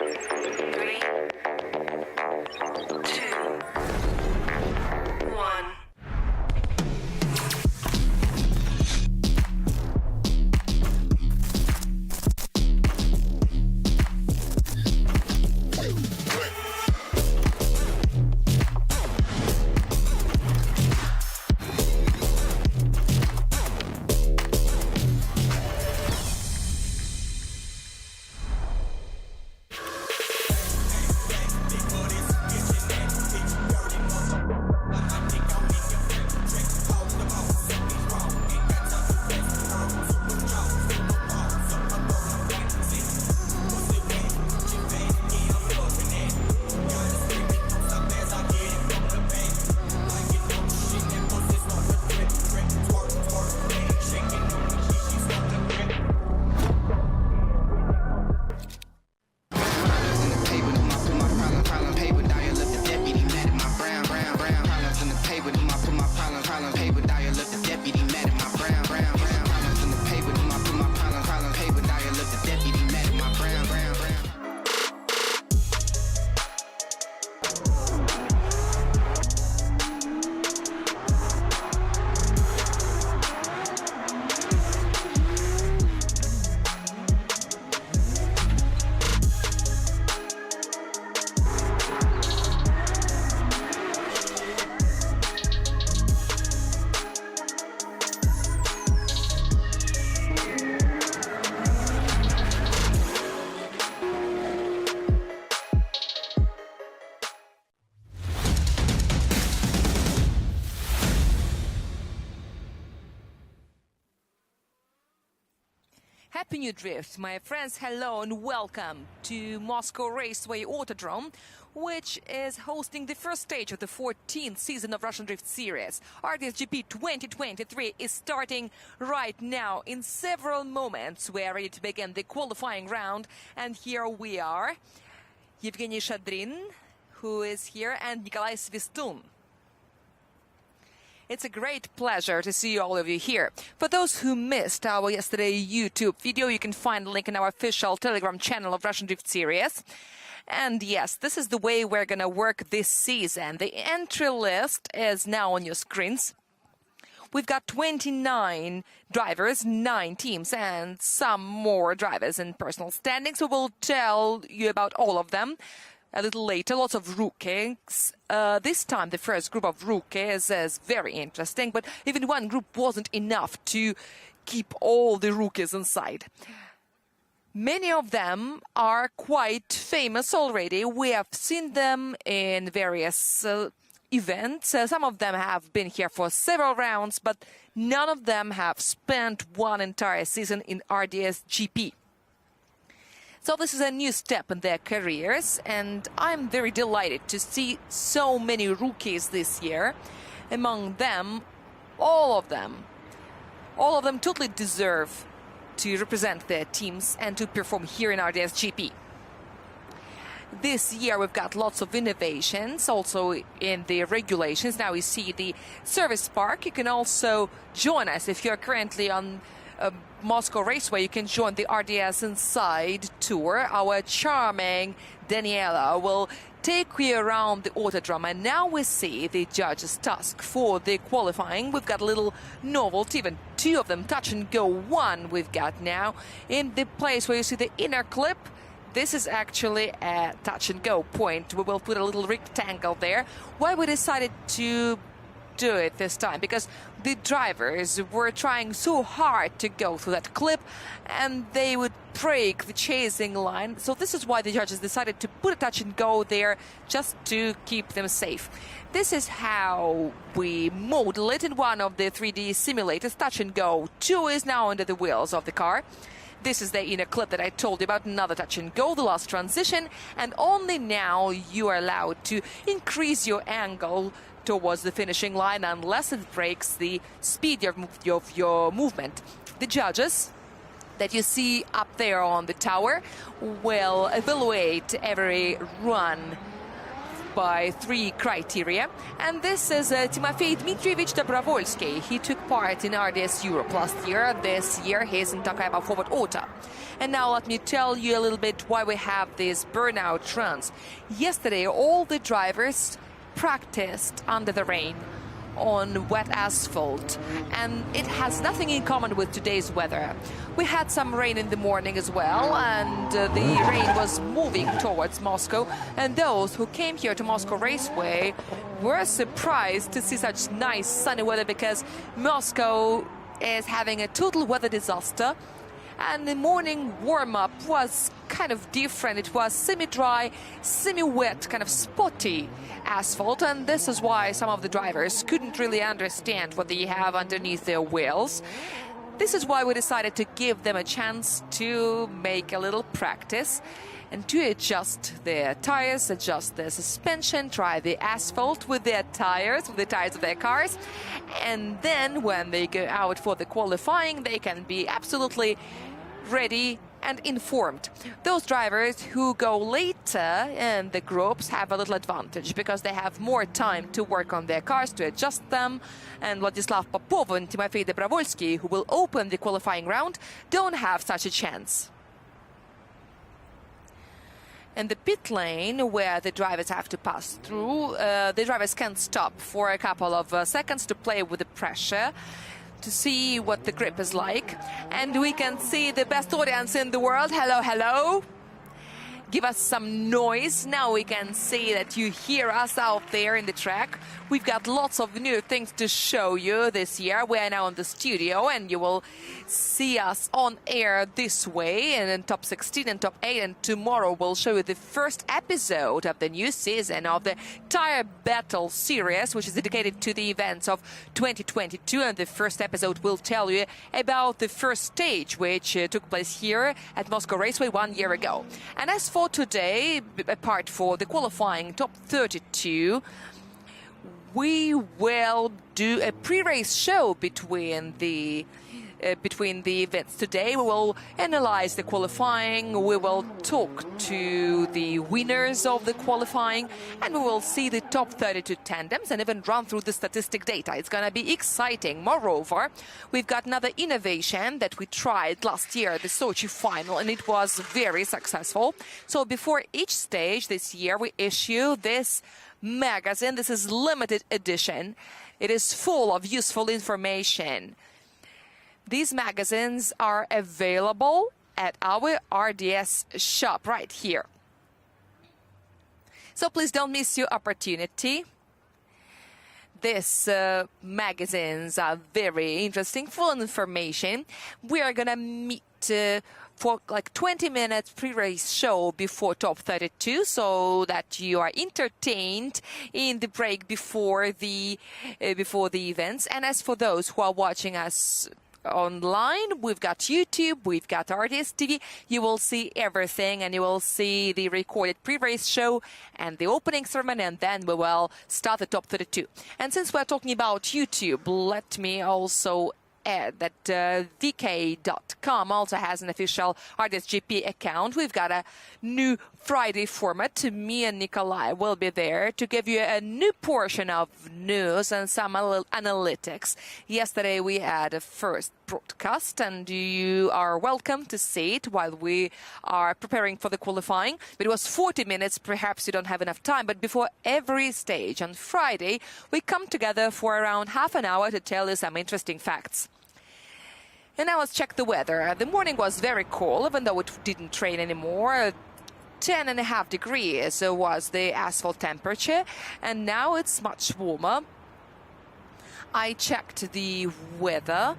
3, 2, 1. Happy New Drift, my friends, hello and welcome to Moscow Raceway Autodrome, which is hosting the first stage of the 14th season of Russian Drift Series. Rds Gp 2023 is starting right now. In several moments, we are ready to begin the qualifying round, and here we are. Evgeny Shadrin, who is here, and Nikolai Svistun. It's a great pleasure to see all of you here. For those who missed our yesterday YouTube video, you can find the link in our official Telegram channel of Russian Drift Series. And yes, this is the way we're going to work this season. The entry list is now on your screens. We've got 29 drivers, 9 teams, and some more drivers in personal standings. So we'll tell you about all of them a little later. Lots of rookies. This time the first group of rookies is very interesting, but even one group wasn't enough to keep all the rookies inside. Many of them are quite famous already. We have seen them in various events. Some of them have been here for several rounds, but none of them have spent one entire season in Rds Gp. So this is a new step in their careers, and I'm very delighted to see so many rookies this year. Among them, all of them totally deserve to represent their teams and to perform here in Rds Gp. This year we've got lots of innovations also in the regulations. Now we see the service park. You can also join us if you're currently on Moscow Raceway. You can join the RDS Inside tour. Our charming Daniela will take you around the Autodrome, and now we see the judges' task for the qualifying. We've got a little novelty, even 2 of them, touch and go. One we've got now in the place where you see the inner clip. This is actually a touch and go point. We will put a little rectangle there. Why we decided to do it this time? Because the drivers were trying so hard to go through that clip, and they would break the chasing line. So this is why the judges decided to put a touch and go there, just to keep them safe. This is how we model it in one of the 3D simulators. Touch and go 2 is now under the wheels of the car. This is the inner clip that I told you about, another touch and go, the last transition, and only now you are allowed to increase your angle towards the finishing line unless it breaks the speed of your movement. The judges that you see up there on the tower will evaluate every run by 3 criteria. And this is Timofey Dmitrievich Dobrovolsky. He took part in RDS Europe last year. This year he's in Takayama Forward Auto. And now let me tell you a little bit why we have these burnout runs. Yesterday all the drivers practiced under the rain on wet asphalt, and it has nothing in common with today's weather. We had some rain in the morning as well, and the rain was moving towards Moscow, and those who came here to Moscow Raceway were surprised to see such nice sunny weather, because Moscow is having a total weather disaster. And the morning warm-up was kind of different. It was semi-dry, semi-wet, kind of spotty asphalt, and this is why some of the drivers couldn't really understand what they have underneath their wheels. This is why we decided to give them a chance to make a little practice and to adjust their tires, adjust their suspension, try the asphalt with their tires, with the tires of their cars. And then when they go out for the qualifying, they can be absolutely ready and informed. Those drivers who go later in the groups have a little advantage because they have more time to work on their cars, to adjust them. And Vladislav Popov and Timofey Dobrovolsky, who will open the qualifying round, don't have such a chance. In the pit lane, where the drivers have to pass through, the drivers can stop for a couple of seconds to play with the pressure, to see what the grip is like. And we can see the best audience in the world. Hello, hello. Give us some noise. Now we can see that you hear us out there in the track. We've got lots of new things to show you this year. We are now in the studio, and you will see us on air this way, and in top 16 and top 8. And tomorrow we'll show you the first episode of the new season of the Tire Battle series, which is dedicated to the events of 2022. And the first episode will tell you about the first stage, which took place here at Moscow Raceway 1 year ago. And as for today, apart for the qualifying top 32, we will do a pre-race show between the events today. We will analyze the qualifying, we will talk to the winners of the qualifying, and we will see the top 32 tandems and even run through the statistic data. It's going to be exciting. Moreover, we've got another innovation that we tried last year, the Sochi final, and it was very successful. So before each stage this year, we issue this magazine. This is limited edition. It is full of useful information. These magazines are available at our RDS shop right here. So please don't miss your opportunity. These magazines are very interesting, full of information. We are going to meet for like 20 minutes pre-race show before top 32, so that you are entertained in the break before the events. And as for those who are watching us online, we've got YouTube, we've got Rds TV. You will see everything, and you will see the recorded pre-race show and the opening ceremony, and then we will start the top 32. And since we're talking about YouTube, let me also add that VK.com also has an official Rds Gp account. We've got a new Friday format. Me and Nikolai will be there to give you a new portion of news and some analytics. Yesterday we had a first broadcast, and you are welcome to see it while we are preparing for the qualifying. But it was 40 minutes. Perhaps you don't have enough time, but before every stage on Friday, we come together for around half an hour to tell you some interesting facts. And now let's check the weather. The morning was very cool, even though it didn't rain anymore. 10.5 degrees was the asphalt temperature, and now it's much warmer. I checked the weather,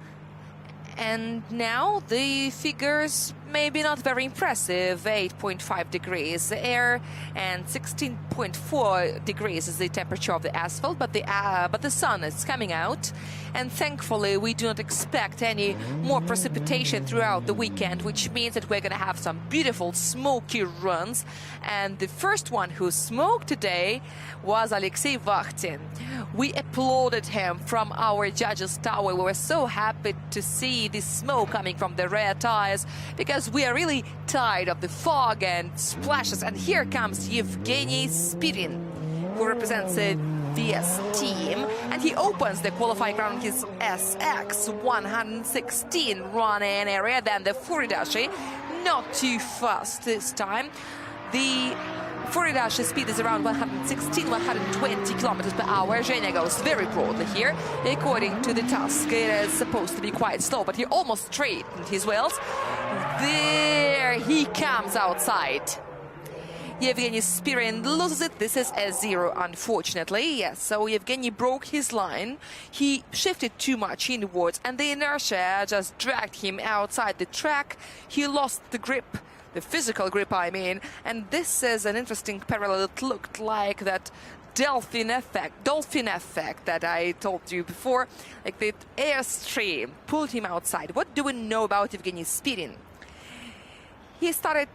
and now the figures maybe not very impressive. 8.5 degrees air and 16.4 degrees is the temperature of the asphalt, but the sun is coming out, and thankfully we do not expect any more precipitation throughout the weekend, which means that we're going to have some beautiful smoky runs. And the first one who smoked today was Alexei Vakhtin. We applauded him from our judges' tower. We were so happy to see the smoke coming from the rear tires, because we are really tired of the fog and splashes. And here comes Yevgeny Spirin. who represents a VS team, and he opens the qualifying round on his SX 116 run-in area. Then the Furidashi, not too fast this time. The Furidashi speed is around 116, 120 kilometers per hour. Zhenya goes very broadly here. According to the task, it is supposed to be quite slow, but he almost straightened his wheels. There he comes outside. Yevgeny Spirin loses it. This is a zero, unfortunately. Yes, so Yevgeny broke his line. He shifted too much inwards, and the inertia just dragged him outside the track. He lost the grip, the physical grip, I mean. And this is an interesting parallel. It looked like that dolphin effect that I told you before. Like the airstream pulled him outside. What do we know about Yevgeny Spirin? He started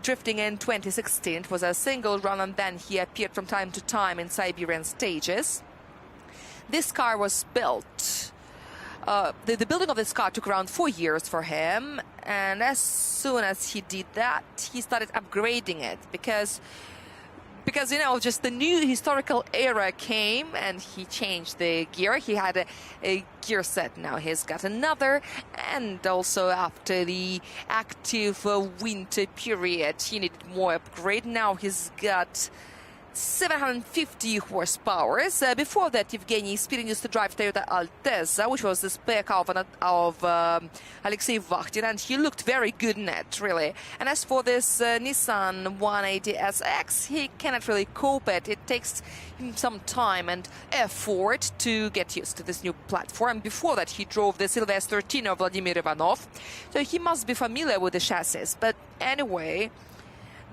drifting in 2016. It was a single run, and then he appeared from time to time in Siberian stages. This car was built. The building of this car took around 4 years for him, and as soon as he did that, he started upgrading it because you know, just the new historical era came and he changed the gear. He had a gear set, now he's got another, and also after the active winter period he needed more upgrade. Now he's got 750 horsepower. Before that, Yevgeny Spirin used to drive Toyota Altezza, which was the spare car of Alexei Vakhtin, and he looked very good in it, really. And as for this Nissan 180SX, he cannot really cope it. It takes him some time and effort to get used to this new platform. Before that, he drove the Sylvester 13 of Vladimir Ivanov, so he must be familiar with the chassis. But anyway,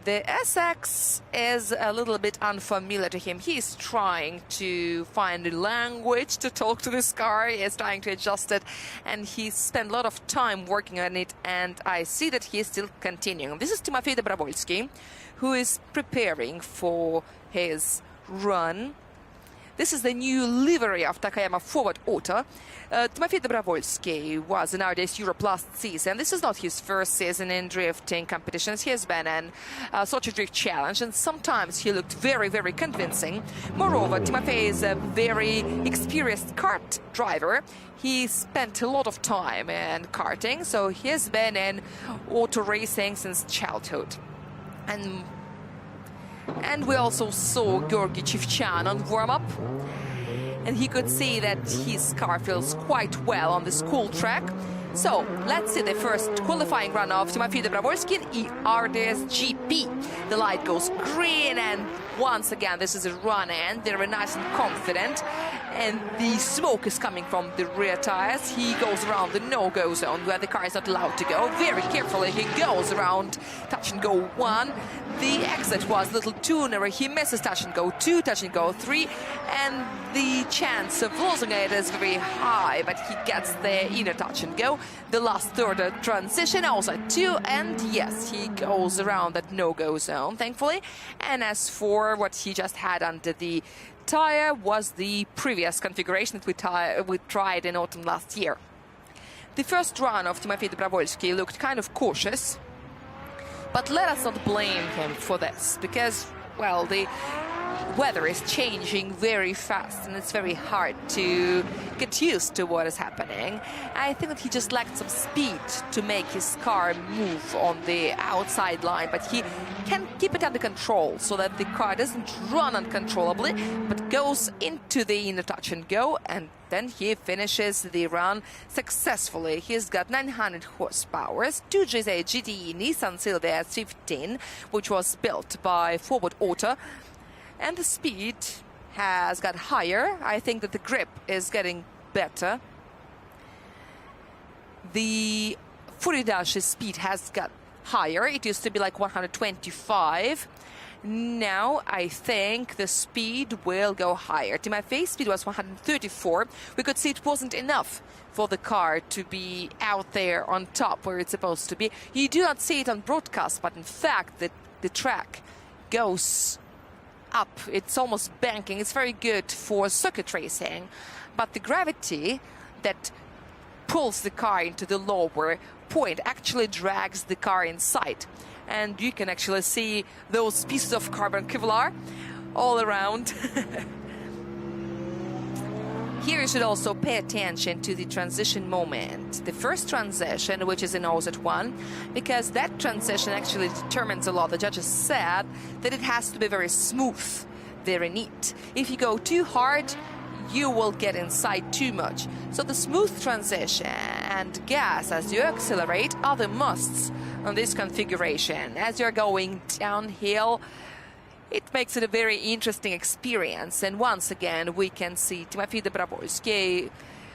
the SX is a little bit unfamiliar to him. He's trying to find a language to talk to this car. He's trying to adjust it, and he spent a lot of time working on it, and I see that he is still continuing. This is Timofey Dobrovolsky, who is preparing for his run. This is the new livery of Takayama Forward Auto. Timofey Dobrovolsky was in Rds Europe last season. This is not his first season in drifting competitions. He has been in Sochi Drift Challenge, and sometimes he looked very, very convincing. Moreover, Timofey is a very experienced kart driver. He spent a lot of time in karting, so he has been in auto racing since childhood. And we also saw Georgy Chivchan on warm-up, and he could see that his car feels quite well on this cool track. So let's see the first qualifying run of Timofey Dobrovolsky in Rds Gp. The light goes green, and once again this is a run-in. They're nice and confident, and the smoke is coming from the rear tires. He goes around the no-go zone where the car is not allowed to go. Very carefully he goes around touch and go 1. The exit was a little too narrow. He misses touch and go 2, touch and go 3, and the chance of losing it is very high, but he gets the inner touch and go. The last third transition also 2, and yes, he goes around that no-go zone, thankfully. And as for what he just had under the tire was the previous configuration that we tried in autumn last year. The first run of Timofey Dobrovolsky looked kind of cautious, but let us not blame him for this, because, well, the weather is changing very fast and it's very hard to get used to what is happening. I think that he just lacked some speed to make his car move on the outside line, but he can keep it under control so that the car doesn't run uncontrollably but goes into the inner touch and go, and then he finishes the run successfully. He's got 900 horsepower, 2GZ GTE Nissan Silvia 15, which was built by Forward Auto, and the speed has got higher. I think that the grip is getting better. The Furidashi speed has got higher. It used to be like 125. Now I think the speed will go higher. Timofey's speed was 134. We could see it wasn't enough for the car to be out there on top where it's supposed to be. You do not see it on broadcast, but in fact the track goes up. It's almost banking. It's very good for circuit racing, but the gravity that pulls the car into the lower point actually drags the car inside, and you can actually see those pieces of carbon Kevlar all around. Here you should also pay attention to the transition moment. The first transition, which is in OZ1, because that transition actually determines a lot. The judges said that it has to be very smooth, very neat. If you go too hard, you will get inside too much. So the smooth transition and gas as you accelerate are the musts on this configuration. As you're going downhill, it makes it a very interesting experience. And once again, we can see Timofey Dobrovolsky.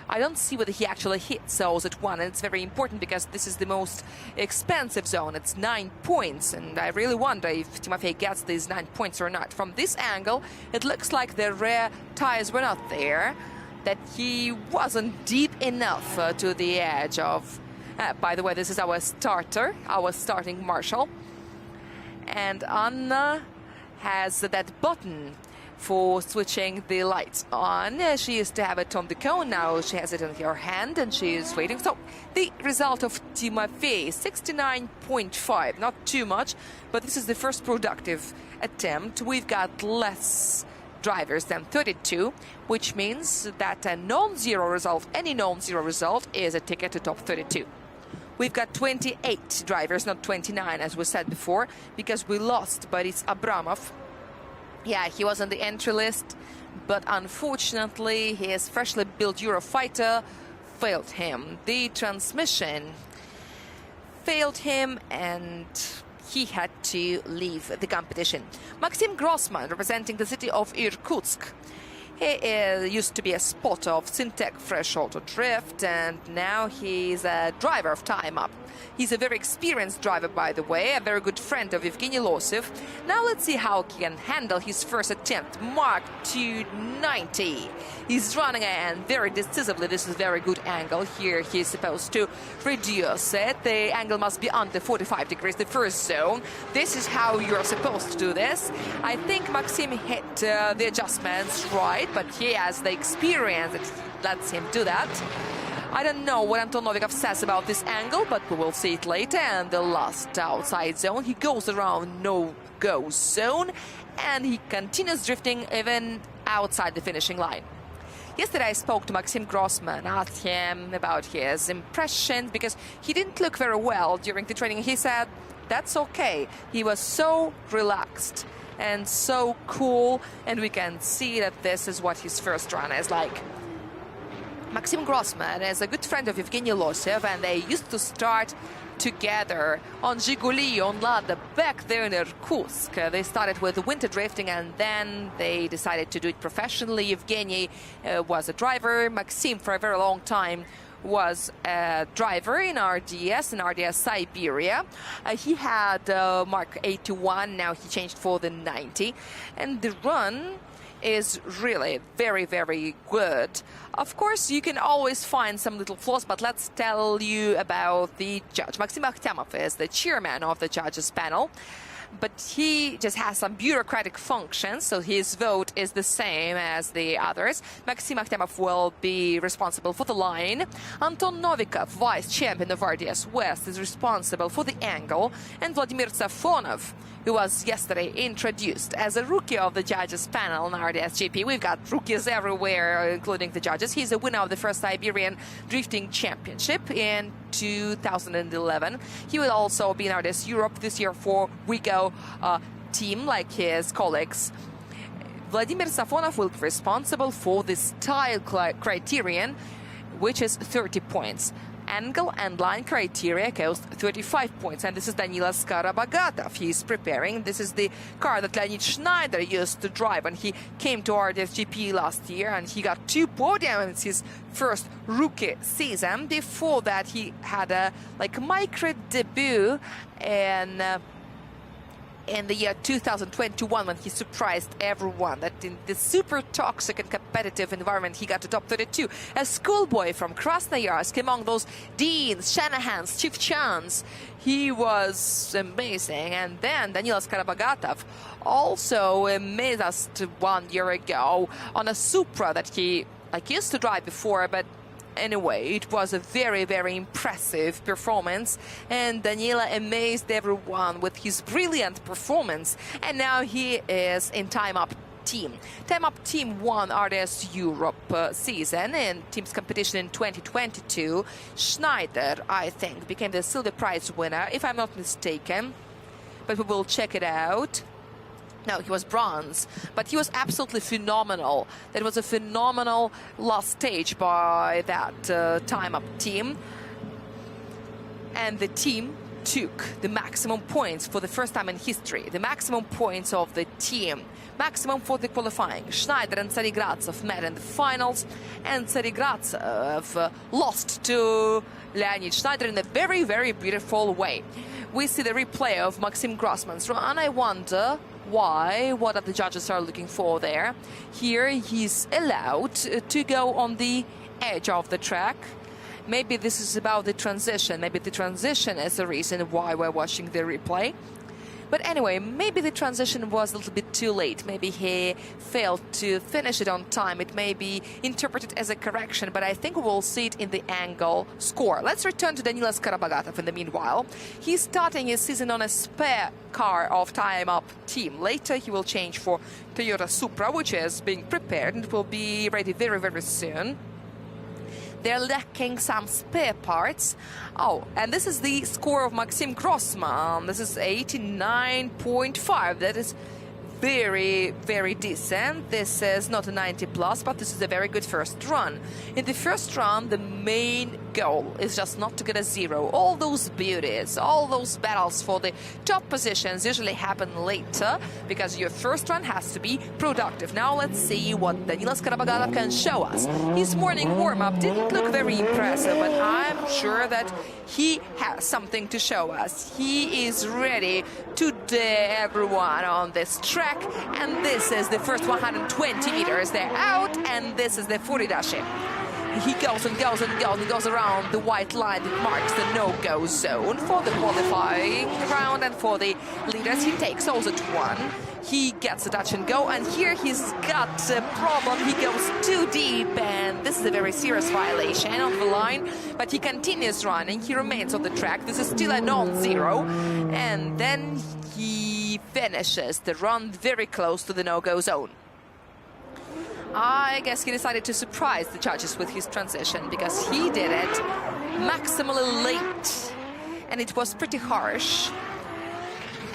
I don't see whether he actually hits those at one, and it's very important because this is the most expensive zone. It's 9 points, and I really wonder if Timofey gets these 9 points or not. From this angle, it looks like the rear tires were not there, that he wasn't deep enough to the edge of... by the way, this is our starter, our starting marshal. And Anna has that button for switching the lights on. She used to have it on the cone, now she has it in her hand and she is waiting. So the result of Timofey, 69.5, not too much, but this is the first productive attempt. We've got less drivers than 32, which means that a non-zero result, any non-zero result, is a ticket to top 32. We've got 28 drivers, not 29, as we said before, because we lost Boris Abramov. Yeah, he was on the entry list, but unfortunately, his freshly built Eurofighter failed him. The transmission failed him, and he had to leave the competition. Maxim Grossman, representing the city of Irkutsk. He used to be a spotter of Syntec Fresh Auto Drift, and now he's a driver of Time Up. He's a very experienced driver, by the way, a very good friend of Evgeny Losev. Now let's see how he can handle his first attempt. Mark 290. He's running and very decisively. This is a very good angle. Here he's supposed to reduce it. The angle must be under 45 degrees, the first zone. This is how you're supposed to do this. I think Maxim hit the adjustments right, but he has the experience that lets him do that. I don't know what Anton Novikov says about this angle, but we will see it later. And the last outside zone, he goes around no-go zone, and he continues drifting even outside the finishing line. Yesterday I spoke to Maxim Grossman, asked him about his impressions, because he didn't look very well during the training. He said that's okay. He was so relaxed and so cool, and we can see that this is what his first run is like. Maxim Grossman is a good friend of Evgeny Losev, and they used to start together on Zhiguli, on Lada, back there in Irkutsk. They started with winter drifting, and then they decided to do it professionally. Evgeny was a driver. Maxim, for a very long time, was a driver in RDS Siberia. He had Mark 81, now he changed for the 90. And the run is really very, very good. Of course, you can always find some little flaws, but let's tell you about the judge. Maxim Akhtemov is the chairman of the judges panel, but he just has some bureaucratic functions, so his vote is the same as the others. Maxim Akhtemov will be responsible for the line. Anton Novikov, vice champion of RDS West, is responsible for the angle, and Vladimir Safonov, who was yesterday introduced as a rookie of the judges panel in Rds Gp. We've got rookies everywhere, including the judges. He's a winner of the first Siberian Drifting Championship in 2011. He will also be in Rds Europe this year for Rigo team, like his colleagues. Vladimir Safonov will be responsible for the style criterion, which is 30 points. Angle and line criteria cost 35 points, and this is Danila Skarabagatov. He's preparing. This is the car that Leonid Schneider used to drive when he came to RDS GP last year, and he got 2 podiums his first rookie season. Before that, he had a micro debut in the year 2021, when he surprised everyone that in this super toxic and competitive environment he got to top 32. A schoolboy from Krasnoyarsk, among those Deans, Shanahans, Chief Chans. He was amazing. And then Danila Skarabagatov also amazed us 1 year ago on a Supra that he used to drive before, but anyway, it was a very, very impressive performance, and Danila amazed everyone with his brilliant performance, and now he is in Time Up team. Time Up team won RDS Europe season in teams competition in 2022. Schneider, I think, became the silver prize winner, if I'm not mistaken. But we will check it out. No, he was bronze, but he was absolutely phenomenal. That was a phenomenal last stage by that Time Up team. And the team took the maximum points for the first time in history. The maximum points of the team. Maximum for the qualifying. Schneider and Tsarigradzev met in the finals, and Tsarigradzev lost to Leonid Schneider in a very, very beautiful way. We see the replay of Maxim Grossman's run. I wonder why, what are the judges are looking for there. Here he's allowed to go on the edge of the track. Maybe this is about the transition. Maybe the transition is the reason why we're watching the replay. But anyway, maybe the transition was a little bit too late. Maybe he failed to finish it on time. It may be interpreted as a correction, but I think we'll see it in the angle score. Let's return to Danilas Karabagatov in the meanwhile. He's starting his season on a spare car of Time Up team. Later he will change for Toyota Supra, which is being prepared and will be ready very, very soon. They're lacking some spare parts. Oh, and this is the score of Maxim Grossman. This is 89.5. That is very, very decent. This is not a 90 plus, but this is a very good first run. In the first run, the main goal is just not to get a zero. All those beauties, all those battles for the top positions usually happen later because your first run has to be productive. Now let's see what Danilas Karabagatov can show us. His morning warm-up didn't look very impressive, but I'm sure that he has something to show us. He is ready to dare everyone on this track, and this is the first 120 meters. They're out, and this is the 40 dashi. He goes and goes and goes and goes around the white line that marks the no-go zone for the qualifying round, and for the leaders he takes also to one. He gets a touch and go, and here he's got a problem. He goes too deep, and this is a very serious violation of the line, but he continues running. He remains on the track. This is still a non-zero, and then he finishes the run very close to the no-go zone. I guess he decided to surprise the judges with his transition because he did it maximally late, and it was pretty harsh.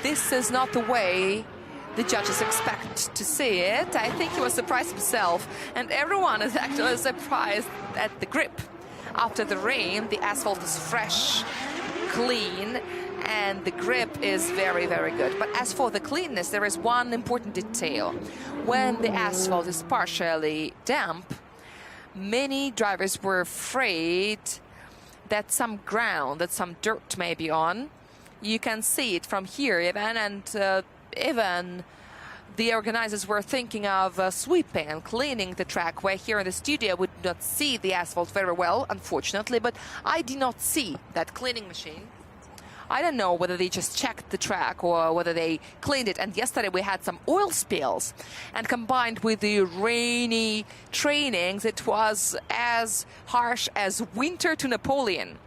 This is not the way the judges expect to see it. I think he was surprised himself, and everyone is actually surprised at the grip. After the rain, the asphalt is fresh, clean, and the grip is very, very good. But as for the cleanness, there is one important detail. When the asphalt is partially damp, many drivers were afraid that some ground, that some dirt may be on. You can see it from here even, and even the organizers were thinking of sweeping and cleaning the track, where here in the studio we did not see the asphalt very well, unfortunately, but I did not see that cleaning machine. I don't know whether they just checked the track or whether they cleaned it. And yesterday we had some oil spills, and combined with the rainy trainings, it was as harsh as winter to Napoleon.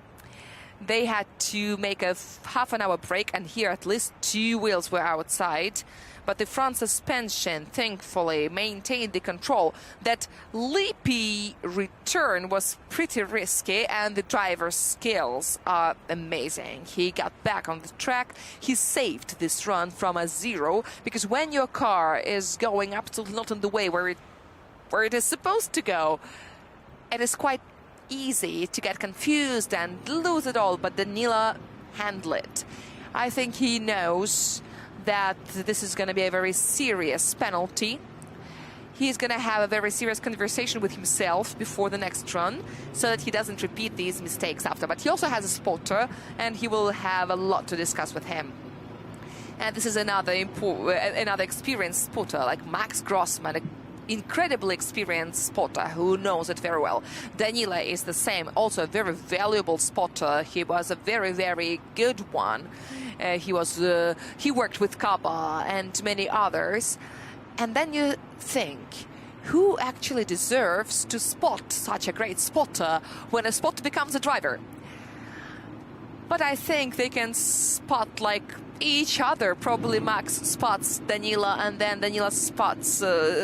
They had to make a half-an-hour break, and here at least 2 wheels were outside. But the front suspension, thankfully, maintained the control. That leapy return was pretty risky, and the driver's skills are amazing. He got back on the track. He saved this run from a zero, because when your car is going absolutely not in the way where it is supposed to go, it is quite easy to get confused and lose it all. But Danila handled it. I think he knows that this is going to be a very serious penalty. He's going to have a very serious conversation with himself before the next run, so that he doesn't repeat these mistakes after. But he also has a spotter, and he will have a lot to discuss with him. And this is another experienced spotter, like Max Grossman, an incredibly experienced spotter who knows it very well. Danila is the same, also a very valuable spotter. He was a very, very good one. He worked with Kaba and many others. And then you think, who actually deserves to spot such a great spotter when a spotter becomes a driver? But I think they can spot like each other. Probably Max spots Danila, and then Danila spots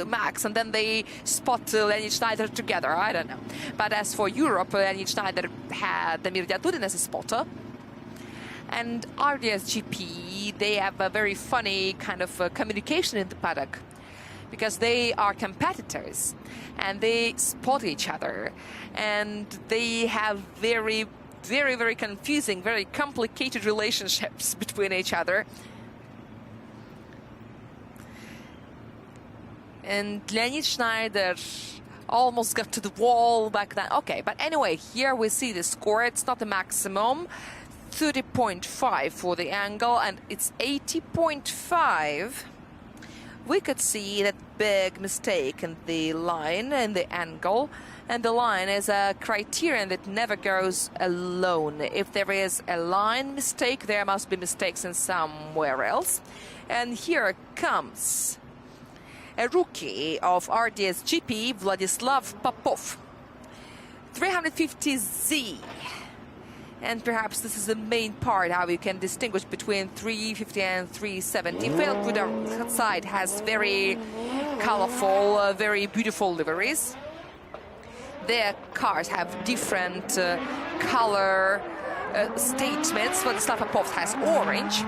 Max, and then they spot Leonid Schneider together. I don't know. But as for Europe, Leonid Schneider had Damir Diatudin as a spotter. And Rds Gp, they have a very funny kind of communication in the paddock, because they are competitors and they spot each other, and they have very, very confusing, very complicated relationships between each other. And Leonid Schneider almost got to the wall back then. Okay, but anyway, here we see the score. It's not the maximum. 30.5 for the angle, and it's 80.5. We could see that big mistake in the line and the angle, and the line is a criterion that never goes alone. If there is a line mistake, there must be mistakes in somewhere else. And here comes a rookie of Rds Gp, Vladislav Popov, 350Z. And perhaps this is the main part, how you can distinguish between 350 and 370. Feldwood outside has very colorful, very beautiful liveries. Their cars have different color statements. Vladislav Popov has orange.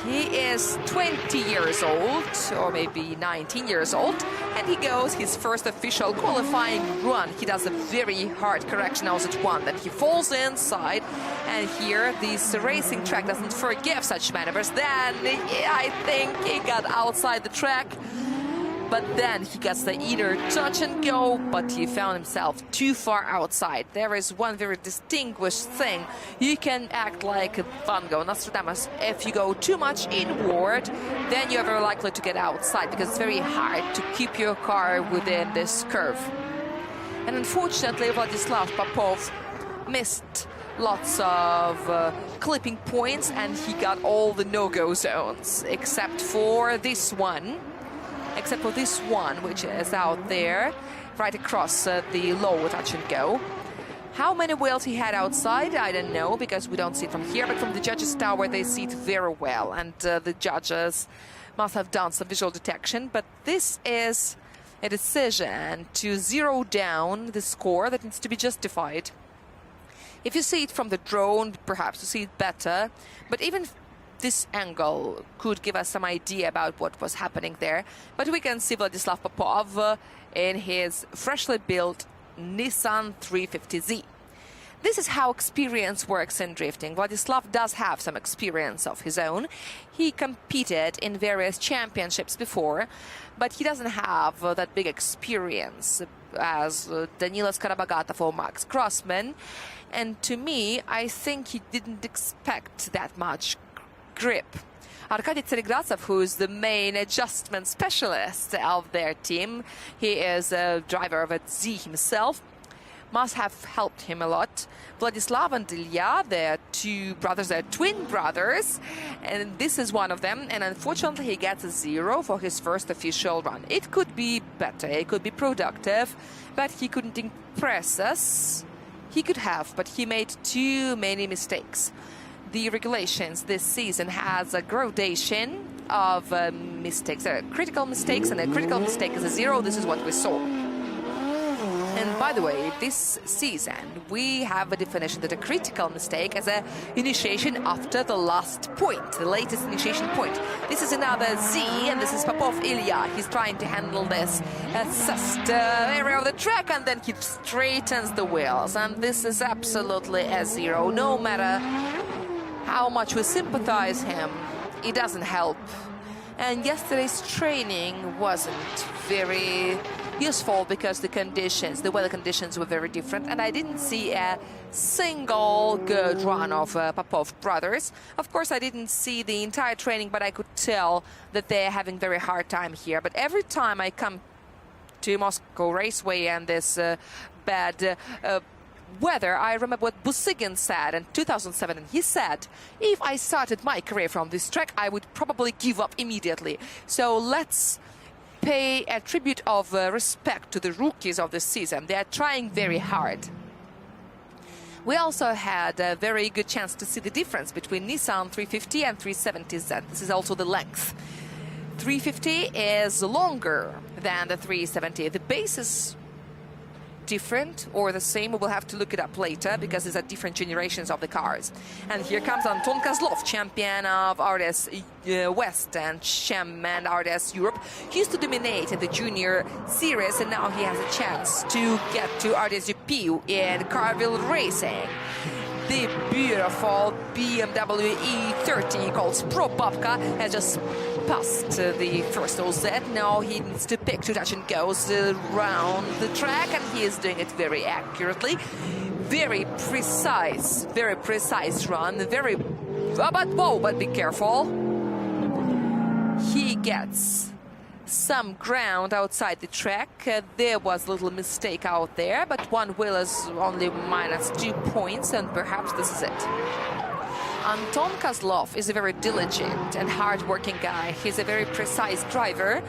He is 20 years old, or maybe 19 years old, and he goes his first official qualifying run. He does a very hard correction also at one, that he falls inside, and here this racing track doesn't forgive such maneuvers. Then I think he got outside the track, but then he gets the inner touch and go, but he found himself too far outside. There is one very distinguished thing. You can act like Van Gogh, Nostradamus. If you go too much inward, then you're very likely to get outside, because it's very hard to keep your car within this curve. And unfortunately, Vladislav Popov missed lots of clipping points, and he got all the no-go zones, except for this one. Which is out there, right across the low touch and go. How many wheels he had outside, I don't know, because we don't see it from here, but from the judges' tower they see it very well, and the judges must have done some visual detection. But this is a decision to zero down the score that needs to be justified. If you see it from the drone, perhaps you see it better, but even this angle could give us some idea about what was happening there. But we can see Vladislav Popov in his freshly built Nissan 350Z. This is how experience works in drifting. Vladislav does have some experience of his own. He competed in various championships before, but he doesn't have that big experience as Danila Skarabagatov or Max Grossman. And to me, I think he didn't expect that much grip. Arkady Tseregradzev, who is the main adjustment specialist of their team, he is a driver of a Z himself, must have helped him a lot. Vladislav and Ilya, they're two brothers, they're twin brothers, and this is one of them, and unfortunately he gets a 0 for his first official run. It could be better, it could be productive, but he couldn't impress us. He could have, but he made too many mistakes. The regulations this season has a gradation of mistakes. There are critical mistakes, and a critical mistake is a 0. This is what we saw. And by the way, this season we have a definition that a critical mistake is an initiation after the last point, the latest initiation point. This is another Z, and this is Popov Ilya. He's trying to handle this assessed area of the track, and then he straightens the wheels. And this is absolutely a 0, no matter how much we sympathize him, it doesn't help. And yesterday's training wasn't very useful because the weather conditions were very different, and I didn't see a single good run of Popov brothers. Of course, I didn't see the entire training, but I could tell that they're having very hard time here. But every time I come to Moscow Raceway and this bad weather, I remember what Busigin said in 2007, and he said, if I started my career from this track, I would probably give up immediately. So let's pay a tribute of respect to the rookies of the season. They are trying very hard. We also had a very good chance to see the difference between Nissan 350 and 370Z. This is also the length. 350 is longer than the 370. The base is different or the same. We will have to look it up later because these are different generations of the cars. And here comes Anton Kozlov, champion of Rds West and chairman Rds Europe. He used to dominate in the junior series, and now he has a chance to get to Rds Gp in Carville Racing. The beautiful BMW E30 called Propapka has just passed the first OZ. Now he needs to pick to touch and goes around the track, and he is doing it very accurately. Very precise run. Very, but be careful. He gets some ground outside the track. There was a little mistake out there, but one wheel is only -2 points, and perhaps this is it. Anton Kozlov is a very diligent and hard-working guy. He's a very precise driver.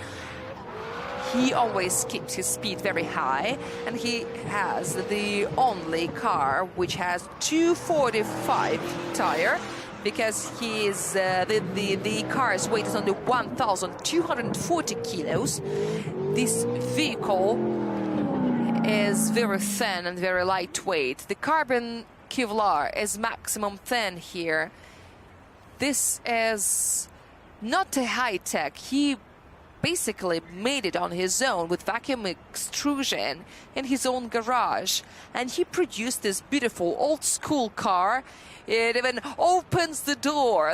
He always keeps his speed very high, and he has the only car which has 245 tire, because the car's weight is only 1,240 kilos. This vehicle is very thin and very lightweight. The carbon Kevlar is maximum thin here. This is not a high-tech. He basically made it on his own with vacuum extrusion in his own garage, and he produced this beautiful old-school car. It even opens the door,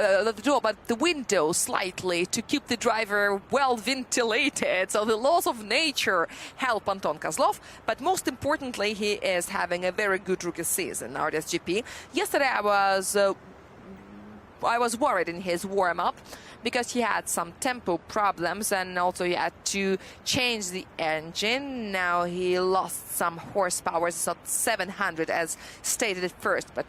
but the window slightly to keep the driver well ventilated. So the laws of nature help Anton Kozlov, but most importantly, he is having a very good rookie season, Rds Gp. Yesterday, I was worried in his warm-up because he had some tempo problems, and also he had to change the engine. Now he lost some horsepower. It's not 700 as stated at first, but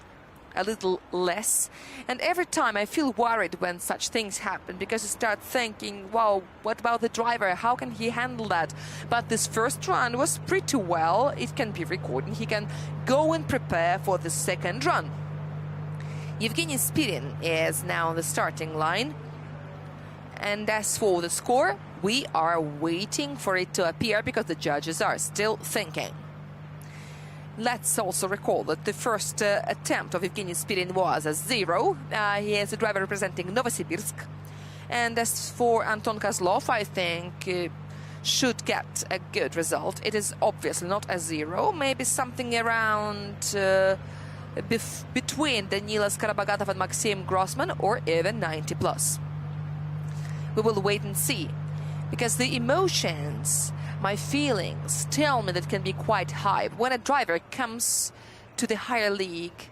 a little less. And every time I feel worried when such things happen, because you start thinking, wow, what about the driver? How can he handle that? But this first run was pretty well. It can be recorded. He can go and prepare for the second run. Yevgeny Spirin is now on the starting line. And as for the score, we are waiting for it to appear because the judges are still thinking. Let's also recall that the first attempt of Yevgeny Spirin was a 0. He is a driver representing Novosibirsk. And as for Anton Kozlov, I think should get a good result. It is obviously not a 0, maybe something around between Danila Skorobogatov and Maxim Grossman, or even 90 plus. We will wait and see, because the emotions, my feelings, tell me that it can be quite high. When a driver comes to the higher league,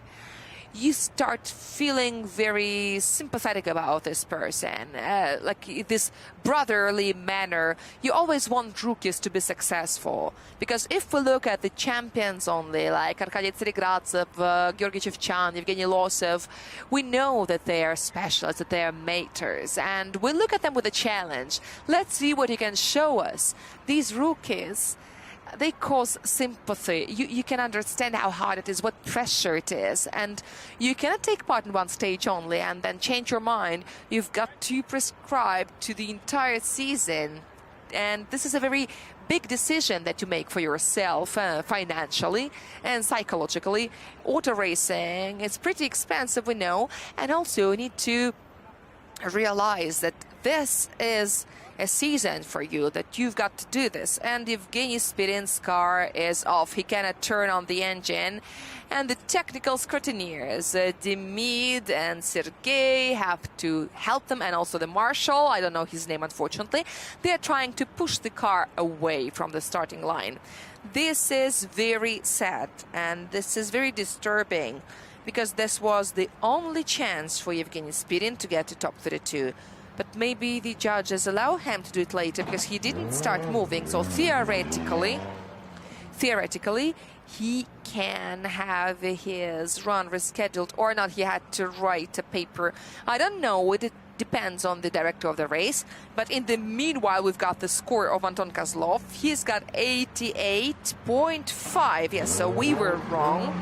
you start feeling very sympathetic about this person, like this brotherly manner. You always want rookies to be successful, because if we look at the champions only, like Arkady Tseregradzev, Georgy Chevchan, Evgeny Losov, we know that they are specialists, that they are maters, and we look at them with a challenge. Let's see what he can show us. These rookies, they cause sympathy. You can understand how hard it is, what pressure it is, and you cannot take part in one stage only and then change your mind. You've got to prescribe to the entire season, and this is a very big decision that you make for yourself, financially and psychologically. Auto racing is pretty expensive, we know, and also you need to realize that this is a season for you, that you've got to do this. And Yevgeny Spirin's car is off. He cannot turn on the engine. And the technical scrutineers, Demid and Sergei, have to help them, and also the marshal, I don't know his name unfortunately. They are trying to push the car away from the starting line. This is very sad, and this is very disturbing, because this was the only chance for Yevgeny Spirin to get to top 32. But maybe the judges allow him to do it later, because he didn't start moving. So theoretically, he can have his run rescheduled or not. He had to write a paper. I don't know. It depends on the director of the race. But in the meanwhile, we've got the score of Anton Kozlov. He's got 88.5. Yes, so we were wrong.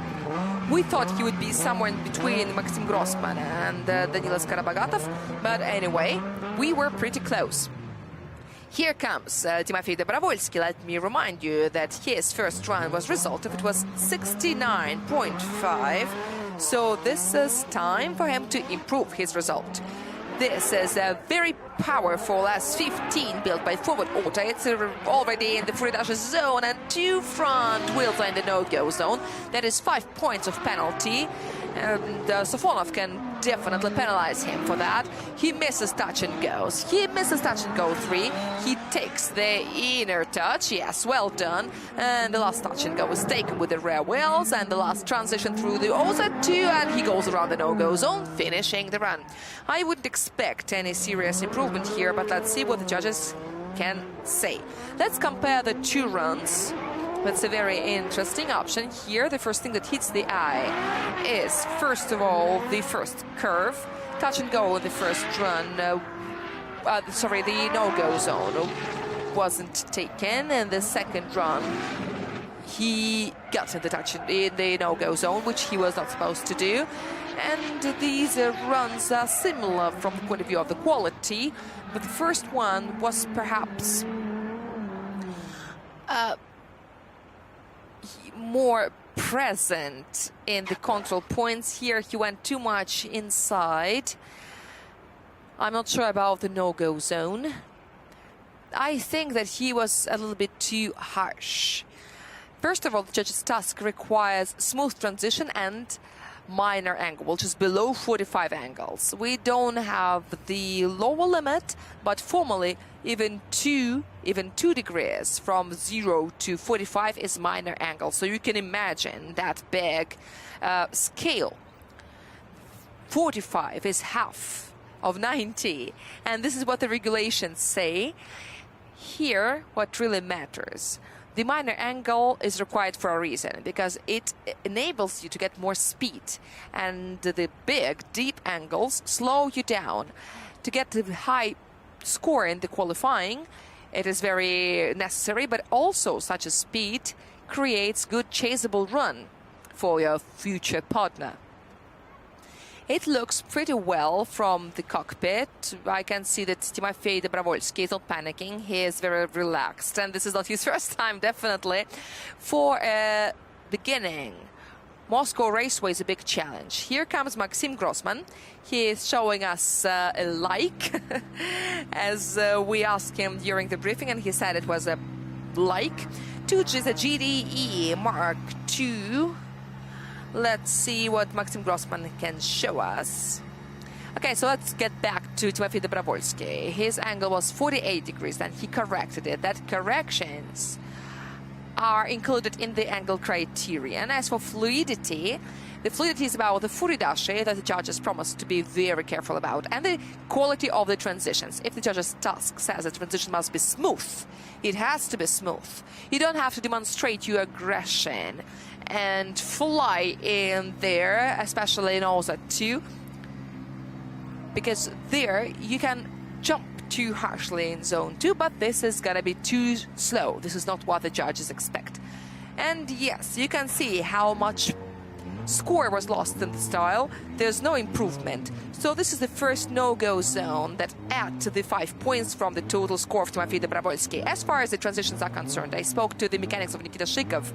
We thought he would be somewhere in between Maxim Grossman and Danilas Karabagatov, but anyway, we were pretty close. Here comes Timofey Dobrovolsky. Let me remind you that his first run was result. It was 69.5. So this is time for him to improve his result. This is a very powerful S15 built by Forward Auto. It's already in the Furidash zone and 2 front wheels are in the no-go zone. That is 5 points of penalty. And Sofonov can definitely penalize him for that. He misses touch and goes. He misses touch and go 3. He takes the inner touch. Yes, well done. And the last touch and go is taken with the rear wheels. And the last transition through the OZ2. And he goes around the no-go zone, finishing the run. I wouldn't expect any serious improvement here, but let's see what the judges can say. Let's compare the 2 runs. That's a very interesting option. Here, the first thing that hits the eye is, first of all, the first curve. Touch and go in the first run. The no-go zone wasn't taken. And the second run, he got in the no-go zone, which he was not supposed to do. And these runs are similar from the point of view of the quality. But the first one was perhaps more present in the control points. Here he went too much inside. I'm not sure about the no-go zone. I think that he was a little bit too harsh. First of all, the judge's task requires smooth transition and minor angle, which is below 45 angles. We don't have the lower limit, but formally even 2 degrees from 0 to 45 is minor angle. So you can imagine that big scale. 45 is half of 90, and this is what the regulations say. Here, what really matters, the minor angle is required for a reason, because it enables you to get more speed, and the big, deep angles slow you down. To get the high score in the qualifying, it is very necessary, but also such a speed creates good chaseable run for your future partner. It looks pretty well from the cockpit. I can see that Timofey Dobrovolsky is not panicking. He is very relaxed, and this is not his first time, definitely. For a beginning, Moscow Raceway is a big challenge. Here comes Maxim Grossman. He is showing us a like, as we asked him during the briefing, and he said it was a like. 2G is a GDE Mark II. Let's see what Maxim Grossman can show us. Okay, so let's get back to Timofey Dobrovolsky. His angle was 48 degrees, and he corrected it. That corrections are included in the angle criterion. As for fluidity, the fluidity is about the furidashi that the judges promised to be very careful about, and the quality of the transitions. If the judge's task says the transition must be smooth, it has to be smooth. You don't have to demonstrate your aggression and fly in there, especially in OZ2, because there you can jump too harshly in zone 2, but this is gonna be too slow. This is not what the judges expect. And yes, you can see how much score was lost in the style. There's no improvement. So this is the first no-go zone that add to the 5 points from the total score of Timofey Dobrovolsky. As far as the transitions are concerned, I spoke to the mechanics of Nikita Shikov.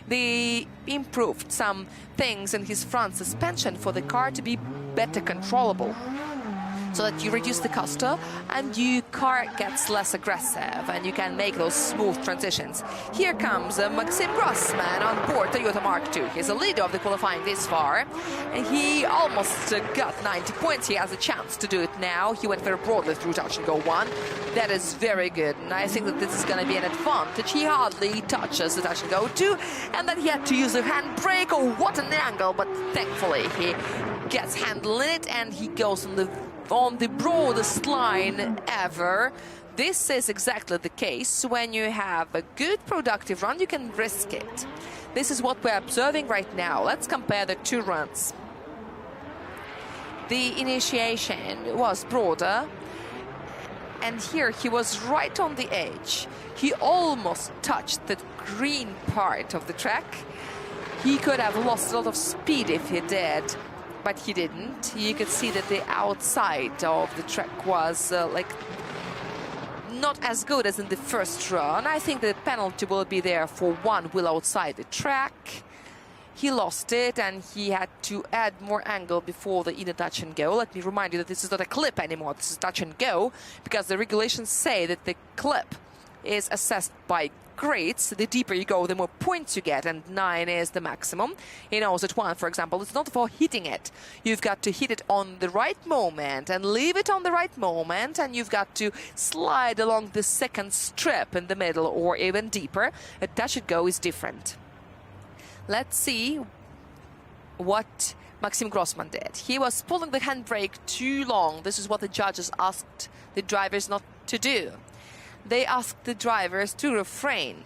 They improved some things in his front suspension for the car to be better controllable, so that you reduce the cluster and your car gets less aggressive and you can make those smooth transitions. Here comes Maxim Grossman on board Toyota Mark II. He's a leader of the qualifying this far, and he almost got 90 points. He has a chance to do it now. He went very broadly through touch and go 1. That is very good, and I think that this is going to be an advantage. He hardly touches the touch and go 2, and then he had to use the handbrake. Oh, what an angle, but thankfully he gets handle in it and he goes on the broadest line ever. This is exactly the case. When you have a good productive run, you can risk it. This is what we're observing right now. Let's compare the 2 runs. The initiation was broader, and here he was right on the edge. He almost touched the green part of the track. He could have lost a lot of speed if he did, but he didn't. You could see that the outside of the track was like not as good as in the first run. I think the penalty will be there for one wheel outside the track. He lost it and he had to add more angle before the inner touch and go. Let me remind you that this is not a clip anymore, this is touch and go, because the regulations say that the clip is assessed by grades. The deeper you go, the more points you get, and 9 is the maximum. He knows that 1, for example, it's not for hitting it. You've got to hit it on the right moment and leave it on the right moment, and you've got to slide along the second strip in the middle or even deeper. A touch and go is different. Let's see what Maxim Grossman did. He was pulling the handbrake too long. This is what the judges asked the drivers not to do. They asked the drivers to refrain.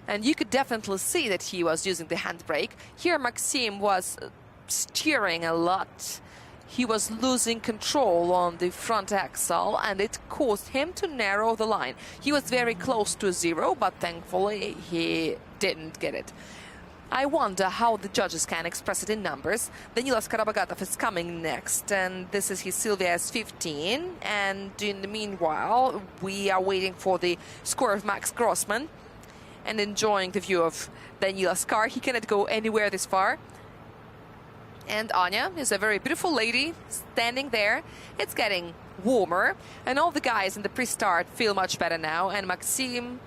And you could definitely see that he was using the handbrake. Here Maxim was steering a lot. He was losing control on the front axle, and it caused him to narrow the line. He was very close to 0, but thankfully he didn't get it. I wonder how the judges can express it in numbers. Danilas Karabagatov is coming next, and this is his Silvia S15. And in the meanwhile, we are waiting for the score of Max Grossman and enjoying the view of Danila's car. He cannot go anywhere this far. And Anya is a very beautiful lady standing there. It's getting warmer, and all the guys in the pre-start feel much better now. And Maxim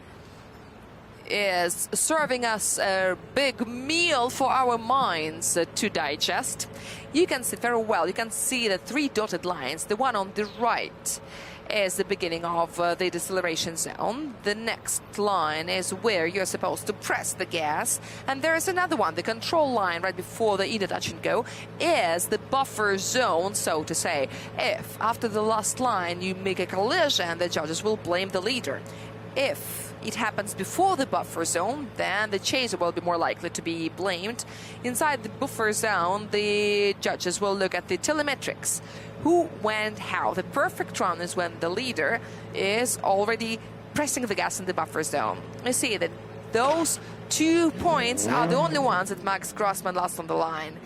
is serving us a big meal for our minds to digest. You can see very well, you can see the 3 dotted lines. The one on the right is the beginning of the deceleration zone. The next line is where you're supposed to press the gas, and there is another one. The control line right before the inner touch and go is the buffer zone, so to say. If after the last line you make a collision, the judges will blame the leader. If it happens before the buffer zone, then the chaser will be more likely to be blamed. Inside the buffer zone, the judges will look at the telemetrics. Who went how. The perfect run is when the leader is already pressing the gas in the buffer zone. You see that those 2 points are the only ones that Max Grossman lost on the line.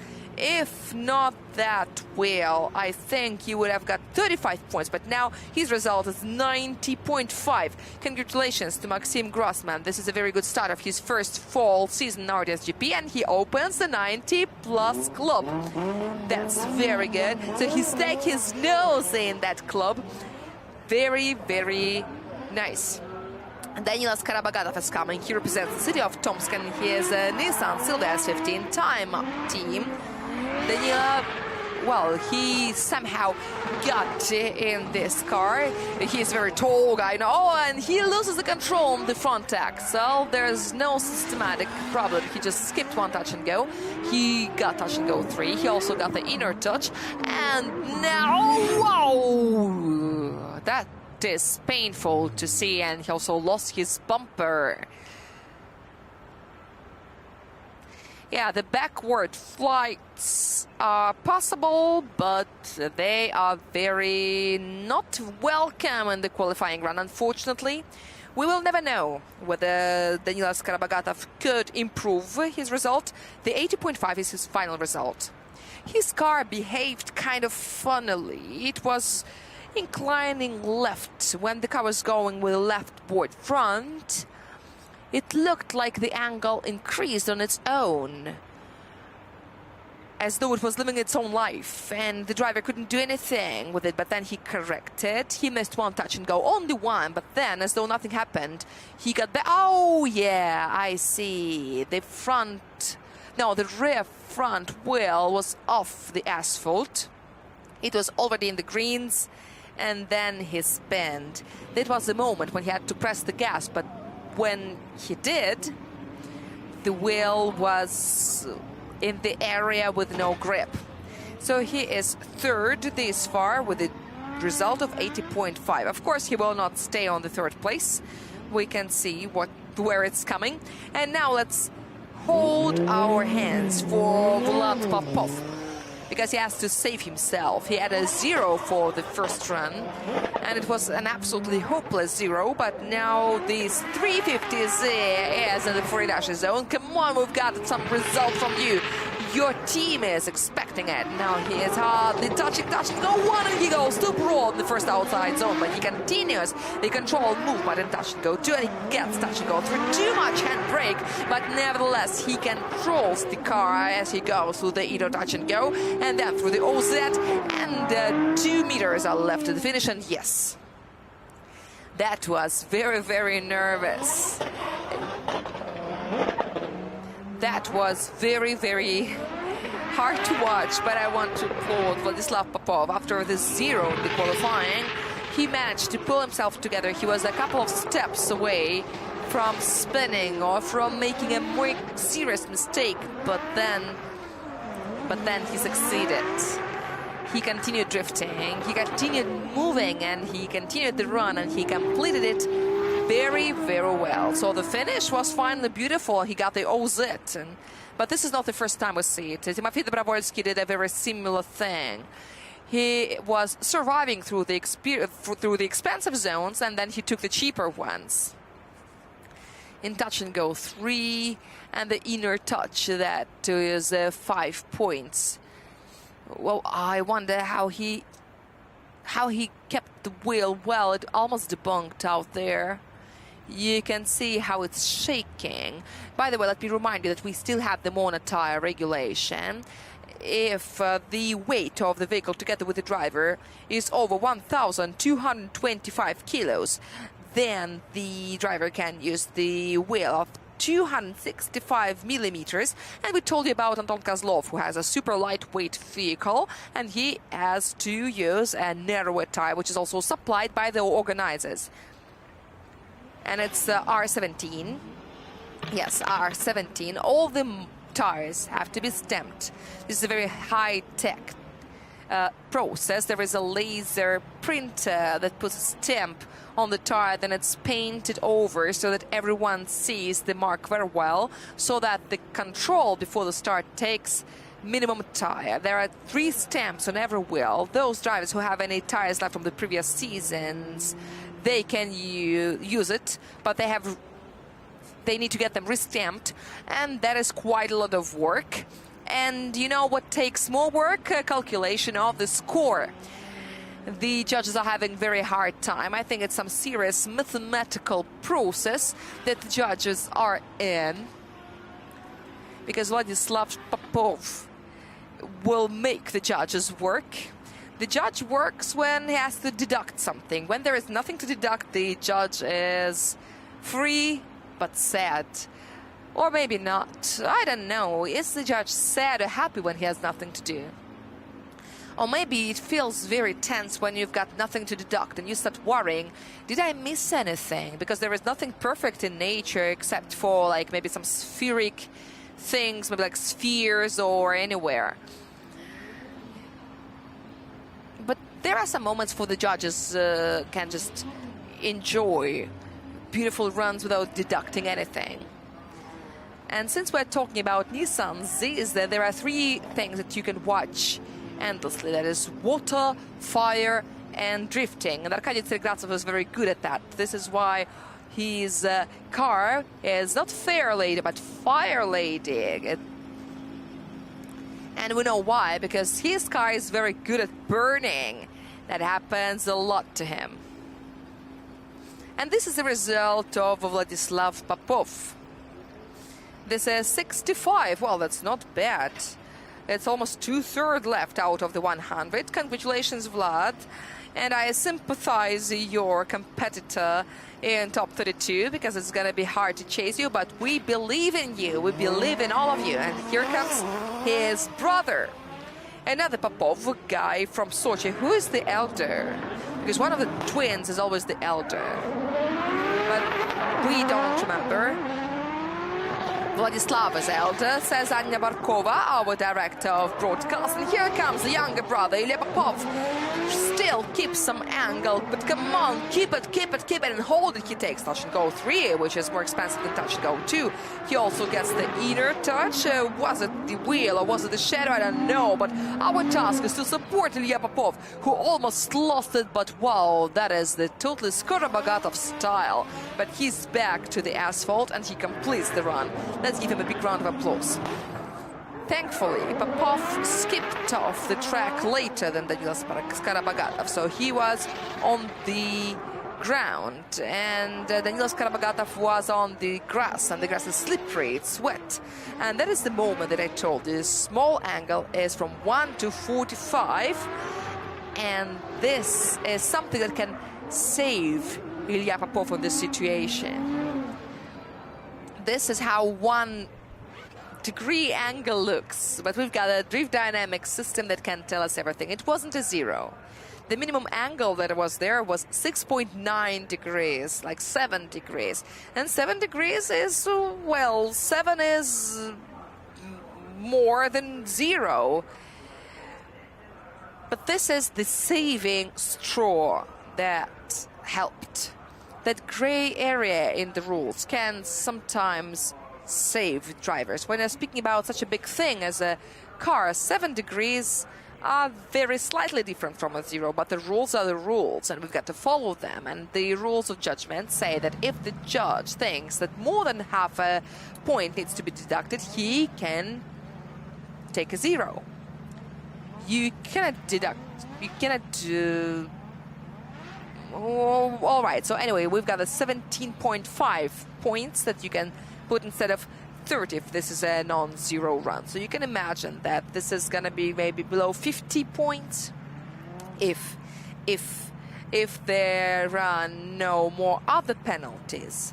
If not that well, I think he would have got 35 points, but now his result is 90.5. Congratulations to Maxim Grossman. This is a very good start of his first fall season in Rds Gp, and he opens the 90+ club. That's very good. So he stuck his nose in that club. Very, very nice. Danilas Karabagatov is coming. He represents the city of Tomsk, and he is a Nissan Silvia S15 time team. Daniela, well, he somehow got in this car. He's a very tall guy now, and he loses the control on the front axle. There's no systematic problem. He just skipped 1 touch and go. He got touch and go 3. He also got the inner touch. And now, wow! That is painful to see, and he also lost his bumper. Yeah, the backward flights are possible, but they are very not welcome in the qualifying run, unfortunately. We will never know whether Danilas Karabagatov could improve his result. The 80.5 is his final result. His car behaved kind of funnily. It was inclining left when the car was going with left board front. It looked like the angle increased on its own, as though it was living its own life, and the driver couldn't do anything with it. But then he corrected. He missed 1 touch and go, only 1, but then, as though nothing happened, he got back. Oh yeah, I see. The rear front wheel was off the asphalt. It was already in the greens, and then he spinned. That was the moment when he had to press the gas, but when he did, the wheel was in the area with no grip. So he is 3rd this far with a result of 80.5. Of course, he will not stay on the 3rd place. We can see where it's coming. And now let's hold our hands for Vlad Popov, because because he has to save himself. He had a 0 for the first run, and it was an absolutely hopeless 0, but now these 350s is in the free dash zone. Come on, we've got some result from you. Your team is expecting it. Now he is hardly touching, go one, and he goes to roll in the first outside zone, but he continues the control movement and touch and go two, and he gets touch and go through too much handbrake, but nevertheless he controls the car as he goes through the Edo touch and go, and then through the OZ, and 2 meters are left to the finish, and yes, that was very, very nervous. That was very, very hard to watch, but I want to applaud Vladislav Popov. After the 0 in the qualifying, he managed to pull himself together. He was a couple of steps away from spinning or from making a more serious mistake, but then he succeeded. He continued drifting, he continued moving, and he continued the run, and he completed it very, very well. So the finish was finally beautiful. He got the OZ, but this is not the first time we see it. Timofey Dobrovolsky did a very similar thing. He was surviving through the expensive zones, and then he took the cheaper ones. In touch and go 3, and the inner touch, that is 5 points. Well, I wonder how he kept the wheel well. It almost debunked out there. You can see how it's shaking. By the way, let me remind you that we still have the mono tire regulation. If the weight of the vehicle together with the driver is over 1,225 kilos, then the driver can use the wheel of 265 millimeters. And we told you about Anton Kozlov, who has a super lightweight vehicle, and he has to use a narrower tire, which is also supplied by the organizers. And it's R17. Yes, R17. All the tires have to be stamped. This is a very high-tech process. There is a laser printer that puts a stamp on the tire, then it's painted over so that everyone sees the mark very well, so that the control before the start takes minimum tire. There are 3 stamps on every wheel. Those drivers who have any tires left from the previous seasons, they can use it, but they need to get them re-stamped, and that is quite a lot of work. And you know what takes more work? Calculation of the score. The judges are having very hard time. I think it's some serious mathematical process that the judges are in, because Vladislav Popov will make the judges work. The judge works when he has to deduct something. When there is nothing to deduct, the judge is free but sad. Or maybe not. I don't know. Is the judge sad or happy when he has nothing to do? Or maybe it feels very tense when you've got nothing to deduct and you start worrying, did I miss anything? Because there is nothing perfect in nature except for like maybe some spheric things, maybe like spheres or anywhere. But there are some moments for the judges can just enjoy beautiful runs without deducting anything. And since we're talking about Nissan Z's, there are 3 things that you can watch endlessly. That is water, fire, and drifting. And Arkady Tsergravtsov is very good at that. This is why his car is not Fair Lady, but Fire Lady. And we know why, because his car is very good at burning. That happens a lot to him. And this is the result of Vladislav Popov. This is 65. Well, that's not bad. It's almost 2/3 left out of the 100. Congratulations, Vlad. And I sympathize your competitor in top 32, because it's going to be hard to chase you, but we believe in you. We believe in all of you. And here comes his brother, another Popov, a guy from Sochi. Who is the elder? Because one of the twins is always the elder. But we don't remember. Vladislava's elder, says Anya Barkova, our director of broadcast. And here comes the younger brother, Ilya Popov. Still keeps some angle, but come on, keep it, and hold it. He takes touch and go 3, which is more expensive than touch and go 2. He also gets the inner touch. Was it the wheel or was it the shadow? I don't know, but our task is to support Ilya Popov, who almost lost it, but wow, that is the totally Skorobogatov style. But he's back to the asphalt and he completes the run. Let's give him a big round of applause. Thankfully, Popov skipped off the track later than Daniil Skorobogatov, so he was on the ground, and Daniil Skorobogatov was on the grass, and the grass is slippery, it's wet. And that is the moment that I told you. The small angle is from 1 to 45, and this is something that can save Ilya Popov in this situation. This is how 1 degree angle looks, but we've got a drift dynamics system that can tell us everything. It wasn't a 0. The minimum angle that was there was 6.9 degrees, like 7 degrees. And 7 degrees is, well, 7 is more than 0. But this is the saving straw that helped. That gray area in the rules can sometimes save drivers. When I'm speaking about such a big thing as a car, 7 degrees are very slightly different from a 0, but the rules are the rules and we've got to follow them. And the rules of judgment say that if the judge thinks that more than half a point needs to be deducted, he can take a 0. You cannot deduct, you cannot all right, so anyway, we've got a 17.5 points that you can put instead of 30 if this is a non-zero run. So you can imagine that this is going to be maybe below 50 points if there are no more other penalties.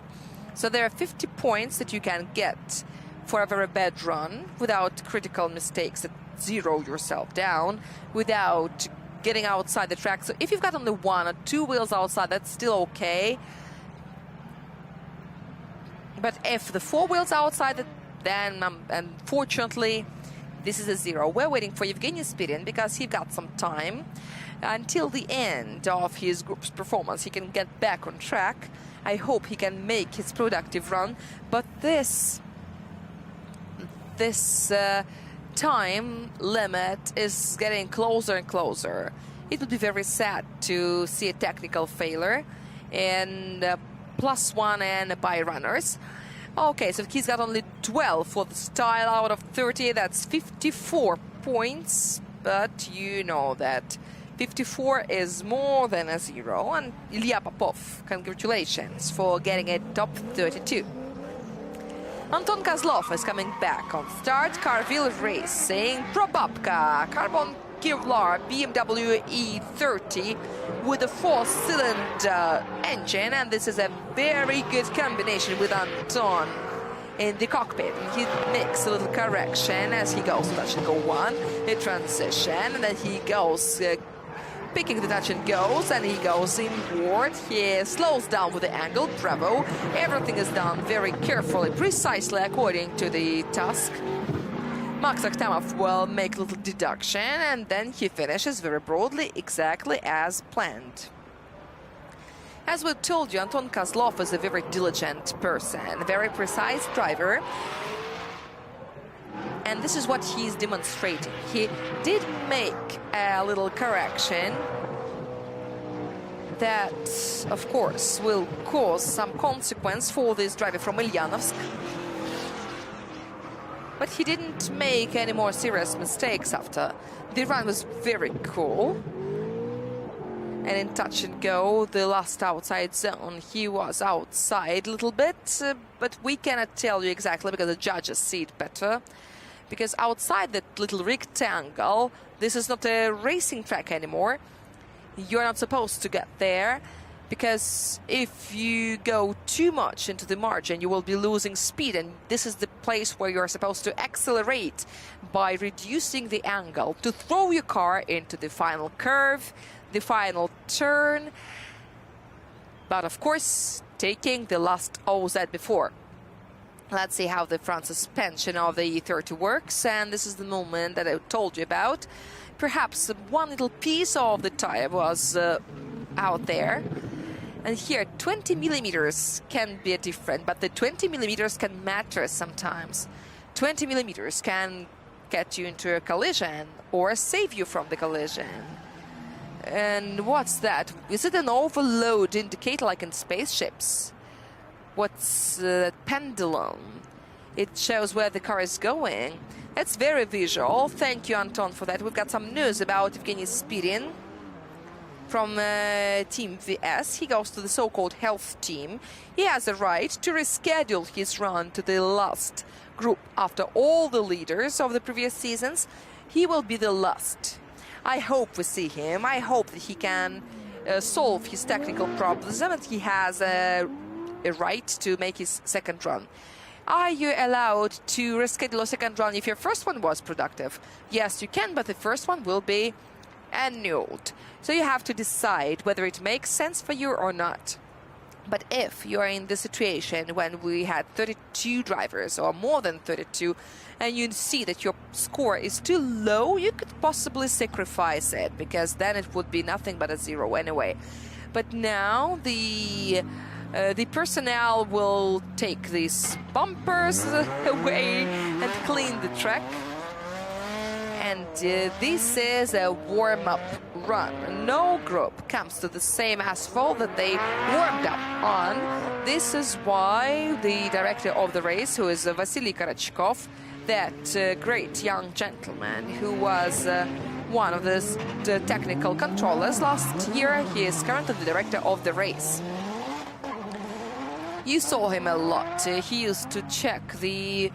So there are 50 points that you can get for a very bad run without critical mistakes that zero yourself down, without getting outside the track. So if you've got only 1 or 2 wheels outside, that's still okay. But if the 4 wheels outside, then unfortunately, this is a 0. We're waiting for Yevgeny Spirin because he got some time until the end of his group's performance. He can get back on track. I hope he can make his productive run. But this time limit is getting closer and closer. It would be very sad to see a technical failure and +1 and by runners. Okay, so he's got only 12 for the style out of 30. That's 54 points, but you know that 54 is more than a 0. And Ilya Popov, congratulations for getting a top 32. Anton Kozlov is coming back on start. Carville Racing, Probabka, Carbon Kevlar BMW E30 with a 4-cylinder engine, and this is a very good combination with Anton in the cockpit. He makes a little correction as he goes to touch and go 1, a transition, and then he goes picking the touch and goes, and he goes inboard. He slows down with the angle. Bravo. Everything is done very carefully, precisely according to the task. Max Akhtamov will make a little deduction, and then he finishes very broadly, exactly as planned. As we told you, Anton Kozlov is a very diligent person, a very precise driver. And this is what he's demonstrating. He did make a little correction that, of course, will cause some consequence for this driver from Ulyanovsk. But he didn't make any more serious mistakes after. The run was very cool. And in touch and go, the last outside zone, he was outside a little bit, but we cannot tell you exactly because the judges see it better. Because outside that little rectangle, this is not a racing track anymore. You're not supposed to get there, because if you go too much into the margin, you will be losing speed, and this is the place where you're supposed to accelerate by reducing the angle to throw your car into the final curve, the final turn, but of course taking the last OZ before. Let's see how the front suspension of the E30 works, and this is the moment that I told you about. Perhaps one little piece of the tire was out there. And here 20 millimeters can be different, but the 20 millimeters can matter sometimes. 20 millimeters can get you into a collision or save you from the collision. And what's that? Is it an overload indicator like in spaceships? What's pendulum? It shows where the car is going. It's very visual. Thank you, Anton, for that. We've got some news about Evgeny Spirin from Team VS. He goes to the so-called health team. He has a right to reschedule his run to the last group. After all the leaders of the previous seasons, he will be the last. I hope we see him. I hope that he can solve his technical problems and he has a right to make his second run. Are you allowed to reschedule a second run if your first one was productive? Yes, you can, but the first one will be annulled. So you have to decide whether it makes sense for you or not. But if you are in the situation when we had 32 drivers or more than 32 and you see that your score is too low, you could possibly sacrifice it because then it would be nothing but a 0 anyway. But now the personnel will take these bumpers away and clean the track. And this is a warm-up run. No group comes to the same asphalt that they warmed up on. This is why the director of the race, who is Vasily Karachkov, that great young gentleman who was one of the technical controllers last year, he is currently the director of the race. You saw him a lot. He used to check the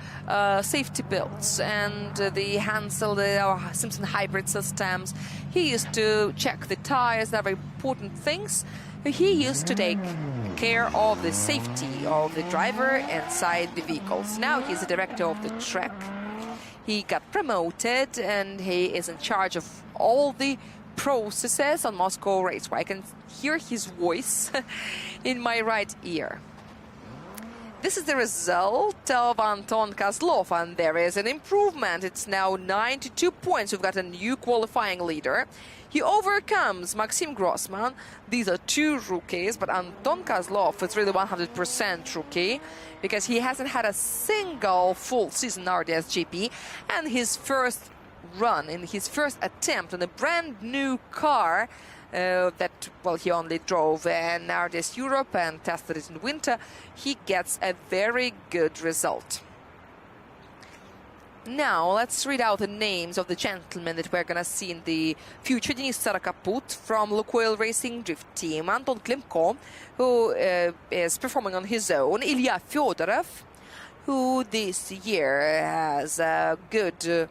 safety belts and the Hansel, the Simpson hybrid systems. He used to check the tires, very important things. He used to take care of the safety of the driver inside the vehicles. Now he's the director of the track. He got promoted and he is in charge of all the processes on Moscow Raceway. I can hear his voice in my right ear. This is the result of Anton Kozlov, and there is an improvement. It's now 92 points. We've got a new qualifying leader. He overcomes Maxim Grossman. These are two rookies, but Anton Kozlov is really 100% rookie because he hasn't had a single full season Rds Gp, and his first run, in his first attempt on a brand new car, he only drove in Rds Europe and tested it in winter, he gets a very good result. Now, let's read out the names of the gentlemen that we're going to see in the future. Denis Sarakaput from Lukoil Racing Drift Team, Anton Klimko, who is performing on his own, Ilya Fyodorov, who this year has a good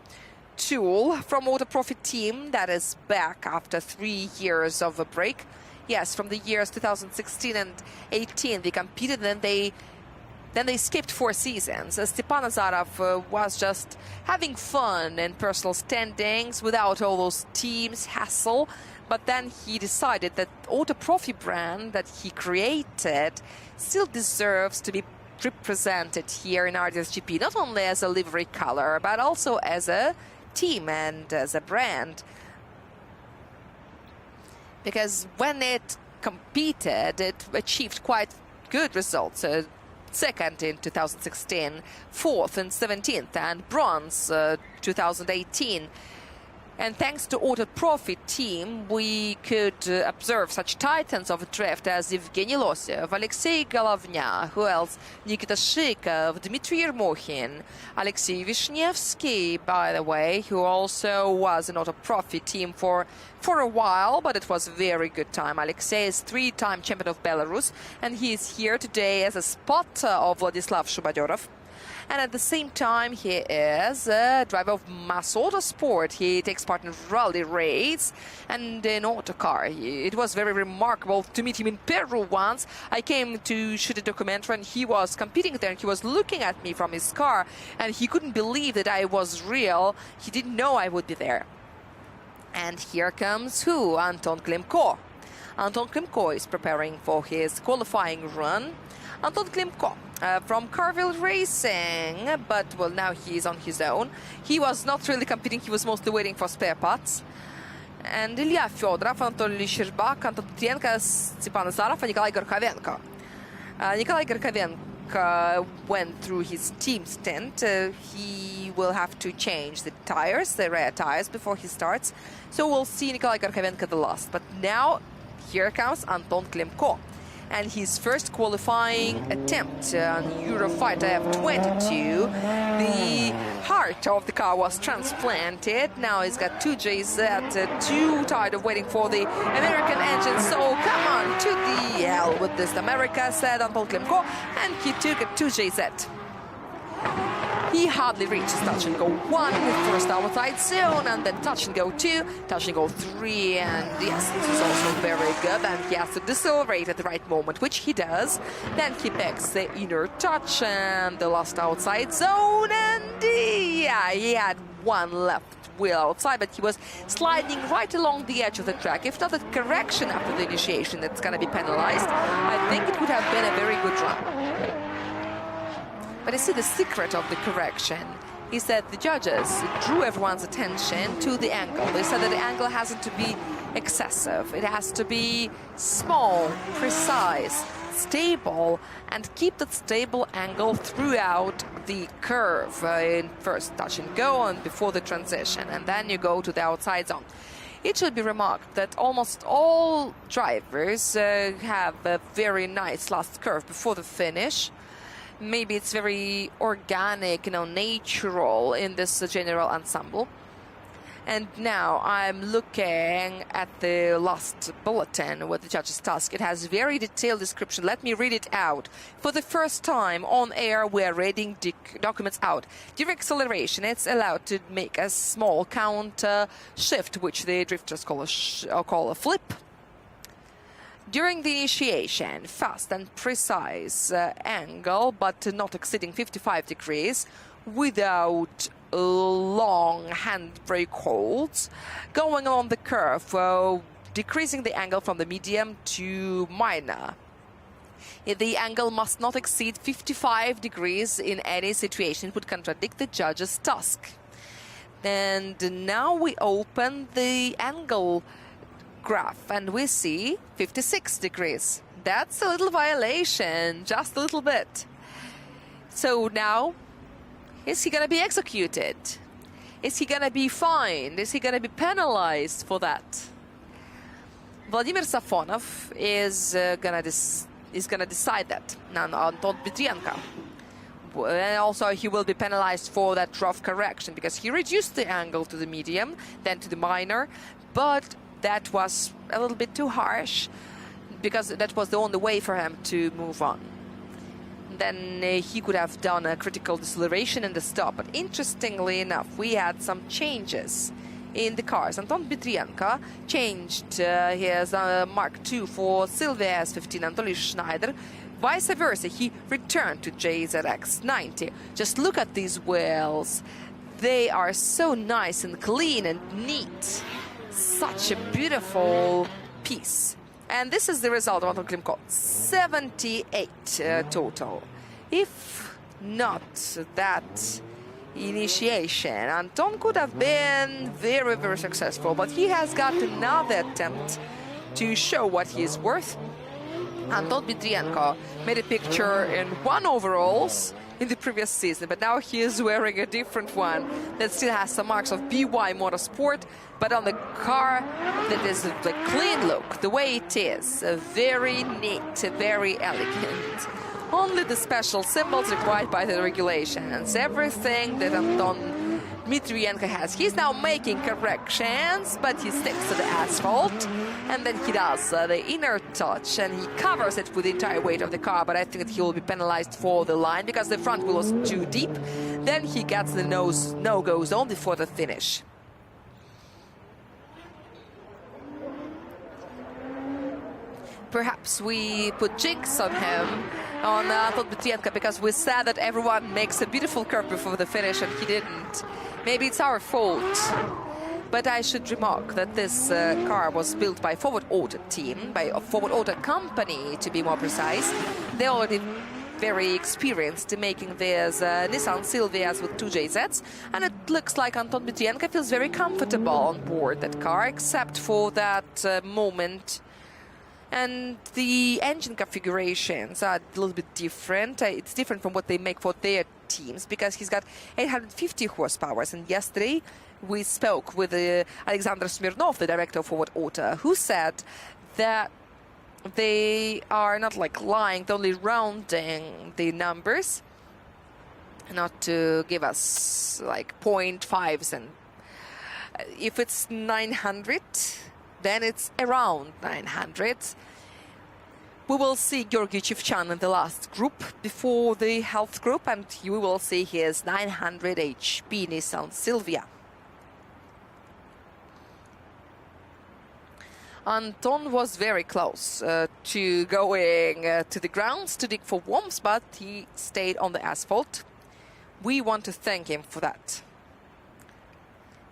tool from Auto Profit Team that is back after 3 years of a break. Yes, from the years 2016 and 18 they competed, and then they skipped 4 seasons. Stepan Azarov was just having fun in personal standings without all those teams hassle, but then he decided that Auto Profi brand that he created still deserves to be represented here in Rds Gp, not only as a livery color but also as a team and as a brand, because when it competed it achieved quite good results. Second in 2016, fourth in 17th, and bronze 2018. And thanks to Auto Profit Team, we could observe such titans of drift as Evgeny Losev, Alexei Golovnya, who else? Nikita Shikov, Dmitry Yermokhin, Alexei Vishnevsky, by the way, who also was an Auto Profit Team for a while, but it was a very good time. Alexei is 3-time champion of Belarus, and he is here today as a spotter of Vladislav Shubadyorov. And at the same time, he is a driver of Mass Autosport. He takes part in rally race and in autocar. It was very remarkable to meet him in Peru once. I came to shoot a documentary and he was competing there, and he was looking at me from his car and he couldn't believe that I was real. He didn't know I would be there. And here comes who? Anton Klimko. Anton Klimko is preparing for his qualifying run. Anton Klimko from Carville Racing, but well, now he's on his own. He was not really competing, he was mostly waiting for spare parts. And Ilya Fedorov, Anatoly Sherbak, Anton Petrenko, Stepan Zarov, and Nikolai Gorkhovenko. Nikolai Gorkhovenko went through his team stint. He will have to change the tires, the rear tires, before he starts. So we'll see Nikolai Gorkhovenko the last. But now, here comes Anton Klimko. And his first qualifying attempt on Eurofighter F22. The heart of the car was transplanted. Now he's got 2JZ, too tired of waiting for the American engine. So come on, to the hell with this, America, said Anton Klimko, and he took a 2JZ. He hardly reaches touch and go 1 in the first outside zone, and then touch and go 2, touch and go 3, and yes, this is also very good, and he has to decelerate at the right moment, which he does. Then he picks the inner touch and the last outside zone, and yeah, he had 1 left wheel outside, but he was sliding right along the edge of the track. If not a correction after the initiation that's going to be penalized, I think it would have been a very good run. But you see, the secret of the correction is that the judges drew everyone's attention to the angle. They said that the angle hasn't to be excessive. It has to be small, precise, stable, and keep that stable angle throughout the curve. In first touch and go and before the transition, and then you go to the outside zone. It should be remarked that almost all drivers have a very nice last curve before the finish. Maybe it's very organic, natural in this general ensemble. And now I'm looking at the last bulletin with the judge's task. It has very detailed description. Let me read it out. For the first time on air, we're reading documents out. During acceleration, it's allowed to make a small counter shift, which the drifters call a flip. During the initiation, fast and precise angle, but not exceeding 55 degrees, without long handbrake holds, going along the curve, decreasing the angle from the medium to minor. The angle must not exceed 55 degrees in any situation. It would contradict the judge's task. And now we open the angle graph and we see 56 degrees. That's a little violation, just a little bit. So now, is he going to be executed? Is he going to be fined? Is he going to be penalized for that? Vladimir Safonov is going to decide that. Now, Anton Petrenko. And also, he will be penalized for that rough correction because he reduced the angle to the medium, then to the minor, but that was a little bit too harsh because that was the only way for him to move on. Then he could have done a critical deceleration in the stop. But interestingly enough, we had some changes in the cars. Anton Petrenko changed his Mark II for Silvia S15 Anatoly Schneider. Vice versa, he returned to JZX90. Just look at these wheels. They are so nice and clean and neat. Such a beautiful piece. And this is the result of Anton Klimko. 78 total. If not that initiation, Anton could have been very, very successful. But he has got another attempt to show what he is worth. Anton Petrenko made a picture in 1 overalls in the previous season, but now he is wearing a different one that still has some marks of BY Motorsport, but on the car that is a clean look, the way it is, very neat, very elegant. Only the special symbols required by the regulations, everything that Anton Petrenko has. He's now making corrections, but he sticks to the asphalt, and then he does the inner touch, and he covers it with the entire weight of the car, but I think that he will be penalized for the line because the front wheel was too deep. Then he gets the no-go zone before the finish. Perhaps we put jigs on him, on Anton Petrenko, because we said that everyone makes a beautiful curve before the finish and he didn't. Maybe it's our fault. But I should remark that this car was built by Forward Auto team, by a Forward Auto company to be more precise. They're already very experienced in making these Nissan Silvias with 2JZs, and it looks like Anton Bitrienko feels very comfortable on board that car, except for that moment. And the engine configurations are a little bit different. It's different from what they make for their teams, because he's got 850 horsepower. And yesterday we spoke with Alexander Smirnov, the director of Forward Auto, who said that they are not like lying, they're only rounding the numbers, not to give us like 0.5s. And if it's 900, then it's around 900. We will see Georgy Chivchan in the last group before the health group, and you will see his 900 HP Nissan Silvia. Anton was very close to going to the grounds to dig for worms, but he stayed on the asphalt. We want to thank him for that.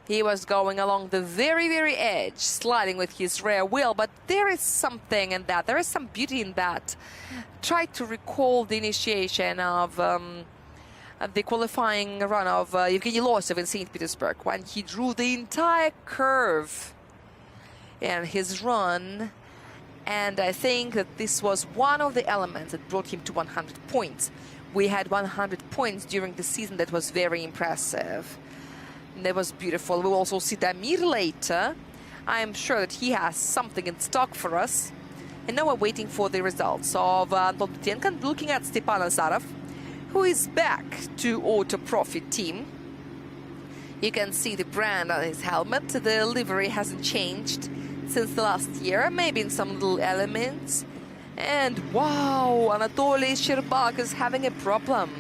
He was going along the very, very edge, sliding with his rear wheel, but there is something in that. There is some beauty in that. Try to recall the initiation of the qualifying run of Evgeny Losov in St. Petersburg, when he drew the entire curve and his run, and I think that this was one of the elements that brought him to 100 points. We had 100 points during the season. That was very impressive. And that was beautiful. We'll also see Damir later. I am sure that he has something in stock for us. And now we're waiting for the results of Anton Bitrienko, looking at Stepan Azarov, who is back to Auto Profit team. You can see the brand on his helmet. The livery hasn't changed since the last year, maybe in some little elements. And wow, Anatoly Sherbak is having a problem.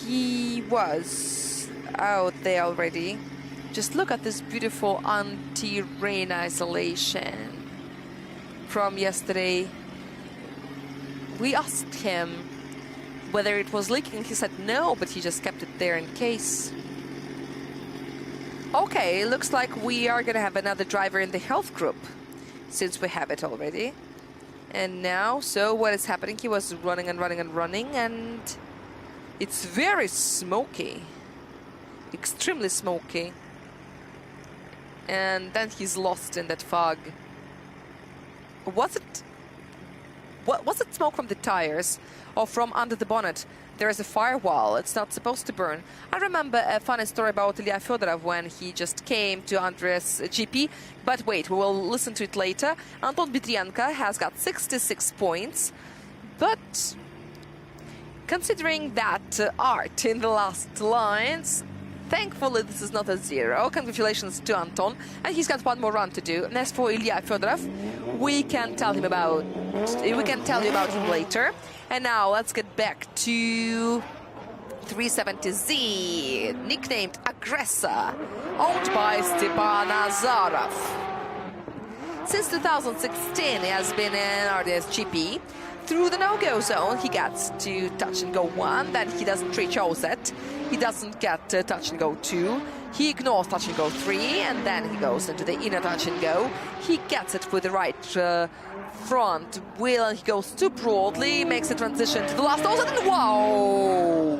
He was out there already. Just look at this beautiful anti-rain isolation from yesterday. We asked him whether it was leaking. He said no, but he just kept it there in case. Okay, looks like we are going to have another driver in the health group, since we have it already. And now, so what is happening? He was running and running and running, and it's very smoky. Extremely smoky. And then he's lost in that fog. Was it smoke from the tires or from under the bonnet? There is a firewall. It's not supposed to burn. I remember a funny story about Ilya Fedorov when he just came to Rds Gp. But wait, we will listen to it later. Anton Bitrienko has got 66 points. But considering that art in the last lines, thankfully this is not a zero. Congratulations to Anton. And he's got one more run to do. And as for Ilya Fedorov, we can tell you about him later. And now let's get back to 370Z, nicknamed Aggressor, owned by Stepan Azarov. Since 2016, he has been in Rds Gp. Through the no-go zone, he gets to touch and go 1, then he doesn't reach OZ. He doesn't get touch and go 2. He ignores touch and go 3, and then he goes into the inner touch and go. He gets it with the right front wheel, and he goes too broadly, makes a transition to the last OZ, and wow!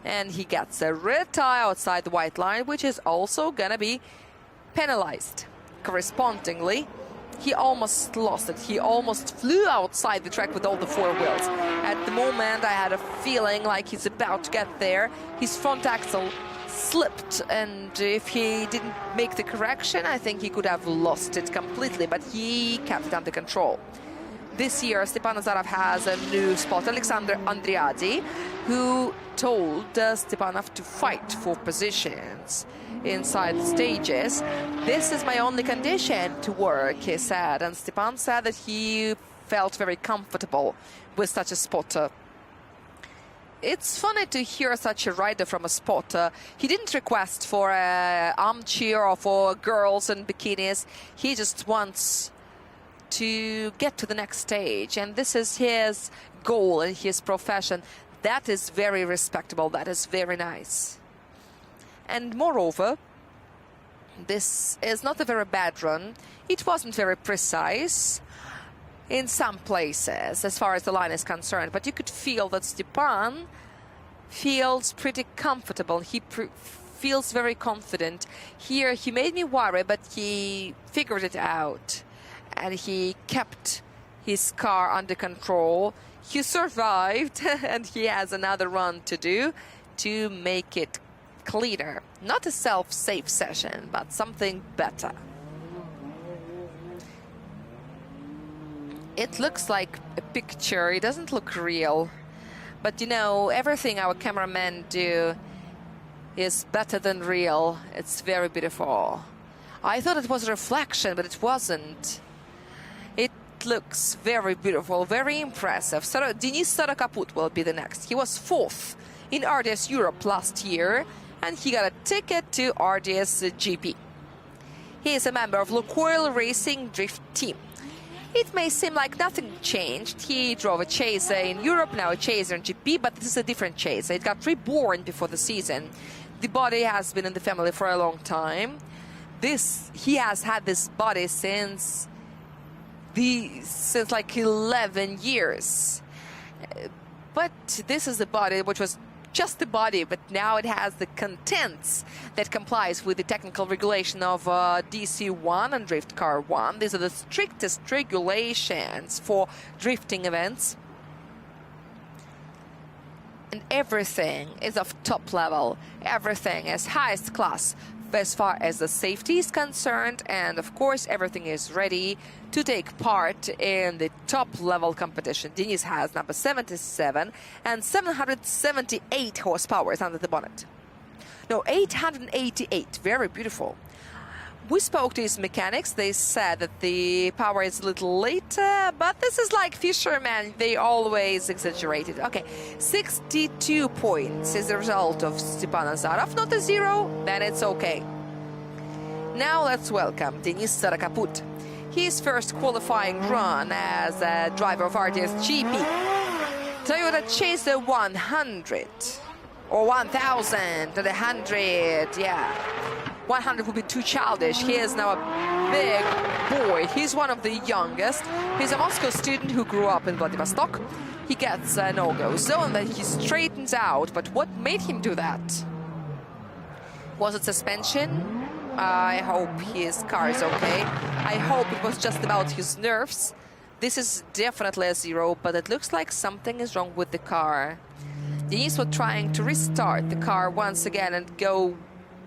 And he gets a red tire outside the white line, which is also gonna be penalized. Correspondingly, he almost lost it. He almost flew outside the track with all the 4 wheels. At the moment, I had a feeling like he's about to get there. His front axle slipped, and if he didn't make the correction, I think he could have lost it completely, but he kept it under control. This year, Stepan Azarov has a new spot, Alexander Andriadi, who told Stepanov to fight for positions inside the stages. This is my only condition to work, he said, and Stepan said that he felt very comfortable with such a spotter. It's funny to hear such a rider from a spotter. He didn't request for an armchair or for girls in bikinis. He just wants to get to the next stage, and this is his goal in his profession. That is very respectable. That is very nice. And moreover, this is not a very bad run. It wasn't very precise in some places as far as the line is concerned, but you could feel that Stepan feels pretty comfortable. He feels very confident. Here he made me worry, but he figured it out and he kept his car under control. He survived and he has another run to do to make it cleaner. Not a self-safe session, but something better. It looks like a picture. It doesn't look real. But you know, everything our cameramen do is better than real. It's very beautiful. I thought it was a reflection, but it wasn't. It looks very beautiful, very impressive. Denis Sarokaput will be the next. He was 4th in Rds Europe last year, and he got a ticket to Rds Gp. He is a member of Lukoil Racing Drift Team. It may seem like nothing changed. He drove a Chaser in Europe, now a Chaser in GP, but this is a different Chaser. It got reborn before the season. The body has been in the family for a long time. He has had this body since like 11 years. But this is the body which was just the body, but now it has the contents that complies with the technical regulation of DC1 and Drift Car 1. These are the strictest regulations for drifting events. And everything is of top level. Everything is highest class as far as the safety is concerned, and of course everything is ready to take part in the top level competition. Denis has number 77 and 778 horsepower under the bonnet. No, 888, very beautiful. We spoke to his mechanics. They said that the power is a little later, but this is like fishermen. They always exaggerate it. Okay, 62 points is the result of Stepan Azarov. Not a 0, then it's okay. Now let's welcome Denis Sarokaput. His first qualifying run as a driver of Rds Gp. Toyota Chaser 100 or 1000 to the 100, yeah. 100 would be too childish. He is now a big boy. He's one of the youngest. He's a Moscow student who grew up in Vladivostok. He gets a no-go zone that he straightens out. But what made him do that? Was it suspension? I hope his car is okay. I hope it was just about his nerves. This is definitely a 0, but it looks like something is wrong with the car. Denis was trying to restart the car once again and go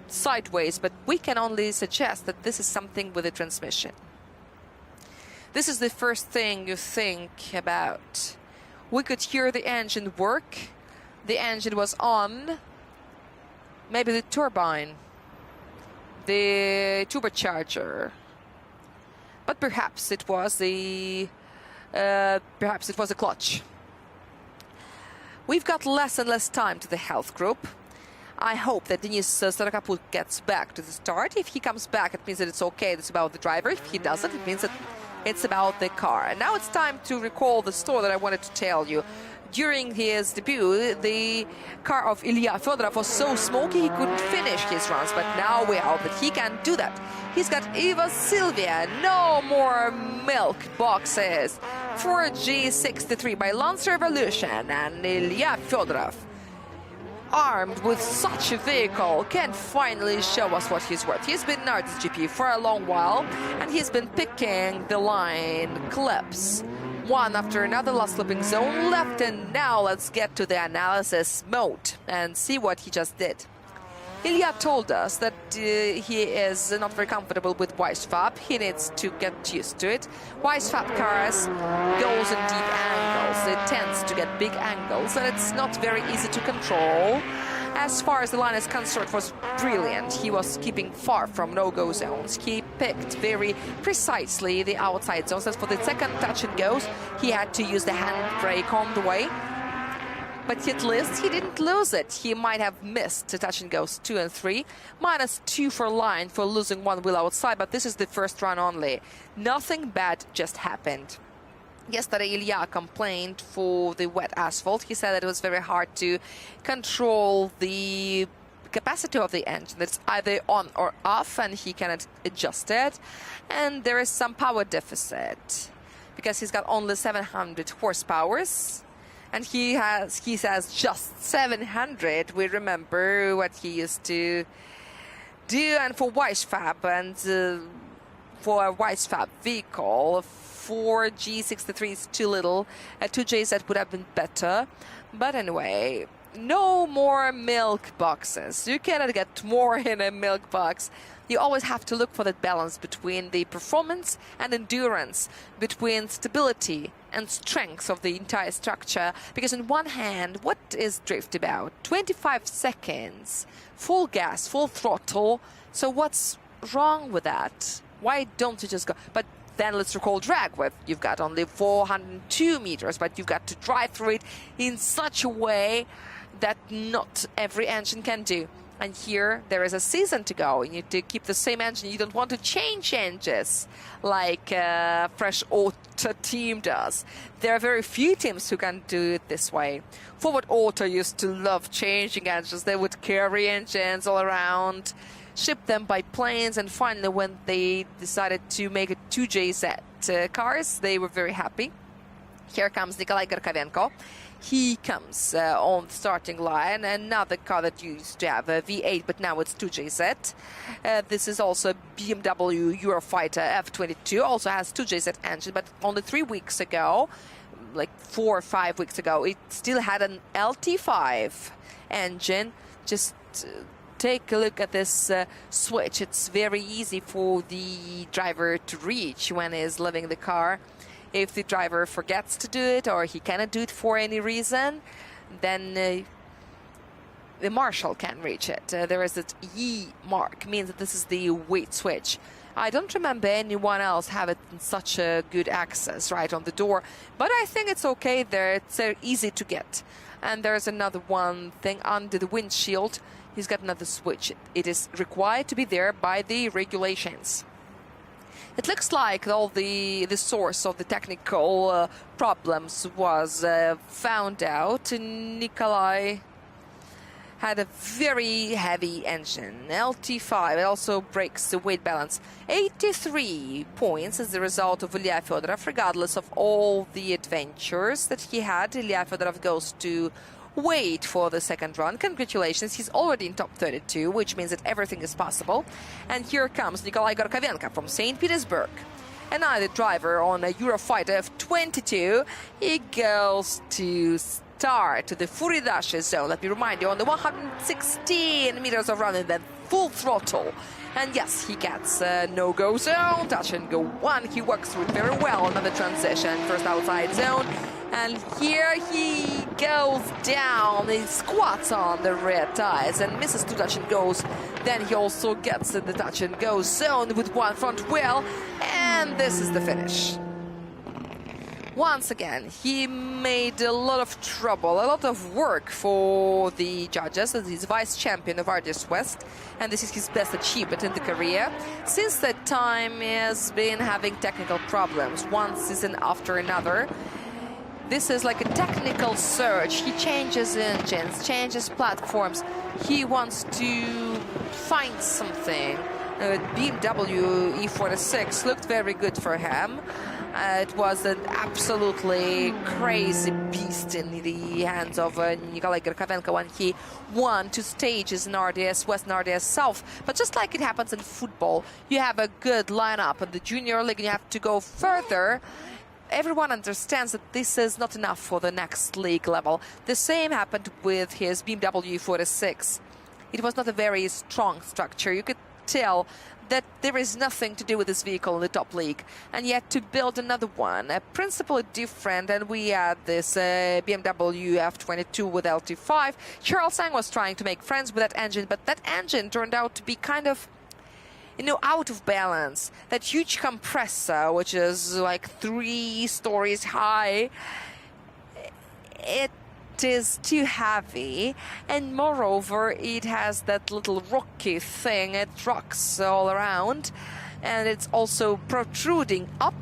sideways, but we can only suggest that this is something with the transmission. This is the first thing you think about. We could hear the engine work. The engine was on. Maybe the turbine, the turbocharger, but perhaps it was the clutch. We've got less and less time to the health group. I hope that Denis Sarokaput gets back to the start. If he comes back, it means that it's okay. It's about the driver. If he doesn't, it means that it's about the car. And now it's time to recall the story that I wanted to tell you. During his debut, the car of Ilya Fedorov was so smoky he couldn't finish his runs. But now we hope that he can do that. He's got Eva Silvia. No more milk boxes. 4G63 by Lance Revolution, and Ilya Fedorov, armed with such a vehicle, can finally show us what he's worth. He's been in Rds Gp for a long while, and he's been picking the line clips one after another. Last clipping zone left, and now let's get to the analysis mode and see what he just did. Ilya told us that he is not very comfortable with Weissfab. He needs to get used to it. Weissfab cars goes in deep angles. It tends to get big angles, and it's not very easy to control. As far as the line is concerned, it was brilliant. He was keeping far from no-go zones. He picked very precisely the outside zones. As for the second touch and goes, he had to use the handbrake on the way. But at least he didn't lose it. He might have missed the touch and goes 2 and 3. -2 for line for losing one wheel outside, but this is the first run only. Nothing bad just happened. Yesterday, Ilya complained for the wet asphalt. He said that it was very hard to control the capacity of the engine. It's either on or off, and he cannot adjust it. And there is some power deficit because he's got only 700 horsepower. And he says just 700. We remember what he used to do. And for Weissfab and for a Weissfab vehicle, 4G63 is too little. 2JZ would have been better. But anyway, no more milk boxes. You cannot get more in a milk box. You always have to look for that balance between the performance and endurance, between stability and strength of the entire structure. Because on one hand, what is drift about? 25 seconds, full gas, full throttle. So what's wrong with that? Why don't you just go? But then let's recall drag with you've got only 402 meters, but you've got to drive through it in such a way that not every engine can do. And here there is a season to go. You need to keep the same engine. You don't want to change engines like Fresh Auto team does. There are very few teams who can do it this way. Forward Auto used to love changing engines. They would carry engines all around, ship them by planes, and finally when they decided to make it 2JZ cars, they were very happy. Here comes Nikolai Gorkovenko. He comes on the starting line. Another car that used to have a V8, but now it's 2JZ. This is also a BMW Eurofighter F22, also has 2JZ engine, but only 3 weeks ago, like 4 or 5 weeks ago, it still had an LT5 engine. Just take a look at this switch. It's very easy for the driver to reach when he's leaving the car. If the driver forgets to do it or he cannot do it for any reason, then the marshal can reach it. There is that E mark, means that this is the wait switch. I don't remember anyone else have it in such a good access right on the door, but I think it's okay there. It's easy to get. And there's another one thing under the windshield. He's got another switch. It is required to be there by the regulations. It looks like all the source of the technical problems was found out. Nikolai had a very heavy engine, LT5. It also breaks the weight balance. 83 points as a result of Ilya Fedorov. Regardless of all the adventures that he had, Ilya Fedorov goes to wait for the second run. Congratulations, he's already in top 32, which means that everything is possible. And here comes Nikolai Gorkovenko from St. Petersburg. Another driver on a Eurofighter F22. He goes to start to the Furidashi zone. Let me remind you, on the 116 meters of running, then full throttle. And yes, he gets a no-go zone, touch and go one. He works through it very well. Another transition, first outside zone. And here he goes down, he squats on the rear tires and misses to touch and goes. Then he also gets in the touch and go zone with one front wheel, and this is the finish. Once again, he made a lot of trouble, a lot of work for the judges, as he's vice champion of Rds West, and this is his best achievement in the career. Since that time, he has been having technical problems, one season after another. This is like a technical search. He changes engines, changes platforms. He wants to find something. BMW E46 looked very good for him. It was an absolutely crazy beast in the hands of Nikolai Gorkovenko when he won 2 stages in RDS West and RDS South. But just like it happens in football, you have a good lineup in the junior league and you have to go further. Everyone understands that this is not enough for the next league level. The same happened with his BMW E46. It was not a very strong structure. You could tell that there is nothing to do with this vehicle in the top league. And yet to build another one, principally different, and we had this BMW F22 with LT5. Charles Sang was trying to make friends with that engine, but that engine turned out to be kind of, you know, out of balance. That huge compressor, which is like 3 stories high, it is too heavy, and moreover it has that little rocky thing. It rocks all around, and it's also protruding up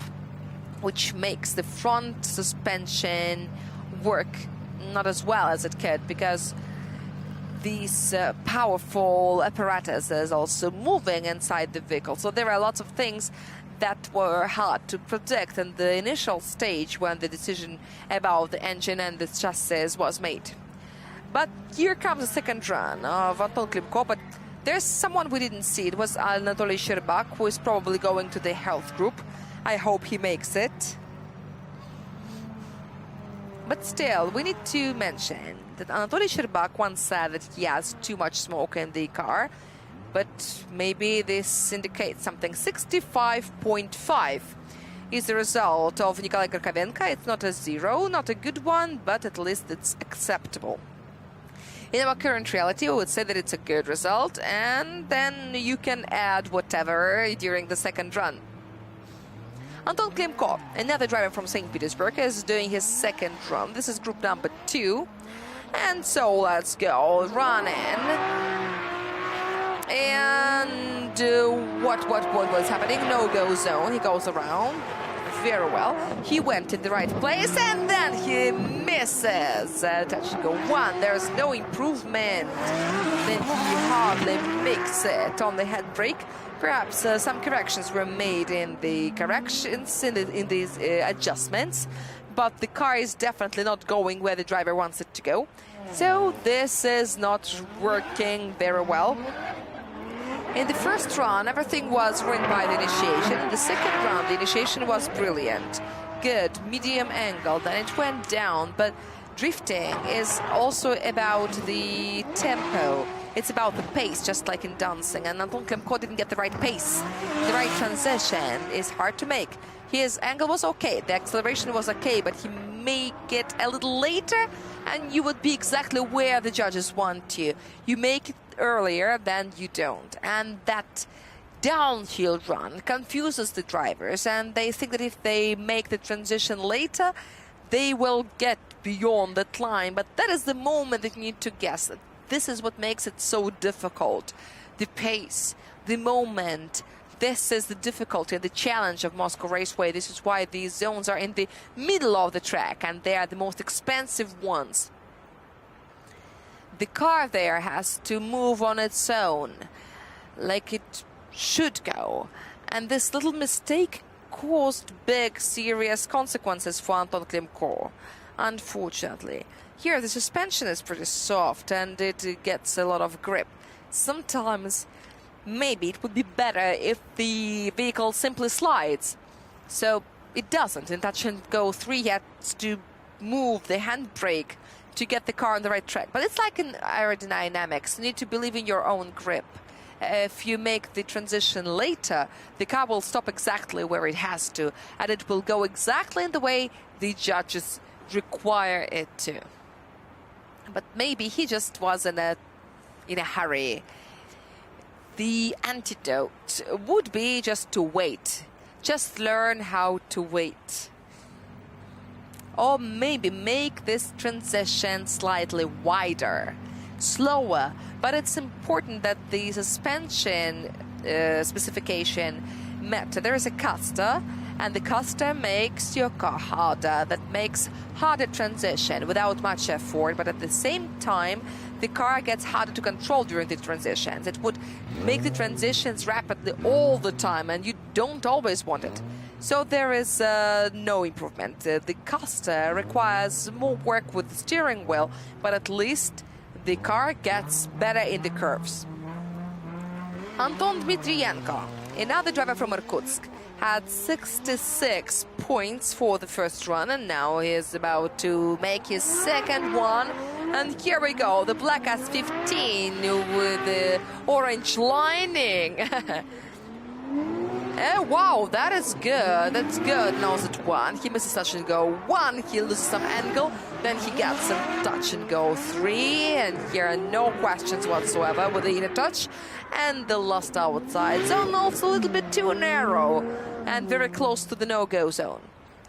which makes the front suspension work not as well as it could, because these powerful apparatus is also moving inside the vehicle. So there are lots of things that were hard to predict in the initial stage when the decision about the engine and the chassis was made. But here comes the second run of Anton Klimko, but there's someone we didn't see. It was Anatoly Sherbak, who is probably going to the health group. I hope he makes it. But still, we need to mention that Anatoly Sherbak once said that he has too much smoke in the car, but maybe this indicates something. 65.5 is the result of Nikolai Karkavenko. It's not a 0, not a good one, but at least it's acceptable. In our current reality, we would say that it's a good result, and then you can add whatever during the second run. Anton Klimko, another driver from St. Petersburg, is doing his second run. This is group number 2. And so let's go, run in. And what was happening? No-go zone. He goes around very well. He went in the right place, and then he misses. Touch and go 1. There's no improvement. Then he hardly makes it on the handbrake. Perhaps some corrections were made in the in these adjustments, but the car is definitely not going where the driver wants it to go. So this is not working very well. In the first run, everything was ruined by the initiation. In the second run, the initiation was brilliant. Good, medium angle, then it went down, but drifting is also about the tempo. It's about the pace, just like in dancing, and Anton Klimko didn't get the right pace. The right transition is hard to make. His angle was okay, the acceleration was okay, but he make it a little later, and you would be exactly where the judges want you. You make it earlier, then you don't. And that downhill run confuses the drivers, and they think that if they make the transition later, they will get beyond that line. But that is the moment that you need to guess. This is what makes it so difficult. The pace, the moment. This is the difficulty and the challenge of Moscow Raceway. This is why these zones are in the middle of the track, and they are the most expensive ones. The car there has to move on its own, like it should go. And this little mistake caused big, serious consequences for Anton Klimko, unfortunately. Here, the suspension is pretty soft, and it gets a lot of grip. Sometimes, maybe it would be better if the vehicle simply slides. So it doesn't. In Touch and Go 3, you have to move the handbrake to get the car on the right track. But it's like in aerodynamics. You need to believe in your own grip. If you make the transition later, the car will stop exactly where it has to, and it will go exactly in the way the judges require it to. But maybe he just was in a hurry. The antidote would be just to wait. Just learn how to wait. Or maybe make this transition slightly wider, slower. But it's important that the suspension specification matter. There is a caster, and the caster makes your car harder. That makes harder transition without much effort, but at the same time, the car gets harder to control during the transitions. It would make the transitions rapidly all the time, and you don't always want it. So there is no improvement. The caster requires more work with the steering wheel, but at least the car gets better in the curves. Anton Dmitrienko, another driver from Irkutsk, had 66 points for the first run, and now he is about to make his second one. And here we go, the black S15 with the orange lining. Oh, wow, that is good. That's good. Nose at 1. He misses touch and go 1. He loses some angle. Then he gets some touch and go 3. And here are no questions whatsoever with the inner touch. And the last outside zone also a little bit too narrow and very close to the no-go zone.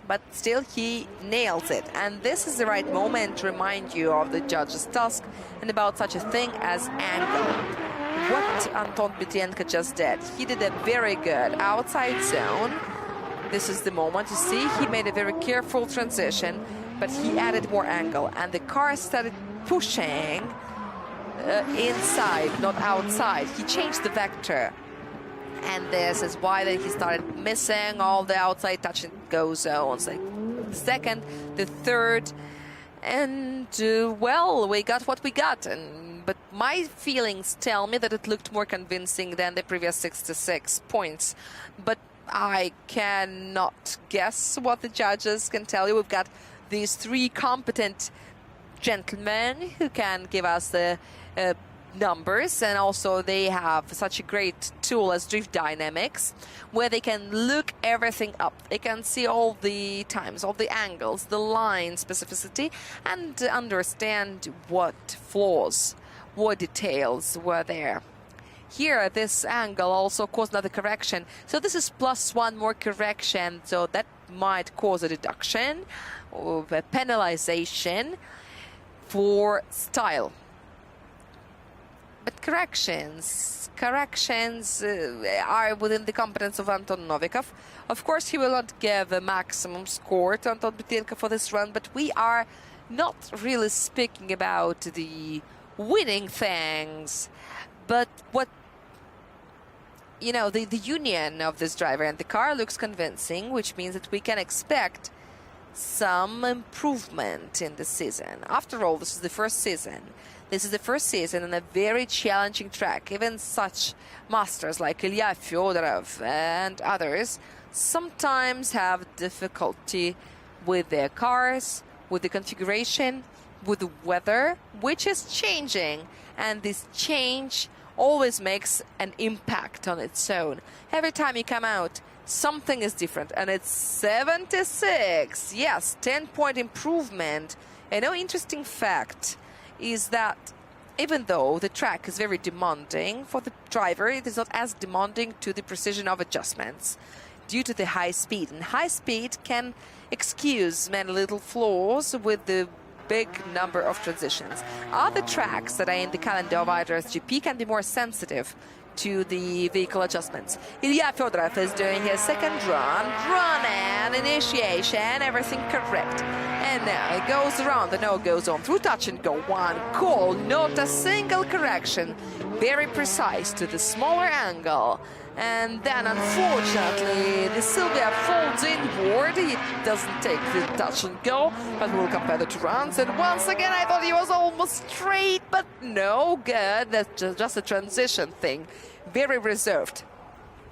But still, he nails it. And this is the right moment to remind you of the judge's task and about such a thing as angle. What Anton Dmitrienko just did, he did a very good outside zone, This is the moment. You see, he made a very careful transition, but he added more angle, and the car started pushing inside, not outside. He changed the vector, and this is why that he started missing all the outside touch and go zones. Like the second, the third, and well, we got what we got. But my feelings tell me that it looked more convincing than the previous 66 points. But I cannot guess what the judges can tell you. We've got these three competent gentlemen who can give us the numbers, and also they have such a great tool as Drift Dynamics, where they can look everything up. They can see all the times, all the angles, the line specificity, and understand what flaws, what details were there. Here, this angle also caused another correction. So this is plus one more correction. So that might cause a deduction or a penalization for style. But corrections are within the competence of Anton Novikov. Of course, he will not give a maximum score to Anton Butinka for this run, but we are not really speaking about the winning things, but what, you know, the union of this driver and the car looks convincing, which means that we can expect some improvement in the season. After all, this is the first season. This is the first season on a very challenging track. Even such masters like Ilya Fyodorov and others sometimes have difficulty with their cars, with the configuration, with the weather, which is changing. And this change always makes an impact on its own. Every time you come out, something is different, and it's 76. Yes, 10-point improvement. And an interesting fact is that even though the track is very demanding for the driver, it is not as demanding to the precision of adjustments due to the high speed. And high speed can excuse many little flaws with the big number of transitions. Other tracks that are in the calendar of Rds Gp can be more sensitive to the vehicle adjustments. Ilya Fyodorov is doing his second run and initiation, everything correct. And now it goes around the no-go zone through touch and go. One call, not a single correction. Very precise to the smaller angle. And then, unfortunately, the Silvia folds inboard. He doesn't take the touch and go, but we'll compare the two runs. And once again, I thought he was almost straight, but no good. That's just a transition thing. Very reserved.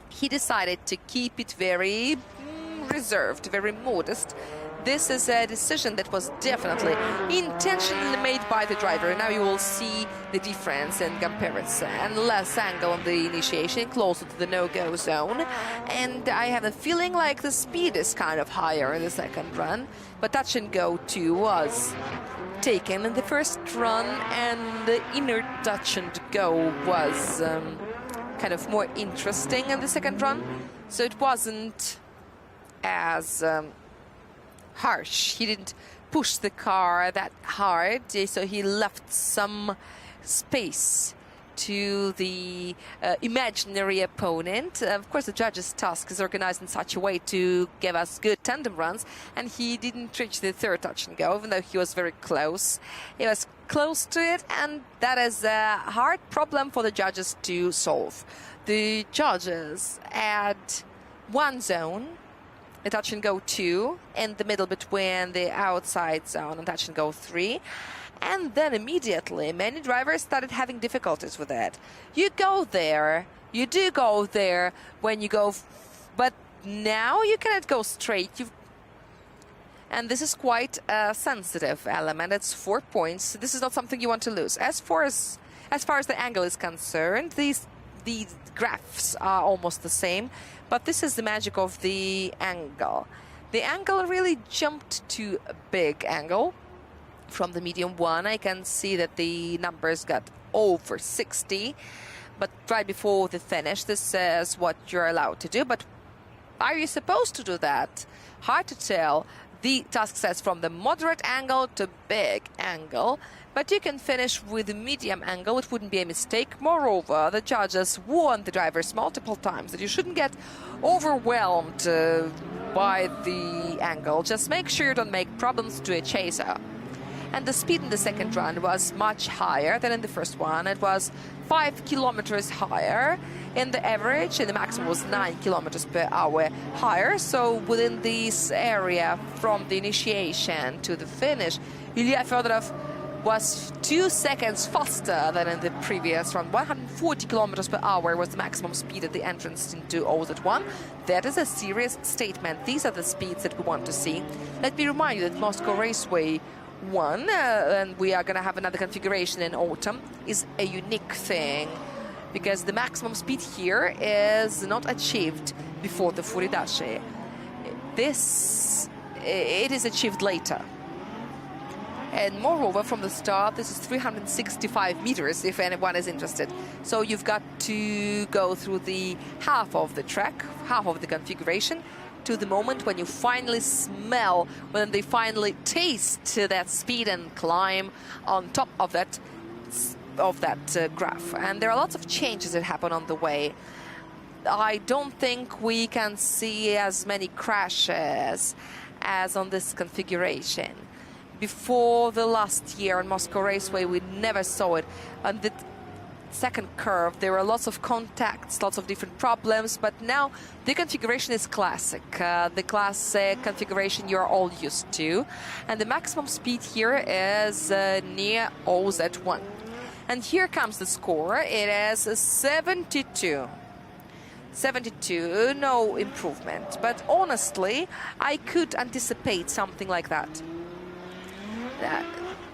He decided to keep it very reserved, very modest. This is a decision that was definitely intentionally made by the driver. Now you will see the difference in comparison. Less angle on the initiation, closer to the no-go zone. And I have a feeling like the speed is kind of higher in the second run. But touch and go 2 was taken in the first run, and the inner touch and go was kind of more interesting in the second run. So it wasn't as harsh. He didn't push the car that hard, so he left some space to the imaginary opponent. Of course, the judge's task is organized in such a way to give us good tandem runs, and he didn't reach the third touch and go, even though he was very close. He was close to it, and that is a hard problem for the judges to solve. The judges add one zone, a touch and go 2, in the middle between the outside zone and touch and go 3. And then immediately many drivers started having difficulties with that. You go there, you do go there when you go, but now you cannot go straight. And this is quite a sensitive element. It's 4 points. This is not something you want to lose. As far as the angle is concerned, these graphs are almost the same, but this is the magic of the angle. The angle really jumped to a big angle. From the medium 1, I can see that the numbers got over 60, but right before the finish, this says what you're allowed to do. But are you supposed to do that? Hard to tell. The task says from the moderate angle to big angle, but you can finish with the medium angle. It wouldn't be a mistake. Moreover, the judges warned the drivers multiple times that you shouldn't get overwhelmed by the angle. Just make sure you don't make problems to a chaser. And the speed in the second run was much higher than in the first one. It was 5 kilometers higher in the average, and the maximum was 9 kilometers per hour higher. So within this area, from the initiation to the finish, Ilya Fedorov was 2 seconds faster than in the previous run. 140 kilometers per hour was the maximum speed at the entrance into OZ1. That is a serious statement. These are the speeds that we want to see. Let me remind you that Moscow Raceway 1, and we are going to have another configuration in autumn, is a unique thing because the maximum speed here is not achieved before the Furidache. It is achieved later. And moreover, from the start, this is 365 meters, if anyone is interested. So you've got to go through the half of the track, half of the configuration, to the moment when you finally smell, when they finally taste that speed and climb on top of that graph. And there are lots of changes that happen on the way. I don't think we can see as many crashes as on this configuration. Before the last year on Moscow Raceway, we never saw it. On the second curve, there were lots of contacts, lots of different problems, but now the configuration is classic. The classic configuration you're all used to. And the maximum speed here is near OZ1. And here comes the score. It is 72. 72, no improvement. But honestly, I could anticipate something like that.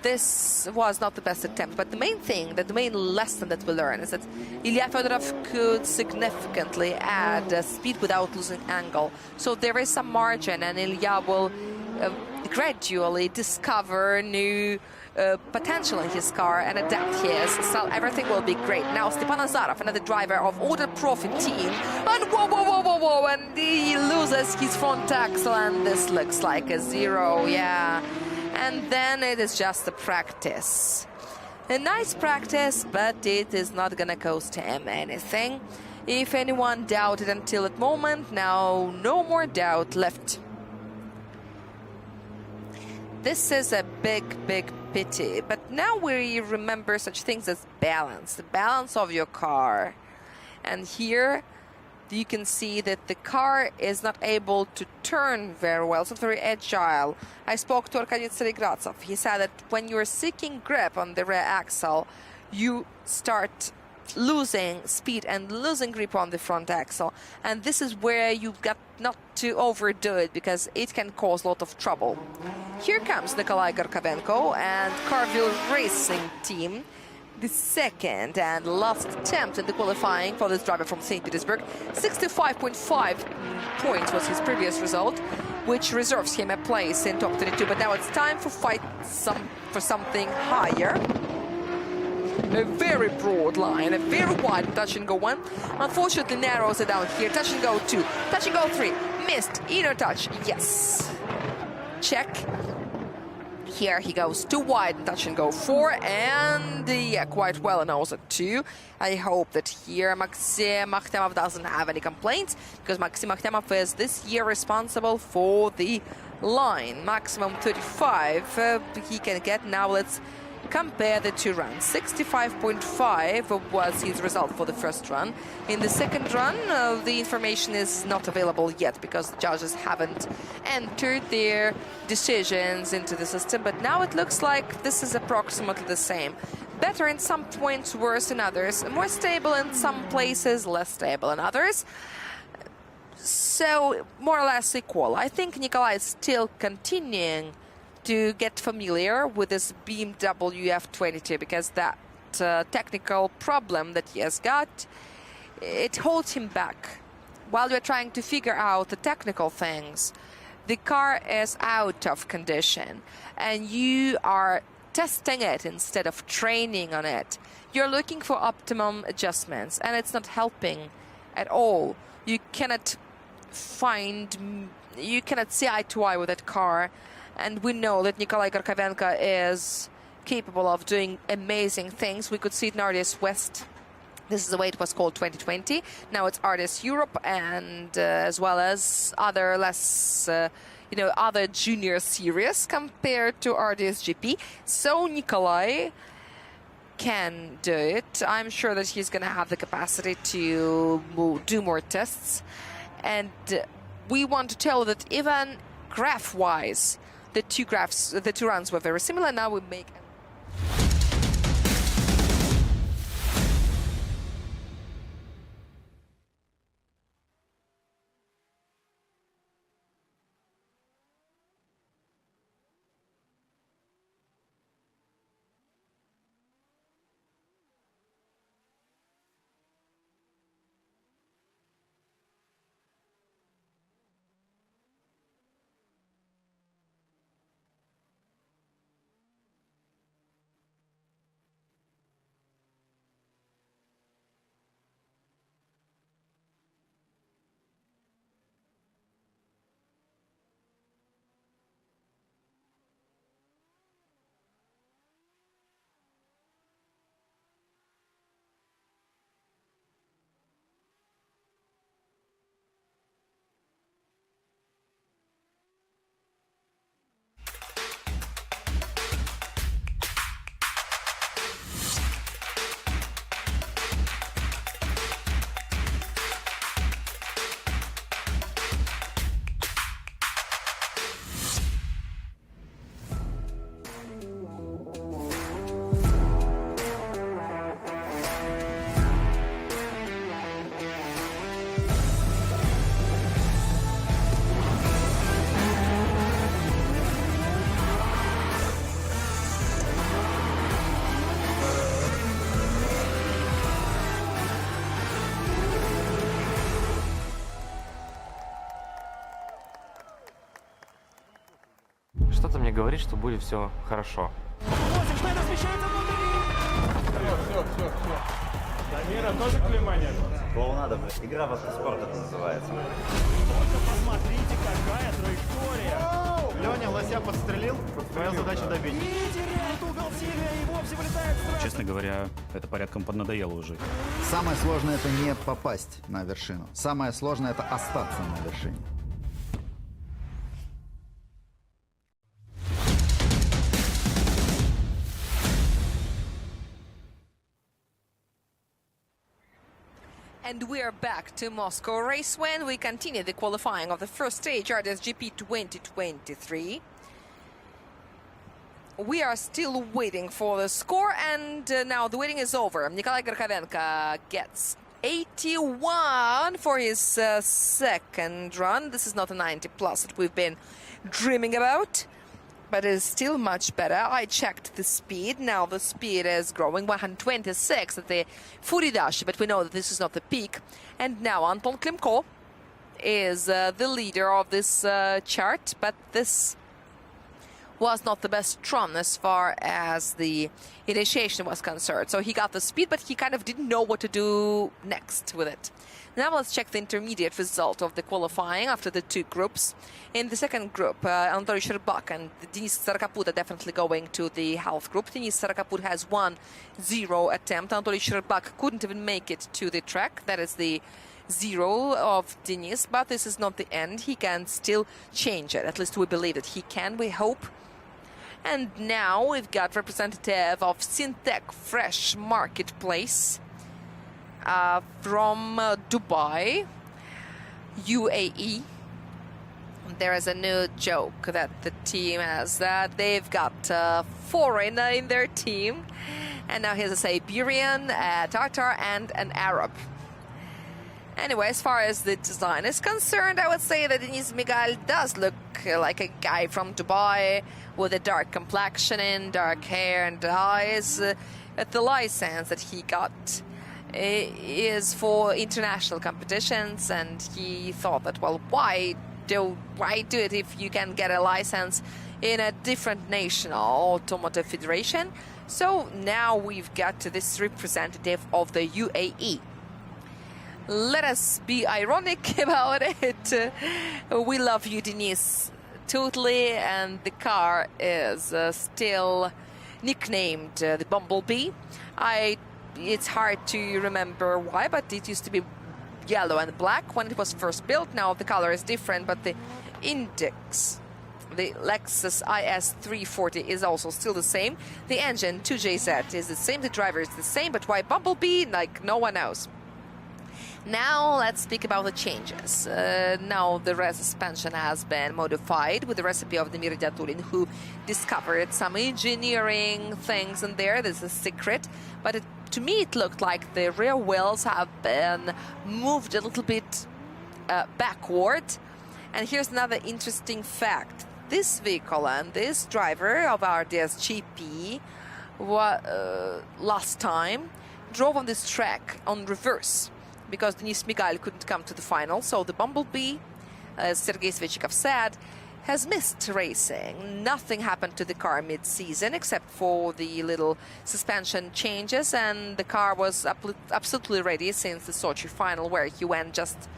This was not the best attempt, but the main thing, the main lesson that we learn is that Ilya Fedorov could significantly add speed without losing angle. So there is some margin, and Ilya will gradually discover new potential in his car and adapt his, so everything will be great. Now Stepan Azarov, another driver of Order Profi team, and whoa, and he loses his front axle, and this looks like a 0, yeah. And then it is just a practice. A nice practice, but it is not gonna cost him anything. If anyone doubted until that moment, now no more doubt left. This is a big pity, but now we remember such things as balance, the balance of your car. And here you can see that the car is not able to turn very well. It's not very agile. I spoke to Arkady Tseregratsov. He said that when you're seeking grip on the rear axle, you start losing speed and losing grip on the front axle. And this is where you've got not to overdo it, because it can cause a lot of trouble. Here comes Nikolai Gorkovenko and Carville Racing Team. The second and last attempt in the qualifying for this driver from St. Petersburg. 65.5 points was his previous result, which reserves him a place in top 32. But now it's time for for something higher. A very broad line, a very wide touch and go 1. Unfortunately narrows it down here. Touch and go 2, touch and go 3. Missed, inner touch, yes. Check. Here he goes too wide, touch and go 4, and yeah, quite well, and also 2. I hope that here Maxim Akhtemov doesn't have any complaints, because Maxim Akhtemov is this year responsible for the line. Maximum 35 he can get. Now let's compare the two runs. 65.5 was his result for the first run. In the second run, the information is not available yet because the judges haven't entered their decisions into the system, but now it looks like this is approximately the same. Better in some points, worse in others, more stable in some places, less stable in others. So more or less equal. I think Nikolai is still continuing to get familiar with this BMW F22, because that technical problem that he has got, it holds him back. While you're trying to figure out the technical things, the car is out of condition, and you are testing it instead of training on it. You're looking for optimum adjustments, and it's not helping at all. You cannot you cannot see eye to eye with that car, and we know that Nikolai Gorkovenko is capable of doing amazing things. We could see it in Rds West. This is the way it was called 2020. Now it's Rds Europe, and as well as other less, other junior series compared to Rds Gp. So Nikolai can do it. I'm sure that he's going to have the capacity to do more tests. And we want to tell that even graph-wise, the two runs were very similar. Now we make... Что-то мне говорит, что будет все хорошо. Дамира тоже клейма Клоунада, игра в автоспорт это называется. Посмотрите, какая траектория! Леня лося подстрелил, твоя задача добить. Не теряет угол Сильвия и вовсе вылетает в страшно. Честно говоря, это порядком поднадоело уже. Самое сложное — это не попасть на вершину. Самое сложное — это остаться на вершине. And we are back to Moscow race when we continue the qualifying of the first stage, Rds Gp 2023. We are still waiting for the score, and now the waiting is over. Nikolai Gorkovenko gets 81 for his second run. This is not a 90 plus that we've been dreaming about, but it is still much better. I checked the speed. Now the speed is growing, 126 at the Furidashi, but we know that this is not the peak. And now Anton Klimko is the leader of this chart, but this was not the best run as far as the initiation was concerned. So he got the speed, but he kind of didn't know what to do next with it. Now let's check the intermediate result of the qualifying after the two groups. In the second group, Anatoly Sherbak and Denis Sarakaput are definitely going to the half group. Denis Sarakaput has 1-0 attempt. Anatoly Sherbak couldn't even make it to the track. That is the 0 of Denis, but this is not the end. He can still change it. At least we believe that he can, we hope. And now we've got representative of Syntec Fresh Marketplace from Dubai, UAE. There is a new joke that the team has, that they've got a foreigner in their team, and now here's a Siberian, a Tatar, and an Arab. Anyway, as far as the design is concerned, I would say that Denis Migal does look like a guy from Dubai with a dark complexion and dark hair and eyes. The license that he got is for international competitions, and he thought that, well, why do it if you can get a license in a different national automotive federation? So now we've got this representative of the UAE. let us be ironic about it. We love you, Denis, totally, and the car is still nicknamed the Bumblebee. It's hard to remember why, but it used to be yellow and black when it was first built. Now the color is different, but the index, the Lexus IS 340, is also still the same. The engine 2JZ is the same, the driver is the same, but why Bumblebee? Like, no one knows. Now let's speak about the changes. Now the rear suspension has been modified with the recipe of Demir Diatulin, who discovered some engineering things in there. This is a secret, but to me it looked like the rear wheels have been moved a little bit backward. And here's another interesting fact. This vehicle and this driver of Rds Gp last time drove on this track on reverse, because Denis Migal couldn't come to the final. So the Bumblebee, as Sergei Svechikov said, has missed racing. Nothing happened to the car mid-season except for the little suspension changes, and the car was absolutely ready since the Sochi final, where he went just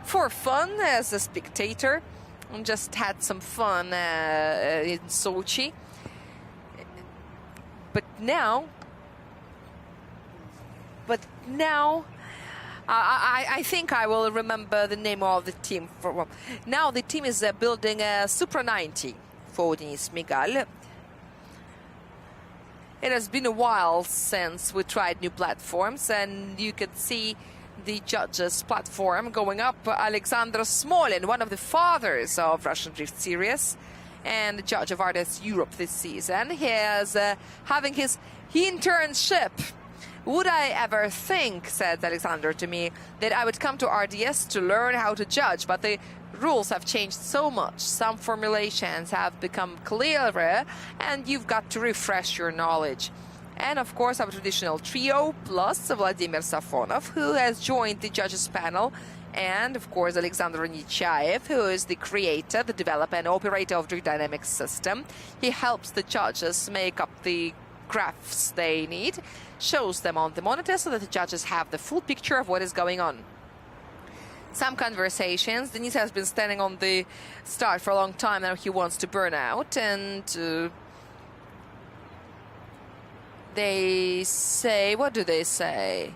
for fun as a spectator and just had some fun in Sochi. But now I think I will remember the name of the team. Now the team is building a Supra 90 for Denis Migal. It has been a while since we tried new platforms, and you can see the judges' platform going up. Alexander Smolin, one of the fathers of Russian Drift Series and the judge of Rds Europe this season, he is having his internship. Would I ever think, said Alexander to me, that I would come to RDS to learn how to judge? But the rules have changed so much. Some formulations have become clearer, and you've got to refresh your knowledge. And of course, our traditional trio, plus Vladimir Safonov, who has joined the judges panel, and of course Alexander Nechayev, who is the creator, the developer and operator of the dynamics system. He helps the judges make up the graphs they need, shows them on the monitor so that the judges have the full picture of what is going on. Some conversations. Denis has been standing on the start for a long time now. He wants to burn out, and they say, what do they say?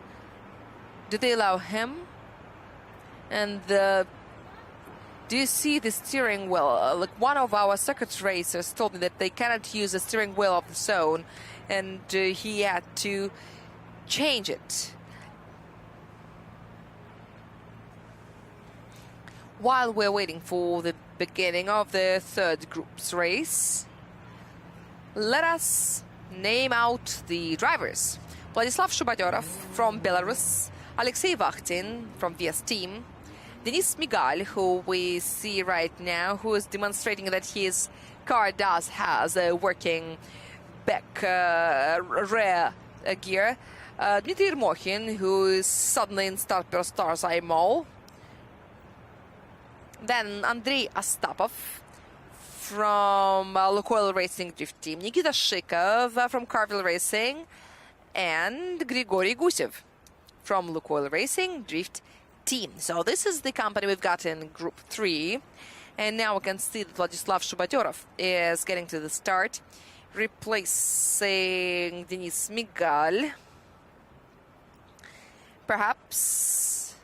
Do they allow him? And do you see the steering wheel? Like, one of our circuit racers told me that they cannot use the steering wheel of the zone, and he had to change it. While we're waiting for the beginning of the third group's race, let us name out the drivers. Vladislav Shubadyorov from Belarus, Alexei Vakhtin from VS Team, Denis Migal, who we see right now, who is demonstrating that his car has a working back rear gear, Dmitry Ermokhin, who is suddenly in Starper Stars IMO, then Andrei Astapov from Lukoil Racing Drift Team, Nikita Shikov from Carville Racing, and Grigory Gusev from Lukoil Racing Drift Team. So this is the company we've got in Group 3. And now we can see that Vladislav Shubadyorov is getting to the start, replacing Denis Migal. Perhaps.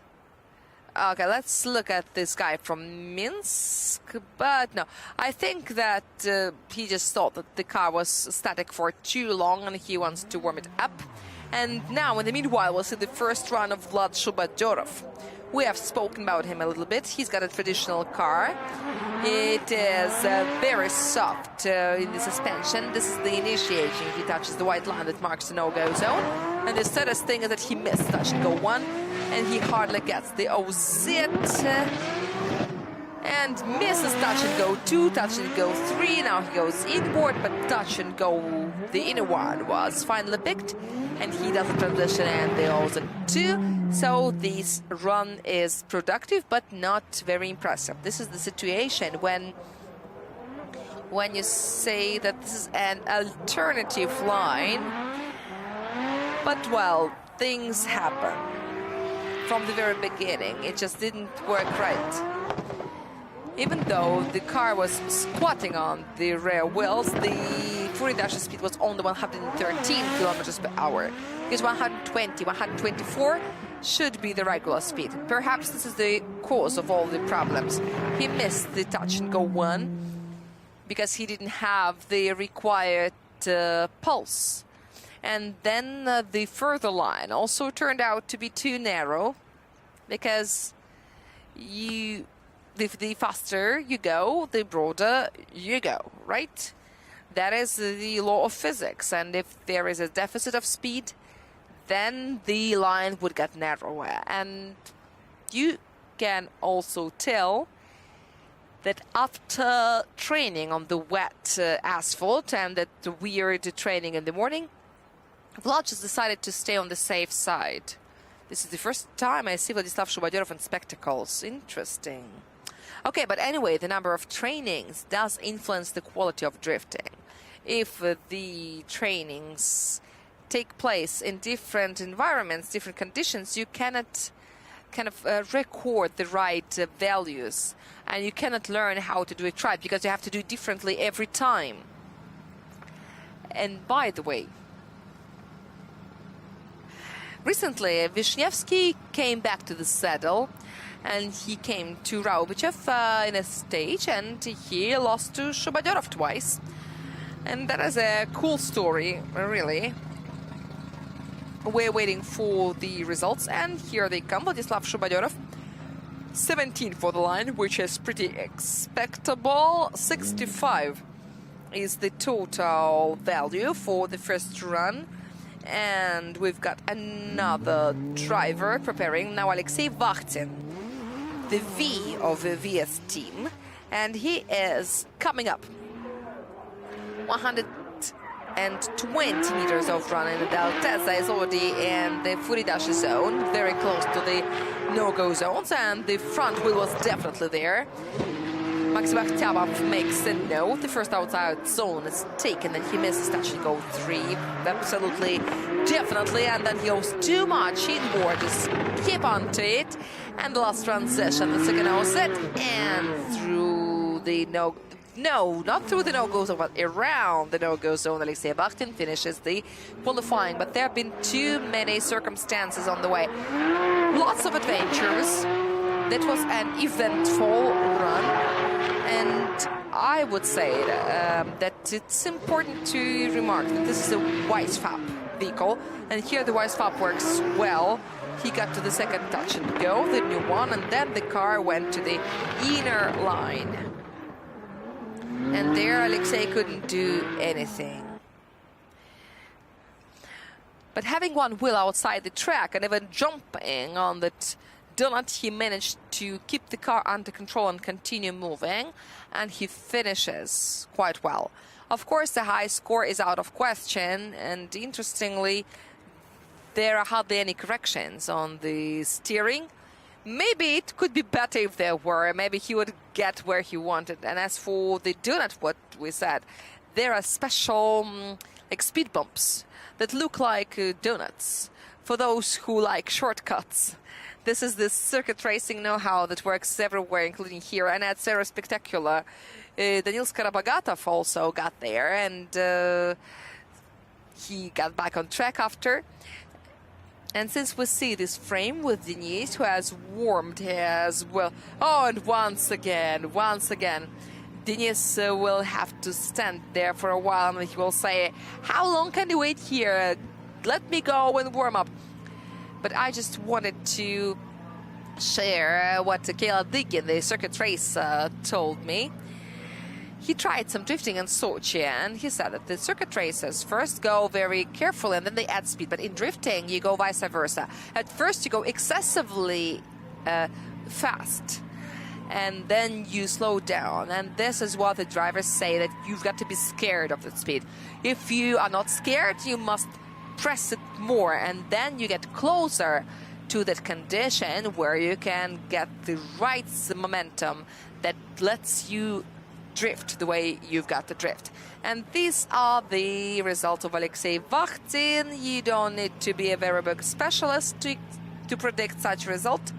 Okay, let's look at this guy from Minsk. But no, I think that he just thought that the car was static for too long and he wants to warm it up. And now, in the meanwhile, we'll see the first run of Vlad Shubadyorov. We have spoken about him a little bit. He's got a traditional car. It is very soft in the suspension. This is the initiation. He touches the white line that marks the no-go zone. And the saddest thing is that he missed touch and go 1, and he hardly gets the OZ. And misses touch and go 2, touch and go 3. Now he goes inboard, but touch and go, the inner one, was finally picked. And he does the transition and the OZ 2. So this run is productive, but not very impressive. This is the situation when you say that this is an alternative line. But, well, things happen. from the very beginning. It just didn't work right. Even though the car was squatting on the rear wheels, the Fury Dash's speed was only 113 kilometers per hour. Because 120, 124 should be the regular speed. Perhaps this is the cause of all the problems. He missed the touch and go one because he didn't have the required pulse. And then the further line also turned out to be too narrow because the faster you go, the broader you go, right? That is the law of physics. And if there is a deficit of speed, then the line would get narrower. And you can also tell that after training on the wet asphalt and that weird training in the morning, Vlad just decided to stay on the safe side. This is the first time I see Vladislav Shubadyorov in spectacles. Interesting. Okay, but anyway, the number of trainings does influence the quality of drifting. If the trainings take place in different environments, different conditions, you cannot kind of record the right values, and you cannot learn how to do it right because you have to do it differently every time. And by the way, recently Wisniewski came back to the saddle, and he came to Raubichev in a stage, and he lost to Shubadyorov twice. And that is a cool story, really. We're waiting for the results, and here they come. Vladislav Shubadyorov, 17 for the line, which is pretty expectable. 65 is the total value for the first run. And we've got another driver preparing now, Alexei Vakhtin, the V of the VS team, and he is coming up 120 meters of run, and Dalteza is already in the Fury Dash zone, very close to the no-go zones, and the front wheel was definitely there. Maxim Akhtyabov makes a note. The first outside zone is taken, and he misses touch and go 3. Absolutely, definitely, and then he goes too much inboard. Just keep on to it. And the last transition, the second offset, and through the not through the no-go zone, but around the no-go zone. Alexei Vakhtin finishes the qualifying, but there have been too many circumstances on the way. Lots of adventures. That was an eventful run, and I would say that it's important to remark that this is a Weissfab vehicle, and here the Weissfab works well. He got to the second touch and go, the new one, and then the car went to the inner line. And there Alexei couldn't do anything. But having one wheel outside the track and even jumping on that donut, he managed to keep the car under control and continue moving, and he finishes quite well. Of course, the high score is out of question, and interestingly, there are hardly any corrections on the steering. Maybe it could be better if there were. Maybe he would get where he wanted. And as for the donut, what we said, there are special like speed bumps that look like donuts for those who like shortcuts. This is the circuit racing know-how that works everywhere, including here, and at Sarah Spectacular. Danil Skorobogatov also got there, and he got back on track after. And since we see this frame with Denis, who has warmed as well. Oh, and once again, Denis will have to stand there for a while, and he will say, how long can you wait here? Let me go and warm up. But I just wanted to share what Kayla Diggin, the circuit racer, told me. He tried some drifting in Sochi, and he said that the circuit racers first go very carefully and then they add speed. But in drifting, you go vice versa. At first, you go excessively fast, and then you slow down. And this is what the drivers say, that you've got to be scared of the speed. If you are not scared, you must press it more, and then you get closer to that condition where you can get the right momentum that lets you drift the way you've got to drift. And these are the results of Alexei Vakhtin. You don't need to be a very big specialist to to predict such result.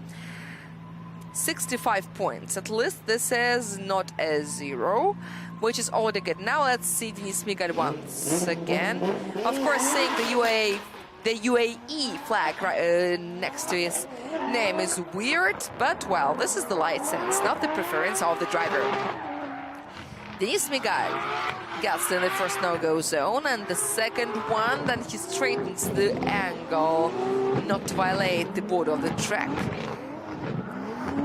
65 points. At least this is not a 0, which is already good. Now let's see Denis Smigal once again. Of course, seeing the UAE flag next to his name is weird, but well, this is the license, not the preference of the driver. Denis Smigal gets in the first no-go zone, and the second one, then he straightens the angle not to violate the border of the track.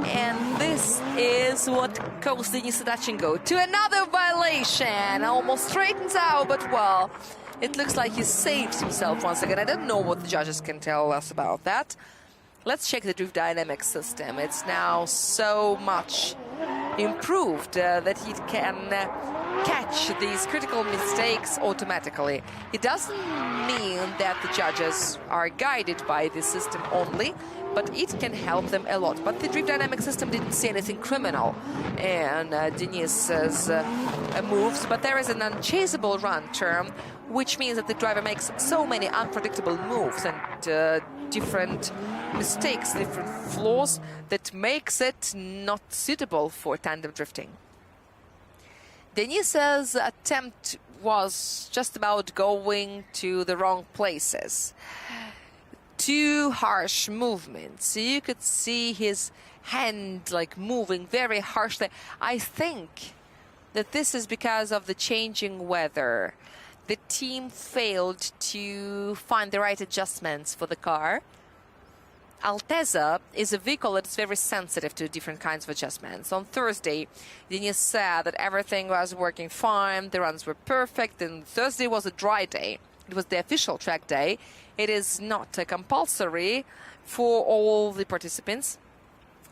And this is what caused Denis Sadachenko to another violation. Almost straightens out, but well, it looks like he saves himself once again. I don't know what the judges can tell us about that. Let's check the drift dynamics system. It's now so much improved that it can catch these critical mistakes automatically. It doesn't mean that the judges are guided by this system only, but it can help them a lot. But the drift dynamic system didn't see anything criminal in Denis's moves, but there is an unchaseable run term, which means that the driver makes so many unpredictable moves and different mistakes, different flaws, that makes it not suitable for tandem drifting. Denis's attempt was just about going to the wrong places. Too harsh movements. You could see his hand like moving very harshly. I think that this is because of the changing weather. The team failed to find the right adjustments for the car. Altezza is a vehicle that is very sensitive to different kinds of adjustments. On Thursday, Denis said that everything was working fine, the runs were perfect, and Thursday was a dry day. It was the official track day. It is not compulsory for all the participants.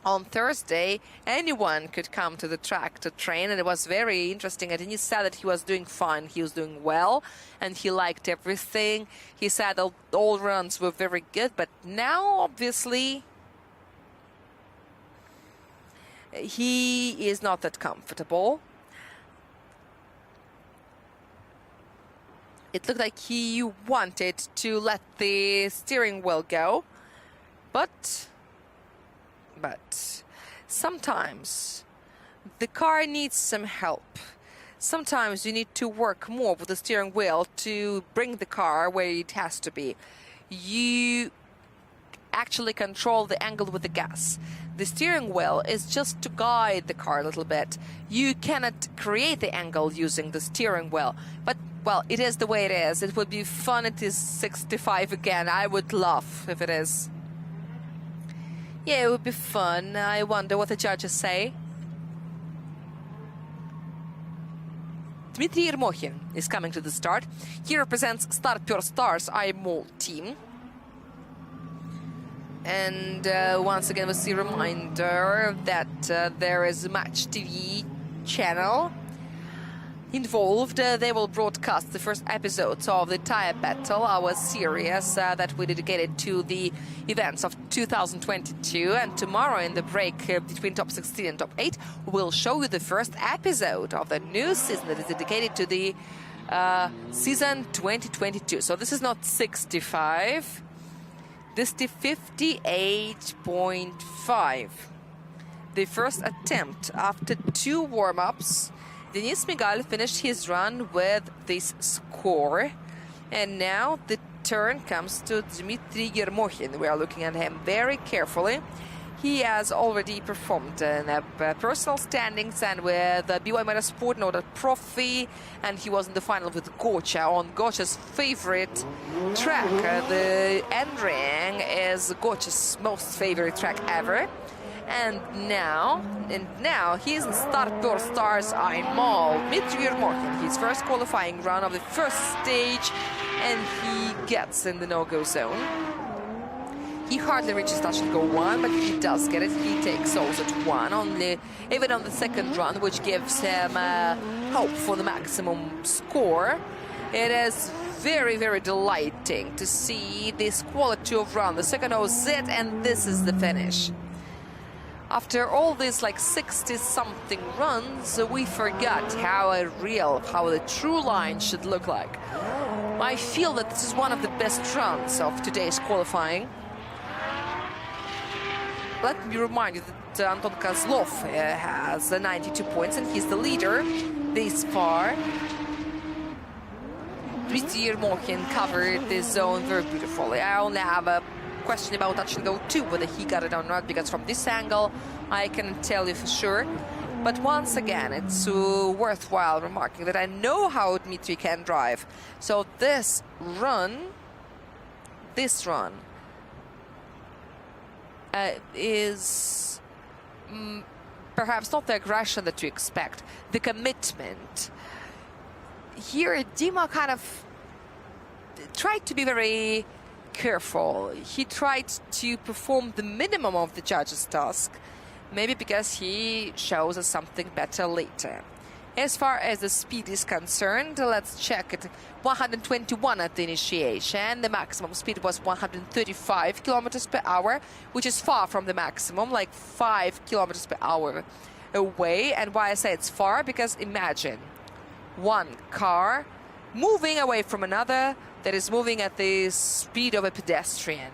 On Thursday, anyone could come to the track to train, and it was very interesting. And he said that he was doing fine, he was doing well, and he liked everything. He said all runs were very good, but now, obviously, he is not that comfortable. It looked like he wanted to let the steering wheel go, but sometimes the car needs some help. Sometimes you need to work more with the steering wheel to bring the car where it has to be. You actually control the angle with the gas. The steering wheel is just to guide the car a little bit. You cannot create the angle using the steering wheel. But, well, it is the way it is. It would be fun if it is 65 again. I would love if it is. Yeah, it would be fun. I wonder what the judges say. Dmitry Yermokhin is coming to the start. He represents Start Pure Stars IMO team. And once again, we see a reminder that there is a Match TV channel involved. They will broadcast the first episodes of the Tire Battle, our series that we dedicated to the events of 2022. And tomorrow, in the break between top 16 and top 8, we'll show you the first episode of the new season that is dedicated to the season 2022. So this is not 65. This is 58.5. The first attempt after 2 warm-ups. Denis Smigal finished his run with this score. And now the turn comes to Dmitry Yermokhin. We are looking at him very carefully. He has already performed in personal standings and with BY Motorsport Nordal Profi, and he was in the final with Gocha on Gocha's favorite track. The end ring is Gocha's most favorite track ever. And now he's in Start Pure Stars IMO. Dmitry Yermokhin, his first qualifying run of the first stage, and he gets in the no-go zone. He hardly reaches Sadachenko 1, but he does get it. He takes also to 1, only even on the second run, which gives him hope for the maximum score. It is very, very delighting to see this quality of run, the second OZ, and this is the finish. After all these like 60-something runs, we forgot how the true line should look like. I feel that this is one of the best runs of today's qualifying. let me remind you that Anton Kozlov has 92 points and he's the leader this far. Dmitry Yermokhin covered this zone very beautifully. I only have a question about touch and go 2, whether he got it or not, because from this angle I can tell you for sure. But once again, it's worthwhile remarking that I know how Dmitry can drive. So this run is perhaps not the aggression that you expect, the commitment. Here, Dima kind of tried to be very careful. He tried to perform the minimum of the judge's task, maybe because he shows us something better later. As far as the speed is concerned, let's check it. 121 at the initiation. The maximum speed was 135 kilometers per hour, which is far from the maximum, like 5 kilometers per hour away. And why I say it's far, because imagine one car moving away from another that is moving at the speed of a pedestrian.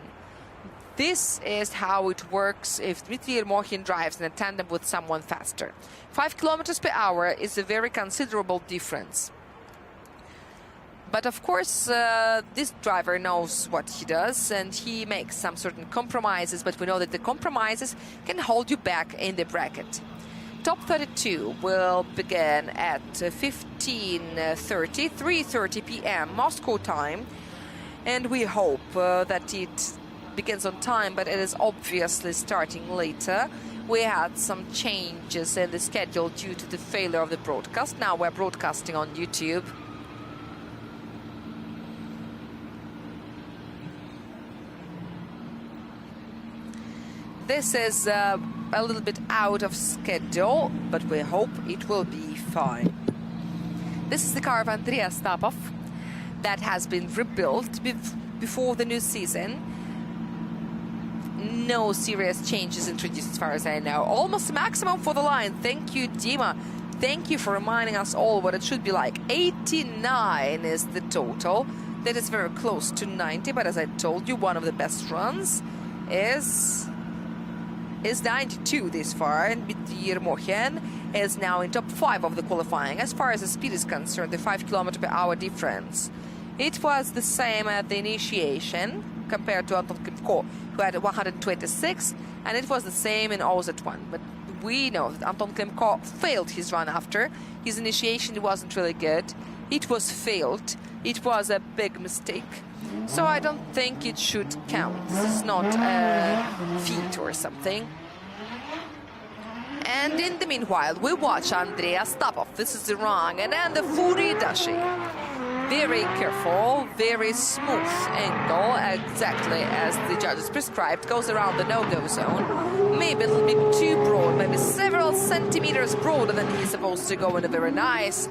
This is how it works if Dmitry Yermokhin drives in a tandem with someone faster. 5 kilometers per hour is a very considerable difference. But of course, this driver knows what he does and he makes some certain compromises, but we know that the compromises can hold you back in the bracket. Top 32 will begin at 3:30 p.m. Moscow time, and we hope that it begins on time, but it is obviously starting later. We had some changes in the schedule due to the failure of the broadcast. Now we're broadcasting on YouTube. This is a little bit out of schedule, but we hope it will be fine. This is the car of Andrei Astapov that has been rebuilt before the new season. No serious changes introduced as far as I know. Almost maximum for the line. Thank you, Dima. Thank you for reminding us all what it should be like. 89 is the total. That is very close to 90, but as I told you, one of the best runs is 92 this far, and Yermokhin is now in top 5 of the qualifying. As far as the speed is concerned, the 5 km per hour difference, it was the same at the initiation compared to Anton Klimko, who had 126, and it was the same in OZ1. But we know that Anton Klimko failed his run after. His initiation wasn't really good. It was failed. It was a big mistake. So I don't think it should count. This is not a feat or something. And in the meanwhile, we watch Andrei Astapov. This is the run, and then the Fury Dashi. Very careful, very smooth angle, exactly as the judges prescribed. Goes around the no-go zone. Maybe a little bit too broad, maybe several centimeters broader than he's supposed to go in a very nice,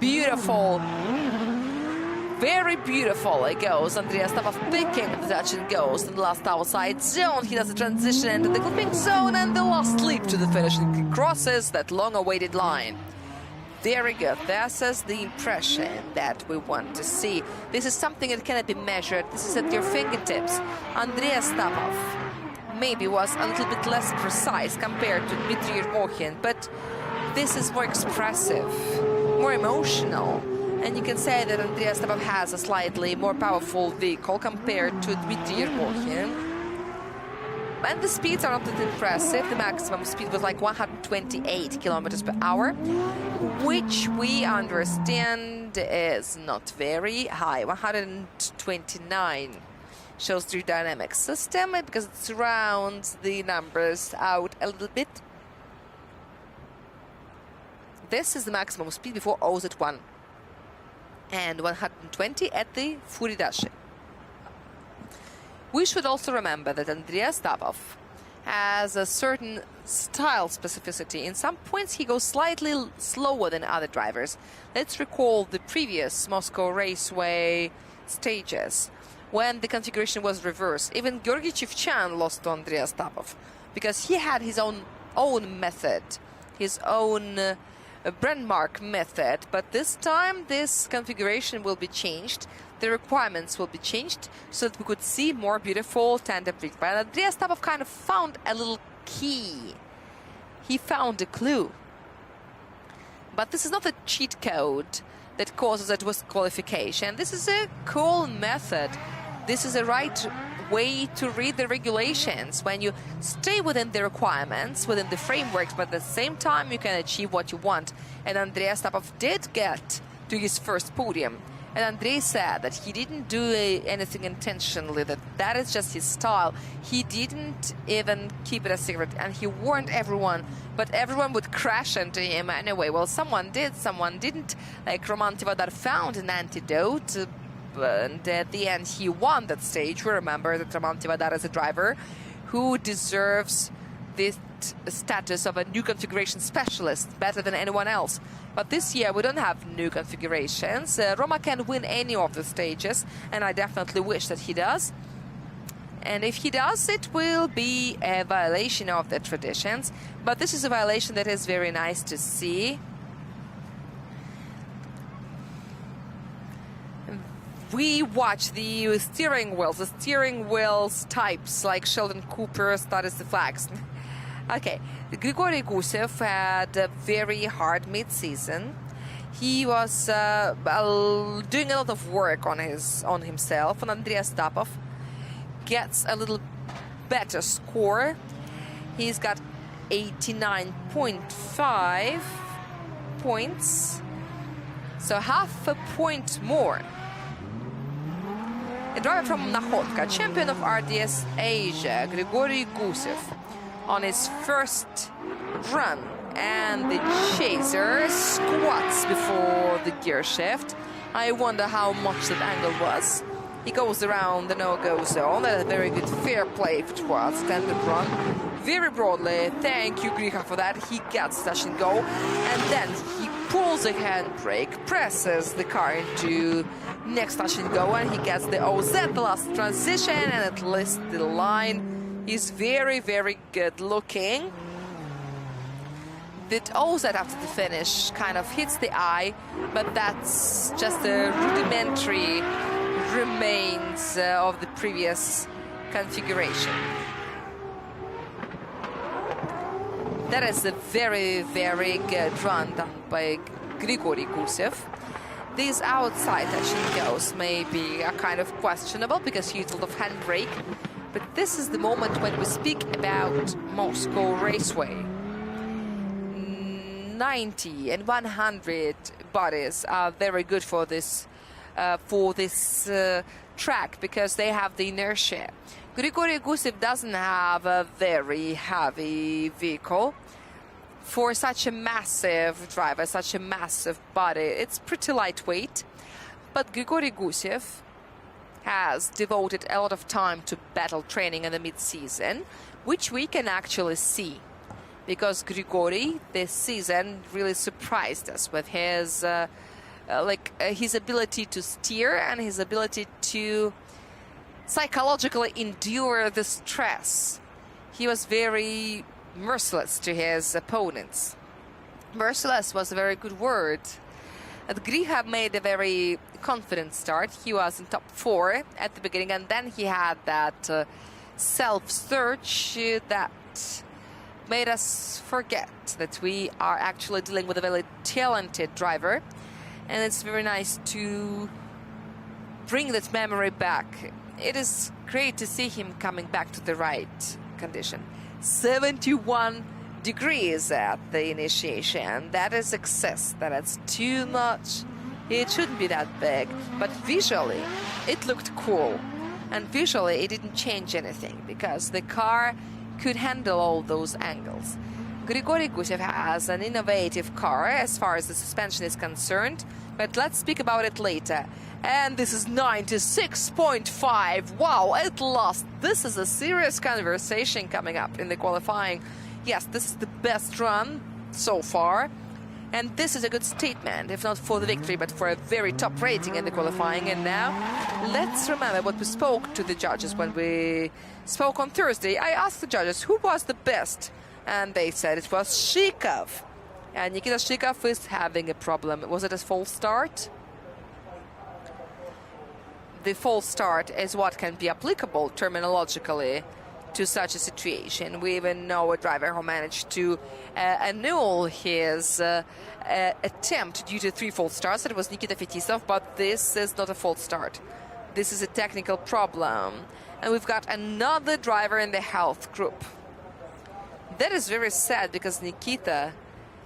beautiful, very beautiful it goes. Andrei Astapov picking the touch and goes to the last outside zone. He does a transition into the clipping zone and the last leap to the finish. And he crosses that long-awaited line. Very good. This is the impression that we want to see. This is something that cannot be measured. This is at your fingertips. Andrei Astapov maybe was a little bit less precise compared to Dmitry Yermokhin, but this is more expressive, more emotional. And you can say that Andrei Astapov has a slightly more powerful vehicle compared to Dmitry Yermokhin. And the speeds are not that impressive. The maximum speed was like 128 kilometers per hour, which we understand is not very high. 129 shows the dynamic system because it rounds the numbers out a little bit. This is the maximum speed before OZ1. And 120 at the Furidashi. We should also remember that Andrei Astapov has a certain style specificity. In some points he goes slightly slower than other drivers. Let's recall the previous Moscow Raceway stages when the configuration was reversed. Even Georgy Chivchan lost to Andrei Astapov because he had his own method, his own Brandmark method, but this time this configuration will be changed. The requirements will be changed so that we could see more beautiful tandem fleet. But Andrei Astapov kind of found a little key. He found a clue. But this is not a cheat code that causes a disqualification. This is a cool method. This is the right way to read the regulations. When you stay within the requirements, within the frameworks, but at the same time you can achieve what you want. And Andrei Astapov did get to his first podium. And Andrei said that he didn't do anything intentionally, that is just his style. He didn't even keep it a secret, and he warned everyone, but everyone would crash into him anyway. Well, someone did, someone didn't. Like Roman Tivadar found an antidote, and at the end he won that stage. We remember that Roman Tivadar is a driver who deserves this status of a new configuration specialist better than anyone else. But this year we don't have new configurations. Roma can win any of the stages, and I definitely wish that he does. And if he does, it will be a violation of the traditions. But this is a violation that is very nice to see. We watch the steering wheels types like Sheldon Cooper studies the flags. Okay, Grigory Gusev had a very hard mid-season. He was doing a lot of work on himself, and Andrei Astapov gets a little better score. He's got 89.5 points, so half a point more. A driver from Nakhodka, champion of RDS Asia, Grigory Gusev, on his first run, and the chaser squats before the gear shift. I wonder how much that angle was. He goes around the no-go zone. That's a very good fair play if it was standard run. Very broadly, thank you Griha for that. He gets touch and go, and then he pulls a handbrake, presses the car into next touch and go, and he gets the OZ, the last transition, and at least the line is very, very good looking. The OZ after the finish kind of hits the eye, but that's just a rudimentary remains of the previous configuration. That is a very, very good run done by Grigory Gusev. These outside touch and goes may be a kind of questionable because he used a lot of handbrake. But this is the moment when we speak about Moscow Raceway. 90 and 100 bodies are very good for this track because they have the inertia. Grigory Gusev doesn't have a very heavy vehicle. For such a massive driver, such a massive body, it's pretty lightweight. But Grigory Gusev has devoted a lot of time to battle training in the mid-season, which we can actually see. Because Grigory this season really surprised us with his his ability to steer and his ability to psychologically endure the stress. He was very merciless to his opponents. Merciless was a very good word. And Griha made a very confident start. He was in top 4 at the beginning, and then he had that self-search that made us forget that we are actually dealing with a very talented driver. And it's very nice to bring that memory back. It is great to see him coming back to the right condition. 71 degrees at the initiation. That is excess. That's too much. It shouldn't be that big. But visually, it looked cool. And visually, it didn't change anything because the car could handle all those angles. Grigory Gusev has an innovative car as far as the suspension is concerned, but let's speak about it later. And this is 96.5. Wow, at last. This is a serious conversation coming up in the qualifying. Yes, this is the best run so far. And this is a good statement, if not for the victory, but for a very top rating in the qualifying. And now, let's remember what we spoke to the judges when we spoke on Thursday. I asked the judges who was the best, and they said it was Shikov. And Nikita Shikov is having a problem. Was it a false start? The false start is what can be applicable terminologically to such a situation. We even know a driver who managed to annul his attempt due to 3 false starts. It was Nikita Fetisov, but this is not a false start. This is a technical problem. And we've got another driver in the health group. That is very sad because Nikita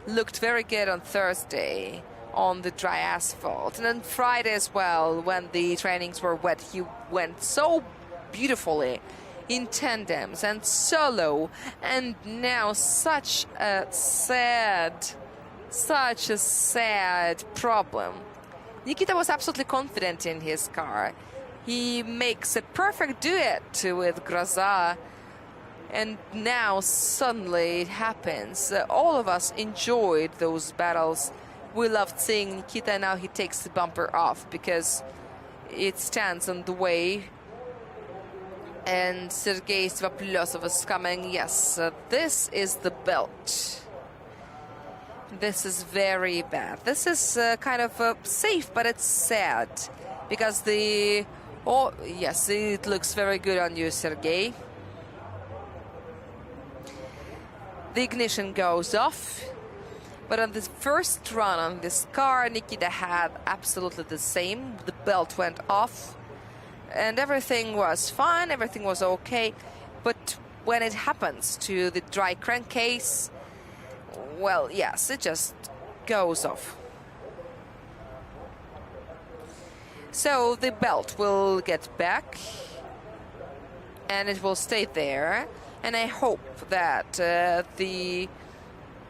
looked very good on Thursday on the dry asphalt. And on Friday as well, when the trainings were wet, he went so beautifully in tandems and solo. And now such a sad problem. Nikita was absolutely confident in his car. He makes a perfect duet with Groza. And now suddenly it happens. All of us enjoyed those battles. We loved seeing Nikita. Now he takes the bumper off because it stands on the way. And Sergei Svaplyosov is coming. Yes, this is the belt. This is very bad. This is kind of safe, but it's sad because the... Oh, yes, it looks very good on you, Sergei. The ignition goes off, but on the first run on this car, Nikita had absolutely the same. The belt went off, and everything was fine, everything was okay. But when it happens to the dry crankcase, well, yes, it just goes off. So the belt will get back, and it will stay there. And I hope that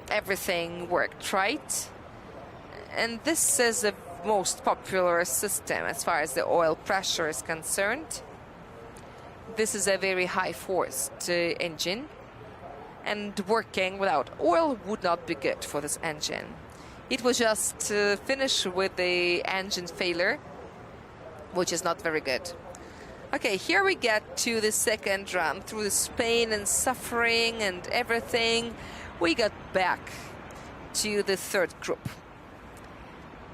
everything worked right. And this is the most popular system as far as the oil pressure is concerned. This is a very high-forced engine. And working without oil would not be good for this engine. It was just finished with the engine failure, which is not very good. Okay, here we get to the second run. Through this pain and suffering and everything, we got back to the third group.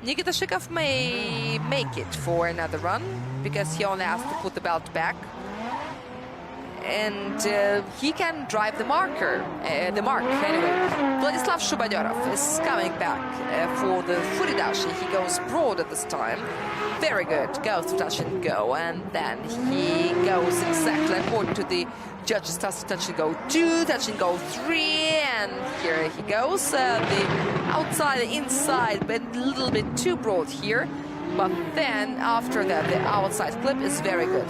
Nikita Shikov may make it for another run because he only has to put the belt back. And he can drive the mark anyway. Vladislav Shubadyorov is coming back for the Furidashi. He goes broad at this time. Very good, goes to touch and go, and then he goes exactly according to the judges. Touch and go 2, touch and go 3, and here he goes. The outside, the inside, but a little bit too broad here. But then after that, the outside clip is very good.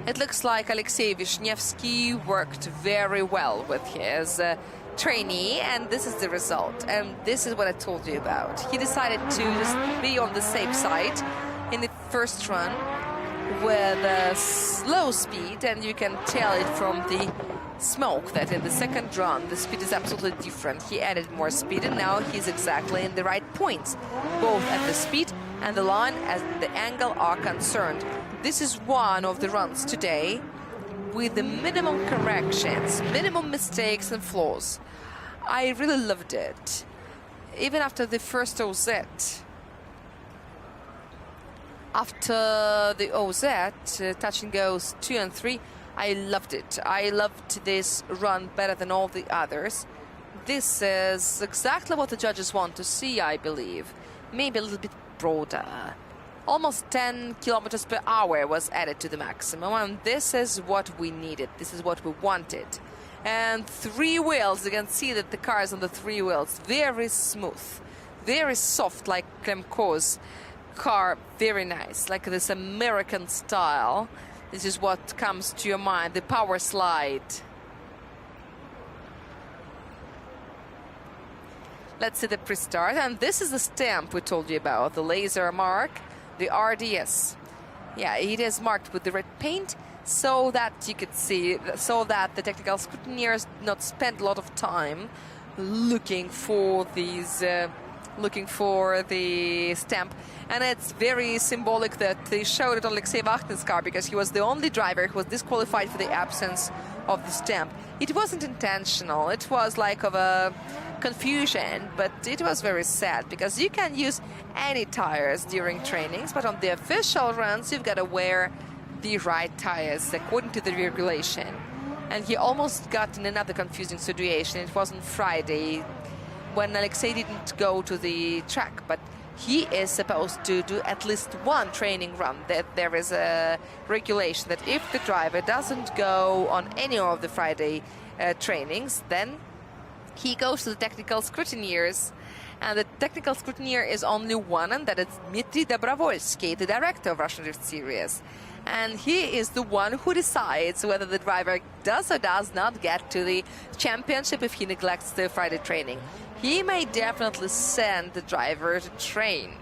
It looks like Alexei Vishnevsky worked very well with his trainee, and this is the result. And this is what I told you about. He decided to just be on the safe side in the first run with a slow speed, and you can tell it from the smoke that in the second run the speed is absolutely different. He added more speed, and now he's exactly in the right points, both at the speed and the line as the angle are concerned. This is one of the runs today with the minimum corrections, minimum mistakes and flaws. I really loved it. Even after the first OZ. After the OZ, touch and goes 2 and 3, I loved it. I loved this run better than all the others. This is exactly what the judges want to see, I believe. Maybe a little bit broader. Almost 10 kilometers per hour was added to the maximum, and this is what we needed. This is what we wanted. And 3 wheels, you can see that the car is on the 3 wheels. Very smooth, very soft, like Klemko's car. Very nice, like this American style. This is what comes to your mind, the power slide. Let's see the pre-start, and this is the stamp we told you about, the laser mark. The RDS. Yeah, it is marked with the red paint so that you could see, so that the technical scrutineers not spend a lot of time looking for these, looking for the stamp. And it's very symbolic that they showed it on Alexei Vakhtin's car because he was the only driver who was disqualified for the absence of the stamp. It wasn't intentional. It was like of a confusion, but it was very sad because you can use any tires during trainings, but on the official runs you've got to wear the right tires according to the regulation. And he almost got in another confusing situation. It was on Friday when Alexei didn't go to the track, but he is supposed to do at least one training run. That there is a regulation that if the driver doesn't go on any of the Friday trainings, then he goes to the technical scrutineers. And the technical scrutineer is only one, and that is Dmitry Dobrovolsky, the director of Russian Drift Series. And he is the one who decides whether the driver does or does not get to the championship if he neglects the Friday training. He may definitely send the driver to train.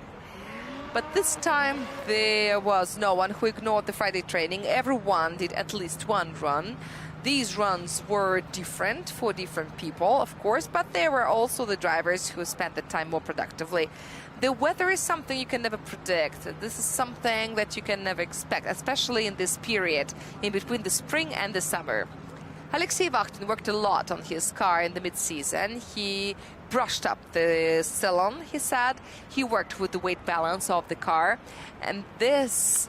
But this time there was no one who ignored the Friday training. Everyone did at least one run. These runs were different for different people, of course, but there were also the drivers who spent the time more productively. The weather is something you can never predict. This is something that you can never expect, especially in this period, in between the spring and the summer. Alexei Vakhtin worked a lot on his car in the mid-season. He brushed up the salon, he said. He worked with the weight balance of the car, and this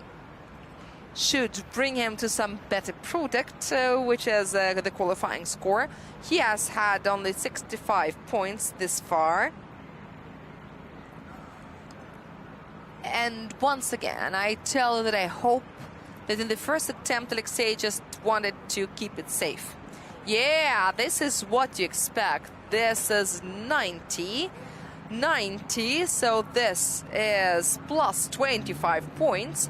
should bring him to some better product, which is the qualifying score. He has had only 65 points this far. And once again, I tell you that I hope that in the first attempt, Alexei just wanted to keep it safe. Yeah, this is what you expect. This is 90, so this is plus 25 points.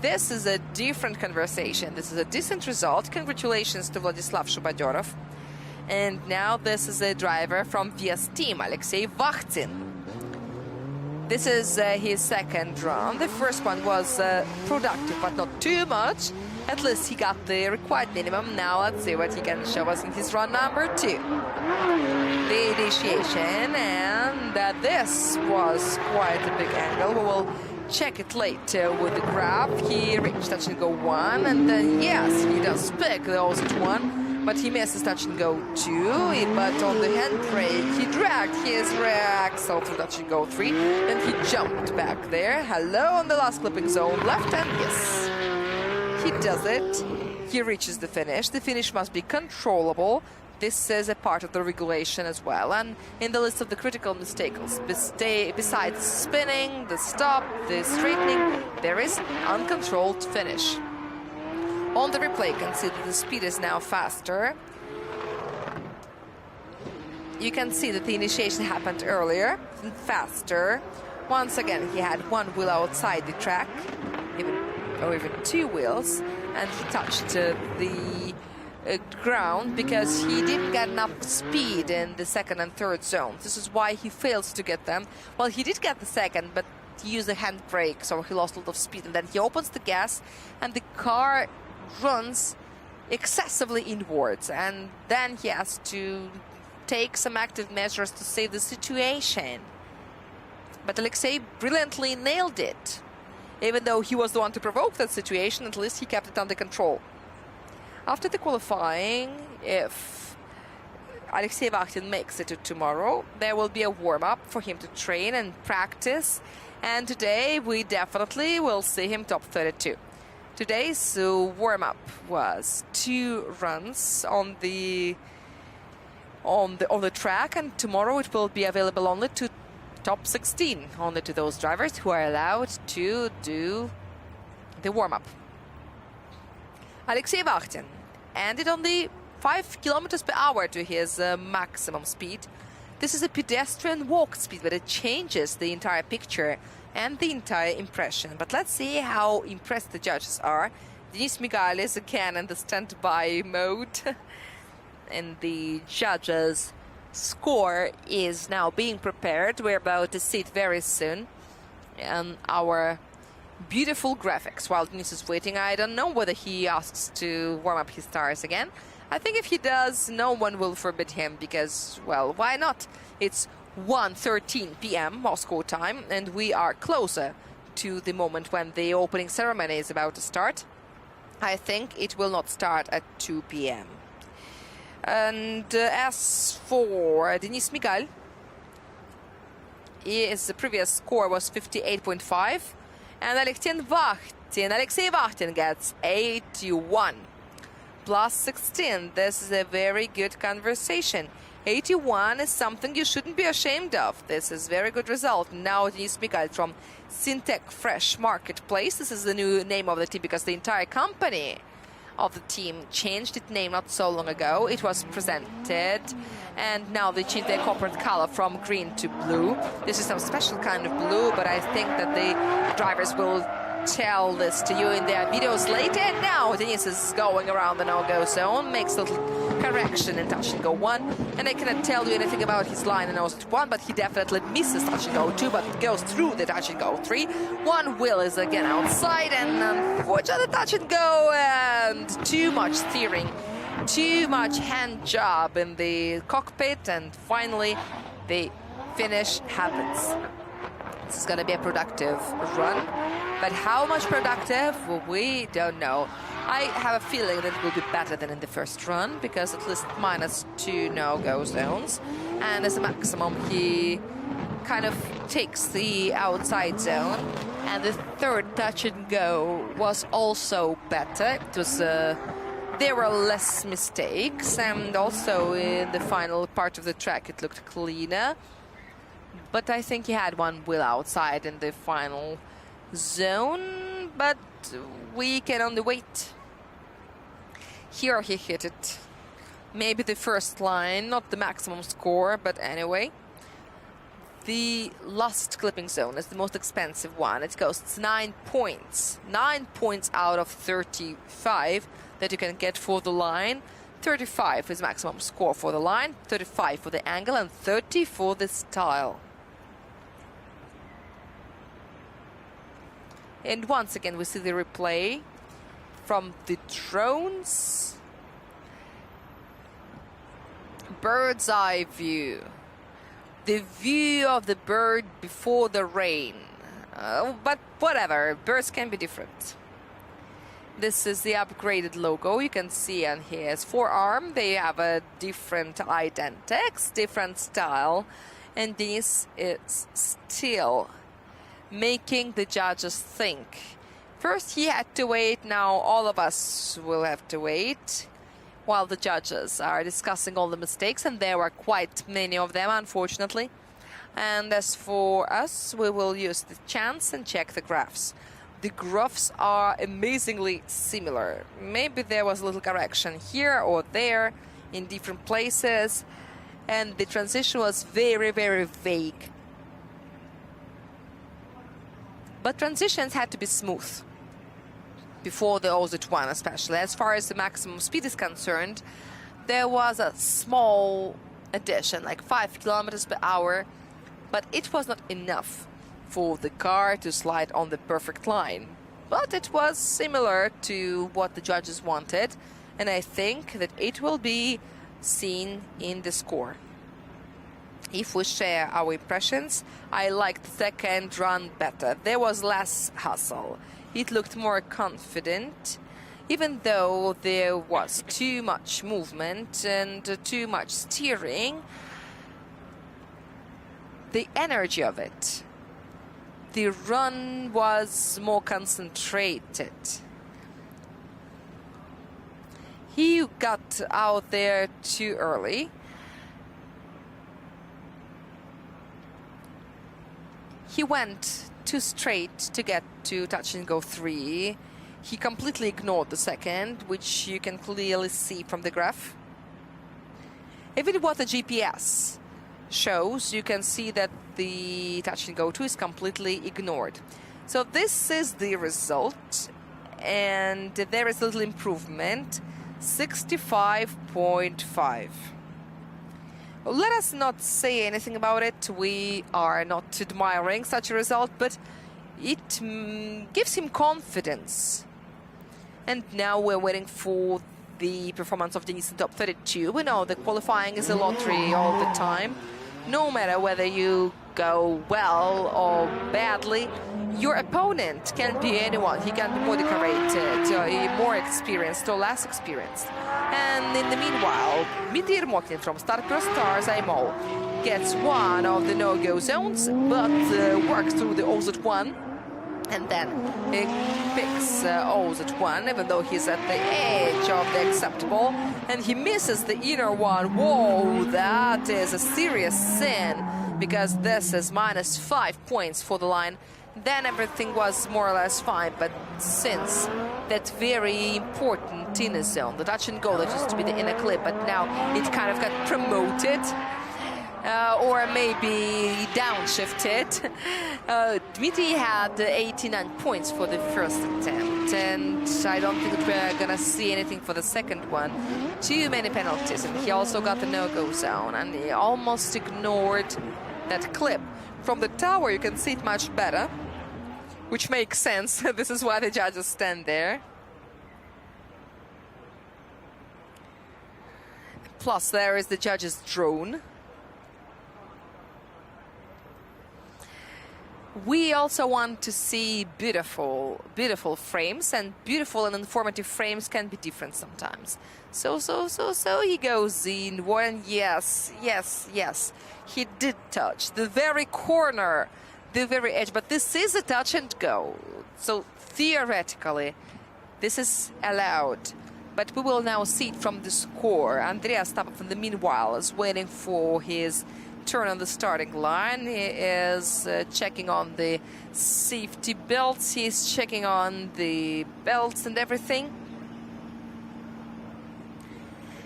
This is a different conversation. This is a decent result. Congratulations to Vladislav Shubadyorov. And now this is a driver from VS team, Alexei Vakhtin. This is his second run. The first one was productive, but not too much. At least he got the required minimum. Now let's see what he can show us in his run number 2. The initiation, and this was quite a big angle. We will check it later with the graph. He reached touch and go 1, and then yes, he does pick the opposite 1, but he misses touch and go 2. But on the handbrake, he dragged his rear axle through touch and go 3, and he jumped back there. Hello on the last clipping zone, left hand, yes. He does it. He reaches the finish. The finish must be controllable. This is a part of the regulation as well. And in the list of the critical mistakes, besides spinning, the stop, the straightening, there is uncontrolled finish. On the replay, you can see that the speed is now faster. You can see that the initiation happened earlier and faster. Once again, he had one wheel outside the track, even 2 wheels, and he touched the ground because he didn't get enough speed in the second and third zones. This is why he failed to get them. Well, he did get the second, but he used the handbrake, so he lost a lot of speed. And then he opens the gas, and the car runs excessively inwards. And then he has to take some active measures to save the situation. But Alexei brilliantly nailed it. Even though he was the one to provoke that situation, at least he kept it under control. After the qualifying, if Alexei Vakhtin makes it to tomorrow, there will be a warm-up for him to train and practice. And today we definitely will see him top 32. Today's warm-up was 2 runs on the track, and tomorrow it will be available only to top 16, only to those drivers who are allowed to do the warm-up. Alexei Vakhtin ended on the 5 kilometers per hour to his maximum speed. This is a pedestrian walk speed, but it changes the entire picture and the entire impression. But let's see how impressed the judges are. Denis Migal is again in the standby mode. And the judges' score is now being prepared. We're about to see it very soon. And our beautiful graphics while Denis is waiting. I don't know whether he asks to warm up his tires again. I think if he does, no one will forbid him because, well, why not? It's 1:13 p.m. Moscow time, and we are closer to the moment when the opening ceremony is about to start. I think it will not start at 2 p.m. And as for Denis Migal, his previous score was 58.5. And Alexei 17. Alexei Vahtin gets 81. Plus 16. This is a very good conversation. 81 is something you shouldn't be ashamed of. This is very good result. Now Denis Mikhail from Syntech Fresh Marketplace. This is the new name of the team because the entire company of the team changed its name not so long ago. It was presented and now they changed their corporate color from green to blue. This is some special kind of blue, but I think that the drivers will tell this to you in their videos later. And now Denis is going around the no-go zone, makes a little correction in touch and go 1, and I cannot tell you anything about his line in OZ 1, but he definitely misses touch and go 2, but goes through the touch and go 3. One wheel is again outside, and unfortunately touch and go, and too much steering, too much hand job in the cockpit, and finally the finish happens. This is going to be a productive run, but how much productive, well, we don't know. I have a feeling that it will be better than in the first run, because at least -2 no-go zones, and as a maximum he kind of takes the outside zone, and the third touch and go was also better. It was there were less mistakes, and also in the final part of the track it looked cleaner. But I think he had one wheel outside in the final zone, but we can only wait. Here he hit it. Maybe the first line, not the maximum score, but anyway. The last clipping zone is the most expensive one. It costs 9 points. 9 points out of 35 that you can get for the line. 35 is maximum score for the line, 35 for the angle, and 30 for the style. And once again, we see the replay from the drones. Bird's eye view. The view of the bird before the rain. But whatever, birds can be different. This is the upgraded logo. You can see on his forearm. They have a different identics, different style. And this is still making the judges think. First he had to wait, now all of us will have to wait while the judges are discussing all the mistakes, and there were quite many of them, unfortunately. And as for us, we will use the chance and check the graphs. The graphs are amazingly similar. Maybe there was a little correction here or there in different places, and the transition was very, very vague. But transitions had to be smooth before the OZ1, especially. As far as the maximum speed is concerned, there was a small addition, like 5 kilometers per hour, but it was not enough for the car to slide on the perfect line. But it was similar to what the judges wanted, and I think that it will be seen in the score. If we share our impressions, I liked the second run better. There was less hustle. It looked more confident, even though there was too much movement and too much steering. The energy of it, the run was more concentrated. He got out there too early. He went too straight to get to touch and go 3. He completely ignored the second, which you can clearly see from the graph. Even what the GPS shows, you can see that the touch and go 2 is completely ignored. So this is the result, and there is a little improvement, 65.5. Let us not say anything about it. We are not admiring such a result, but it gives him confidence. And now we're waiting for the performance of Denis in top 32. We know that qualifying is a lottery all the time. No matter whether you go well or badly, your opponent can be anyone. He can be more decorated, more experienced or less experienced. And in the meanwhile, Dmitry Ermotin from Starter Stars IMO gets one of the no-go zones, but works through the OZ1 And then he picks O's at 1, even though he's at the edge of the acceptable. And he misses the inner one. Whoa, that is a serious sin, because this is -5 points for the line. Then everything was more or less fine, but since that very important inner zone, the touch and go that used to be the inner clip, but now it kind of got promoted. Or maybe downshifted. Dmitry had 89 points for the first attempt, and I don't think that we're gonna see anything for the second one. Too many penalties, and he also got the no-go zone, and he almost ignored that clip. From the tower you can see it much better, which makes sense. This is why the judges stand there. Plus there is the judge's drone. We also want to see beautiful frames, and beautiful and informative frames can be different sometimes. So he goes in, and yes, he did touch the very corner, the very edge, but this is a touch and go. So theoretically, this is allowed. But we will now see it from the score. Andreas Tapov, in the meanwhile, is waiting for his turn on the starting line. He is checking on the safety belts. He's checking on the belts and everything.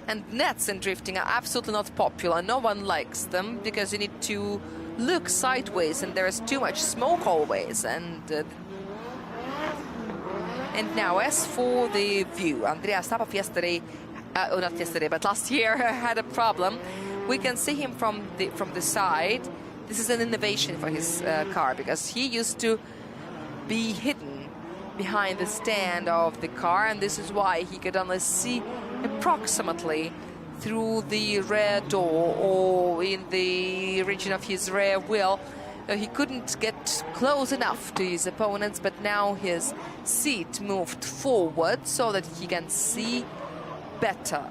And nets in drifting are absolutely not popular. No one likes them because you need to look sideways, and there is too much smoke always. And now, as for the view, Andreas Tapov not yesterday, but last year had a problem. We can see him from the side. This is an innovation for his car, because he used to be hidden behind the stand of the car, and this is why he could only see approximately through the rear door or in the region of his rear wheel. He couldn't get close enough to his opponents, but now his seat moved forward so that he can see better,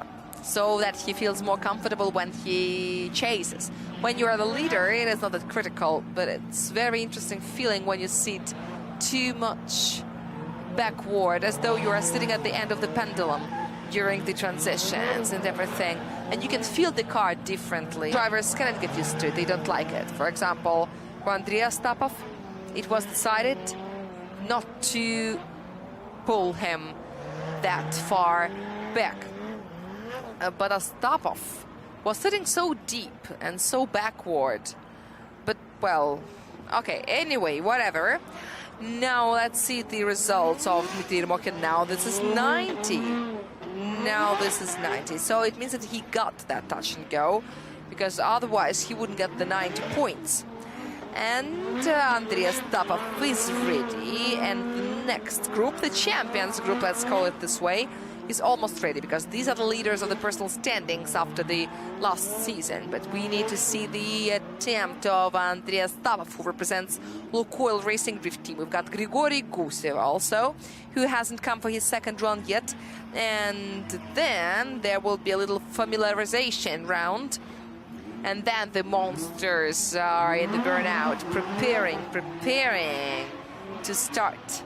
so that he feels more comfortable when he chases. When you are the leader, it is not that critical, but it's very interesting feeling when you sit too much backward, as though you are sitting at the end of the pendulum during the transitions and everything. And you can feel the car differently. Drivers cannot get used to it, they don't like it. For example, for Andreas Tapov, it was decided not to pull him that far back. But Astapov was sitting so deep and so backward. But, well, okay, anyway, whatever. Now let's see the results of Dmitry Ermokin. Now this is 90. Now this is 90. So it means that he got that touch and go, because otherwise he wouldn't get the 90 points. And Andreas Tapov is ready. And the next group, the champions group, let's call it this way, is almost ready, because these are the leaders of the personal standings after the last season. But we need to see the attempt of Andreas Tapov, who represents Lukoil Racing Drift Team. We've got Grigory Gusev also, who hasn't come for his second round yet. And then there will be a little familiarization round. And then the monsters are in the burnout, preparing to start.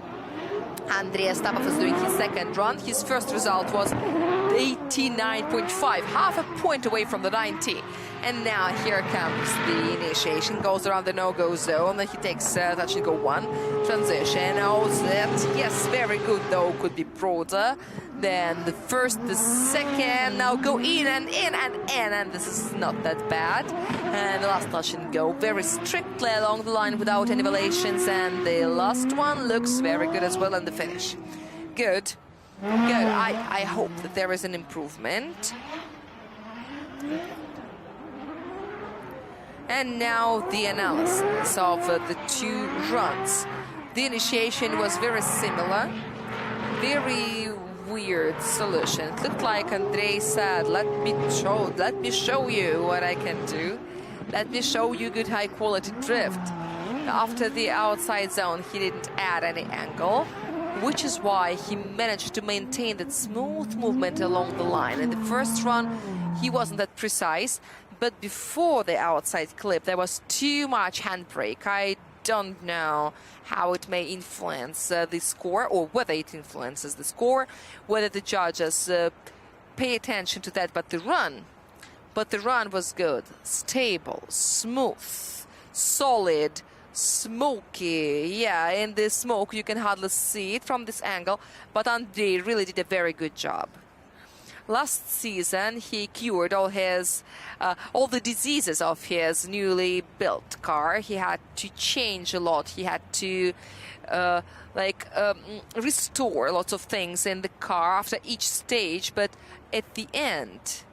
Andreas Tapov is doing his second run. His first result was 89.5, half a point away from the 90. And now here comes the initiation, goes around the no-go zone, and he takes touch and go 1. Transition, oh, that, yes, very good though, could be broader. Then the first, the second, now go in and in and in, and this is not that bad. And the last touch and go very strictly along the line without any violations, and the last one looks very good as well in the finish. Good. I hope that there is an improvement. And now the analysis of the two runs. The initiation was very similar, very weird solution. It looked like Andrei said, let me show you what I can do. Let me show you good high quality drift. After the outside zone, he didn't add any angle, which is why he managed to maintain that smooth movement along the line. In the first run, he wasn't that precise, but before the outside clip, there was too much handbrake. I don't know how it may influence the score, or whether it influences the score, whether the judges pay attention to that. But the run was good, stable, smooth, solid, smoky. Yeah, in the smoke you can hardly see it from this angle, but Andrei really did a very good job. Last season, he cured all the diseases of his newly built car. He had to change a lot. He had to restore lots of things in the car after each stage. But at the end,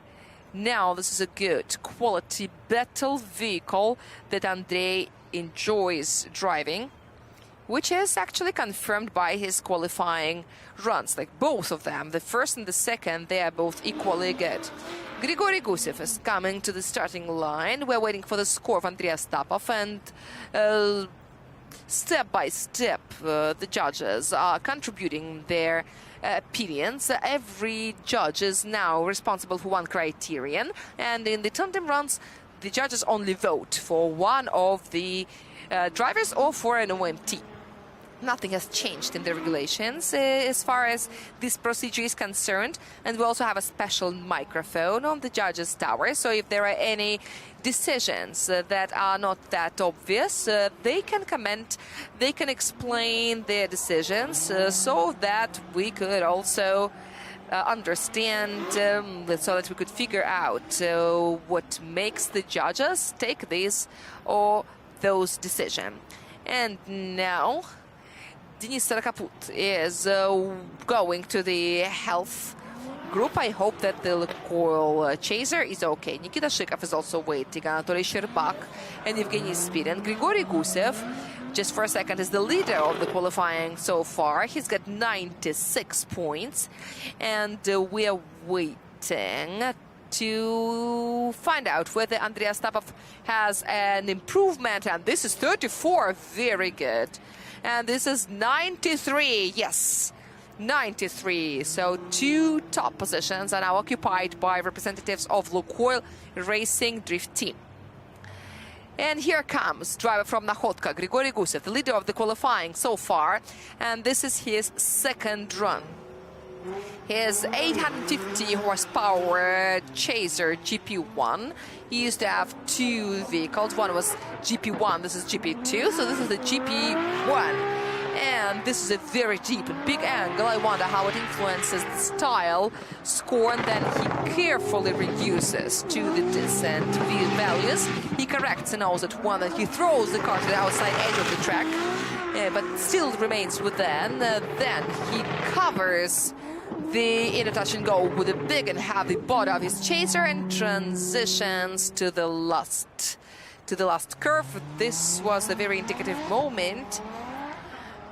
now this is a good quality battle vehicle that Andrei enjoys driving, which is actually confirmed by his qualifying runs. Like both of them, the first and the second, they are both equally good. Grigory Gusev is coming to the starting line. We're waiting for the score of Andrei Astapov, and step by step the judges are contributing their opinions. Every judge is now responsible for one criterion, and in the tandem runs the judges only vote for one of the drivers or for an OMT. Nothing has changed in the regulations as far as this procedure is concerned, and we also have a special microphone on the judges' tower, so if there are any decisions that are not that obvious, they can comment, they can explain their decisions, so that we could also understand, so that we could figure out what makes the judges take this or those decisions. And now Denis Rakaput is going to the health group. I hope that the coil chaser is okay. Nikita Shikov is also waiting. Anatoly Sherbak and Evgeny Spirin. Grigory Gusev, just for a second, is the leader of the qualifying so far. He's got 96 points. And we are waiting to find out whether Andrei Astapov has an improvement. And this is 34. Very good. And this is 93. Yes, 93. So two top positions are now occupied by representatives of Lukoil Racing Drift Team. And here comes driver from Nakhotka, Grigory Gusev, the leader of the qualifying so far. And this is his second run. His 850 horsepower Chaser GP1. He used to have two vehicles. One was GP1, this is GP2, so this is the GP1. And this is a very deep and big angle. I wonder how it influences the style score, and then he carefully reduces to the descent values. He corrects and knows at one, and he throws the car to the outside edge of the track, but still remains within. Then he covers the inner touch and go with a big and heavy body of his Chaser and transitions to the last curve. This was a very indicative moment.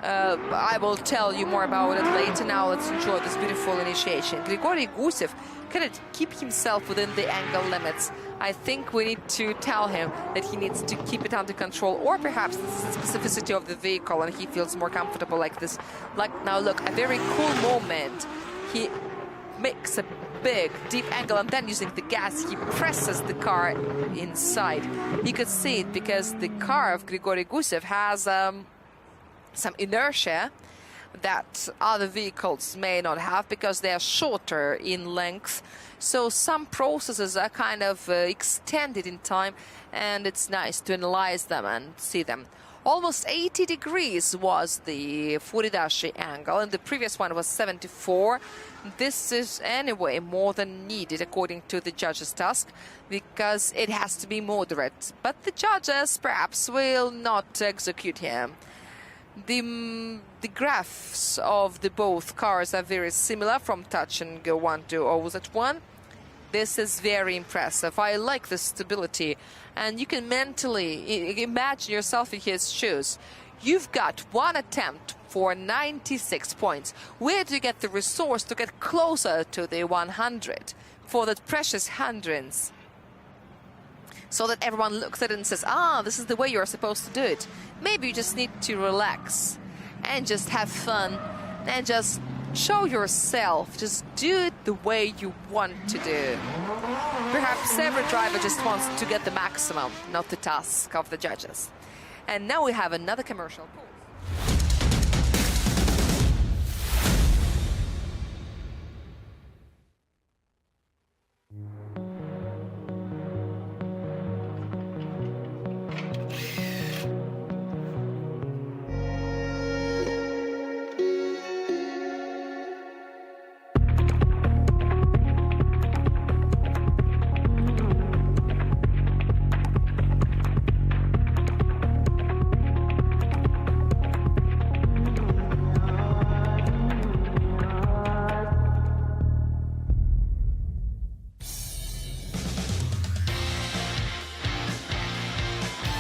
I will tell you more about it later. Now let's enjoy this beautiful initiation. Grigory Gusev cannot keep himself within the angle limits. I think we need to tell him that he needs to keep it under control, or perhaps this is the specificity of the vehicle and he feels more comfortable like this. Like now, look, a very cool moment. He makes a big, deep angle, and then using the gas, he presses the car inside. You could see it because the car of Grigory Gusev has some inertia that other vehicles may not have because they are shorter in length. So some processes are kind of extended in time, and it's nice to analyze them and see them. Almost 80 degrees was the Furidashi angle, and the previous one was 74. This is anyway more than needed according to the judge's task, because it has to be moderate. But the judges perhaps will not execute him. The graphs of the both cars are very similar from touch and go 1 to OZ1. This is very impressive. I like the stability, and you can mentally imagine yourself in his shoes. You've got one attempt for 96 points. Where do you get the resource to get closer to the 100 for that precious hundredths? So that everyone looks at it and says, ah, this is the way you're supposed to do it. Maybe you just need to relax and just have fun and just show yourself. Just do it the way you want to do. Perhaps every driver just wants to get the maximum, not the task of the judges. And now we have another commercial pause.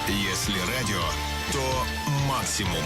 Если радио, то максимум.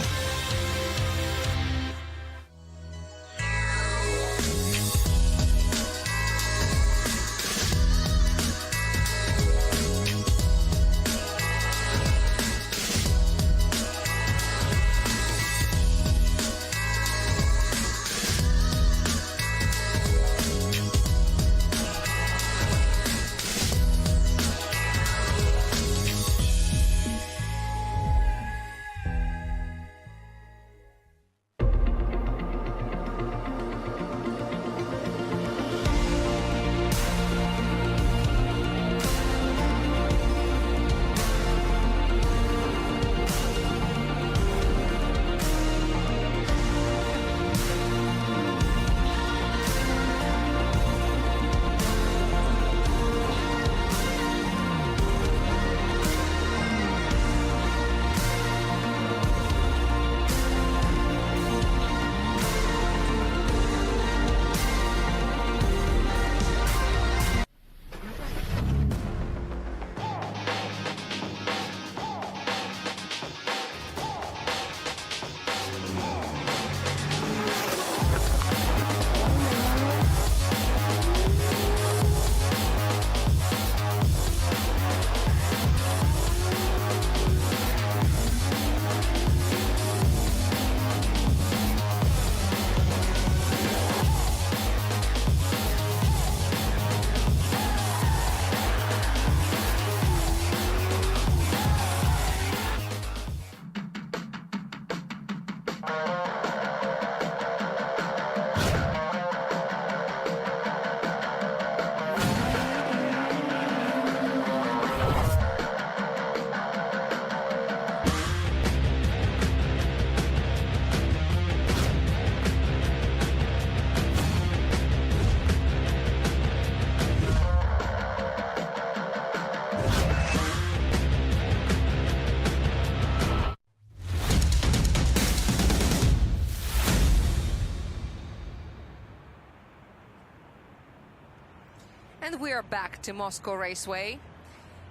And we are back to Moscow Raceway,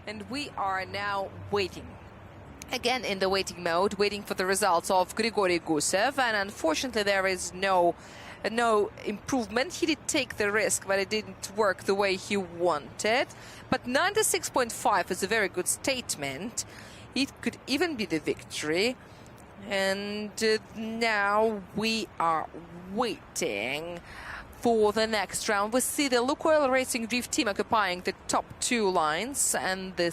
and we are now waiting. Again in the waiting mode, waiting for the results of Grigory Gusev, and unfortunately there is no improvement. He did take the risk, but it didn't work the way he wanted. But 96.5 is a very good statement. It could even be the victory. And now we are waiting for the next round. We see the Lukoil Racing Drift team occupying the top two lines, and the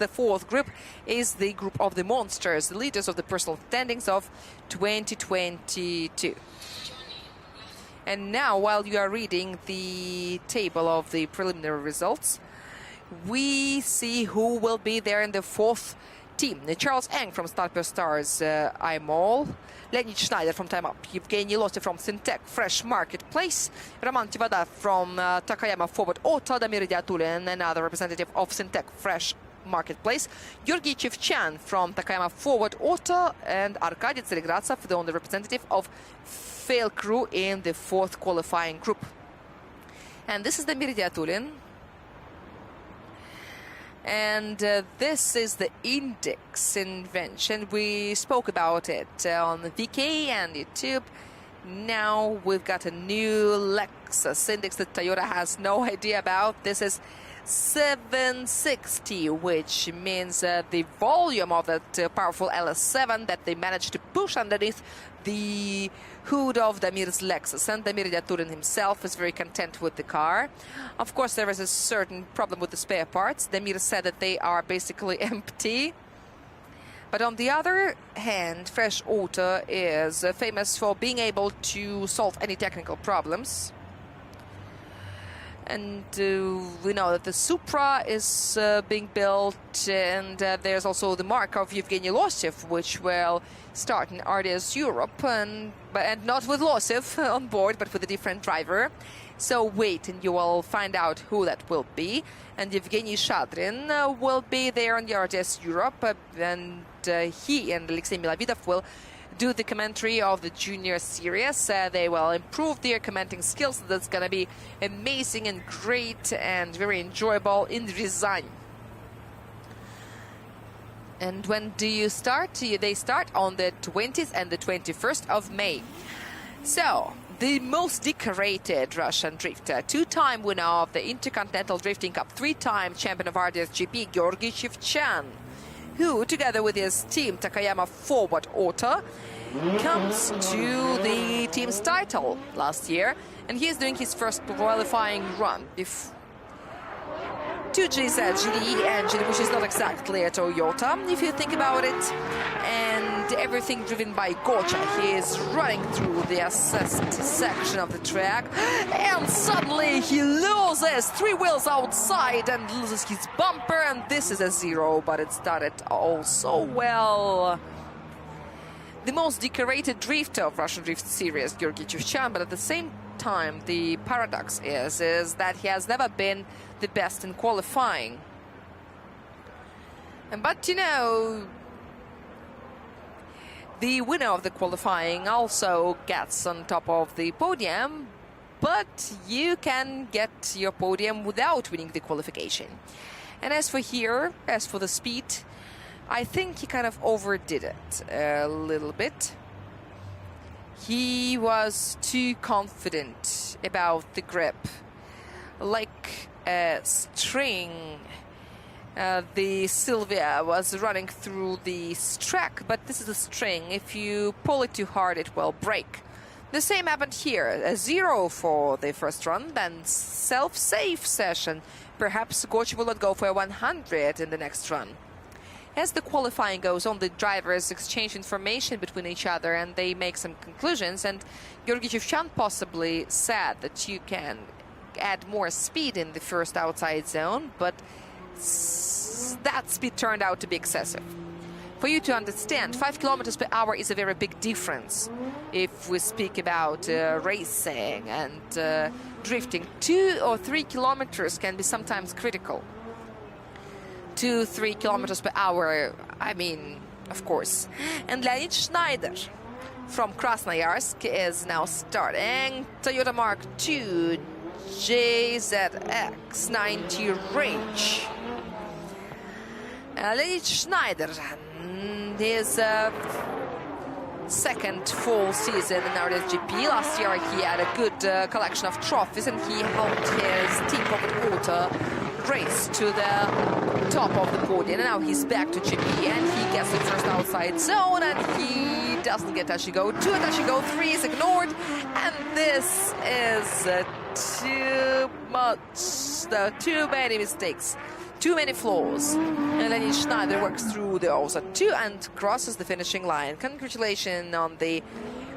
fourth group is the group of the monsters, the leaders of the personal standings of 2022. And now, while you are reading the table of the preliminary results, we see who will be there in the fourth team. Charles Eng from Starper Stars iMall, Leonid Schneider from Time Up, Evgeny Lotte from Syntec Fresh Marketplace, Roman Tivada from Takayama Forward Auto, Damir Diatulin, another representative of Syntec Fresh Marketplace, Georgy Chevchan from Takayama Forward Auto, and Arkady Tseregratsov, the only representative of Fail Crew in the fourth qualifying group. And this is Damir Diatulin. And this is the Index invention. We spoke about it on VK and YouTube. Now we've got a new Lexus Index that Toyota has no idea about. This is 760, which means the volume of that powerful LS7 that they managed to push underneath the hood of Damir's Lexus. And Damir Diatulin himself is very content with the car. Of course, there is a certain problem with the spare parts. Damir said that they are basically empty. But on the other hand, Fresh Auto is famous for being able to solve any technical problems. And we know that the Supra is being built, and there's also the mark of Yevgeny Losev, which will start in Rds Europe, and not with Losev on board, but with a different driver. So wait, and you will find out who that will be. And Yevgeny Shadrin will be there on the Rds Europe, and he and Alexei Milovidov will do the commentary of the junior series. They will improve their commenting skills. That's going to be amazing and great and very enjoyable in Ryazan. And when do you start? They start on the 20th and the 21st of May. So, the most decorated Russian drifter, two-time winner of the Intercontinental Drifting Cup, three-time champion of Rds Gp, Georgy Shevchan, who, together with his team Takayama Forward Auto, comes to the team's title last year, and he is doing his first qualifying run. 2GZ GDE engine, which is not exactly a Toyota, if you think about it, and everything driven by Gocha. He is running through the assessed section of the track, and suddenly he loses 3 wheels outside and loses his bumper, and this is a 0, but it started all so well. The most decorated drifter of Russian Drift Series, Georgy Shevchan, but at the same time, the paradox is that he has never been the best in qualifying. But, you know, the winner of the qualifying also gets on top of the podium, but you can get your podium without winning the qualification. And as for the speed, I think he kind of overdid it a little bit. He was too confident about the grip. Like a string, the Silvia was running through the track, but this is a string. If you pull it too hard, it will break. The same happened here. A 0 for the first run, then self-safe session. Perhaps Gocha will not go for a 100 in the next run. As the qualifying goes on, the drivers exchange information between each other and they make some conclusions. And Georgy Shevchan possibly said that you can add more speed in the first outside zone, but that speed turned out to be excessive. For you to understand, 5 kilometers per hour is a very big difference if we speak about racing and drifting. 2 or 3 kilometers can be sometimes critical. 2-3 kilometers per hour, I mean, of course. And Leonid Schneider from Krasnoyarsk is now starting. Toyota Mark II JZX 90 range. Leonid Schneider, his second full season in Rds Gp. Last year he had a good collection of trophies, and he helped his team Forward Auto race to the top of the podium. And now he's back to GP, and he gets the first outside zone, and he doesn't get touch and go. 2 touch and go, 3 is ignored, and this is too much. Too many mistakes. Too many flaws. And then Schneider works through the OSA 2 and crosses the finishing line. Congratulations on the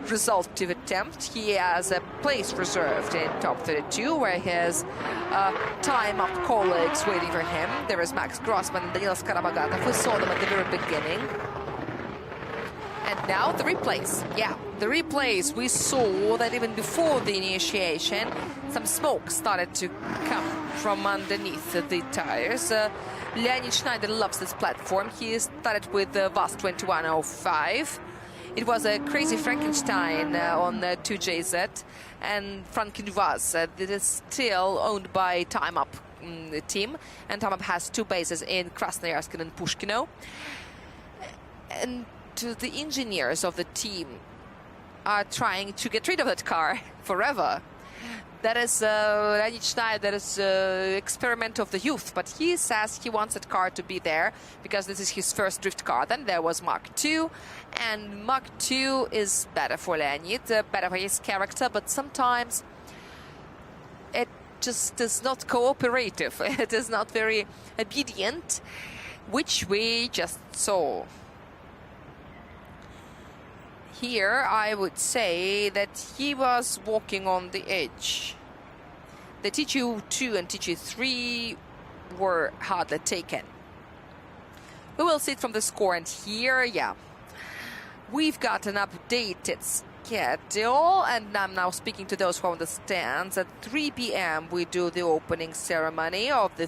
resultative attempt. He has a place reserved in top 32, where his time-up colleagues waiting for him. There is Max Grossman and Daniel Skarabagatov. We saw them at the very beginning. And now the replays. Yeah, the replays. We saw that even before the initiation, some smoke started to come from underneath the tires. Leonid Schneider loves this platform. He started with the VAS 2105. It was a crazy Frankenstein on 2JZ, and Franken VAS. It is still owned by Time Up team, and Time Up has 2 bases in Krasnoyarsk and Pushkino. And the engineers of the team are trying to get rid of that car forever. That is Leonid Schneider, that is experiment of the youth, but he says he wants that car to be there because this is his first drift car. Then there was Mark II, and Mark II is better for Leonid, better for his character, but sometimes it just is not cooperative. It is not very obedient, which we just saw. here I would say that he was walking on the edge. The T2 and T3 were hardly taken. We will see it from the score, and here, yeah, we've got an updated schedule, and I'm now speaking to those who are on the stands. At 3 p.m. we do the opening ceremony of the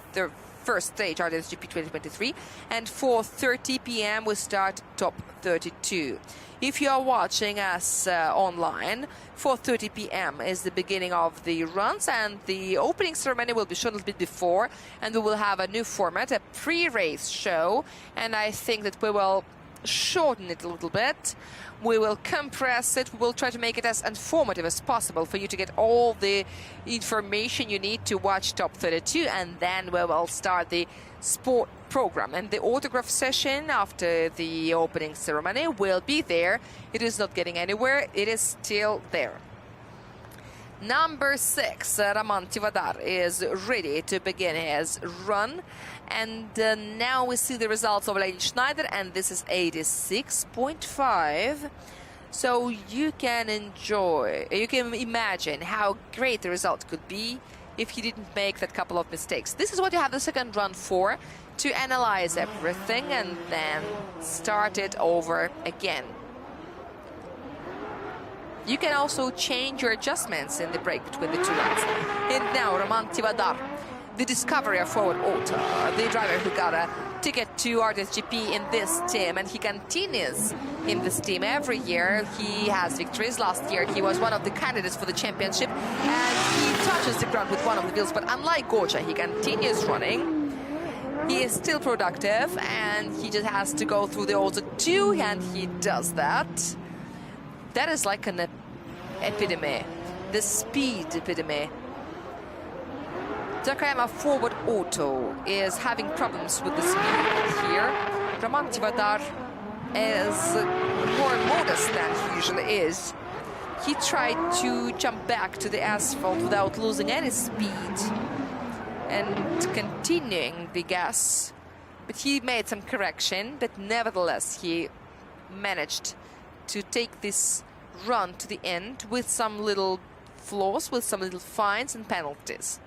first stage, Rds Gp 2023, and 4:30 p.m. we start top 32. If you are watching us online, 4:30 p.m. is the beginning of the runs, and the opening ceremony will be shown a little bit before, and we will have a new format, a pre-race show, and I think that we will shorten it a little bit. We will compress it. We will try to make it as informative as possible for you to get all the information you need to watch Top 32, and then we will start the sport program. And the autograph session after the opening ceremony will be there. It is not getting anywhere. It is still there. Number 6, Roman Tivadar, is ready to begin his run. And now we see the results of Leonid Schneider, and this is 86.5. So you can imagine how great the result could be if he didn't make that couple of mistakes. This is what you have the second run for, to analyze everything and then start it over again. You can also change your adjustments in the break between the two runs. And now Roman Tivadar, the discovery of Forward Auto, the driver who got a ticket to Rds Gp in this team, and he continues in this team every year. He has victories. Last year he was one of the candidates for the championship, and he touches the ground with one of the wheels, but unlike Gocha, he continues running. He is still productive, and he just has to go through the Auto 2, and he does that. That is like an epidemic, the speed epidemic. Takayama Forward Auto is having problems with the speed here. Roman Tivadar is more modest than he usually is. He tried to jump back to the asphalt without losing any speed and continuing the gas. But he made some correction, but nevertheless he managed to take this run to the end with some little flaws, with some little fines and penalties.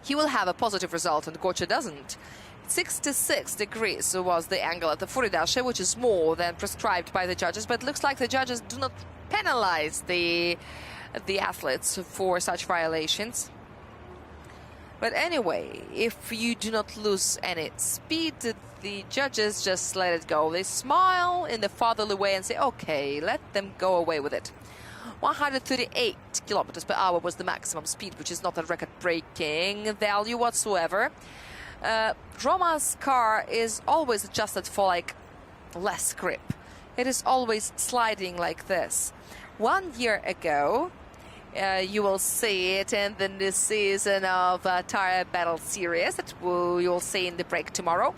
He will have a positive result, and Gocha doesn't. 66 degrees was the angle at the Furidashe, which is more than prescribed by the judges, but it looks like the judges do not penalize the athletes for such violations. But anyway, if you do not lose any speed, the judges just let it go. They smile in the fatherly way and say, okay, let them go away with it. 138 kilometers per hour was the maximum speed, which is not a record-breaking value whatsoever. Roma's car is always adjusted for like less grip. It is always sliding like this. 1 year ago, you will see it in the new season of Tire Battle Series that you will see in the break tomorrow.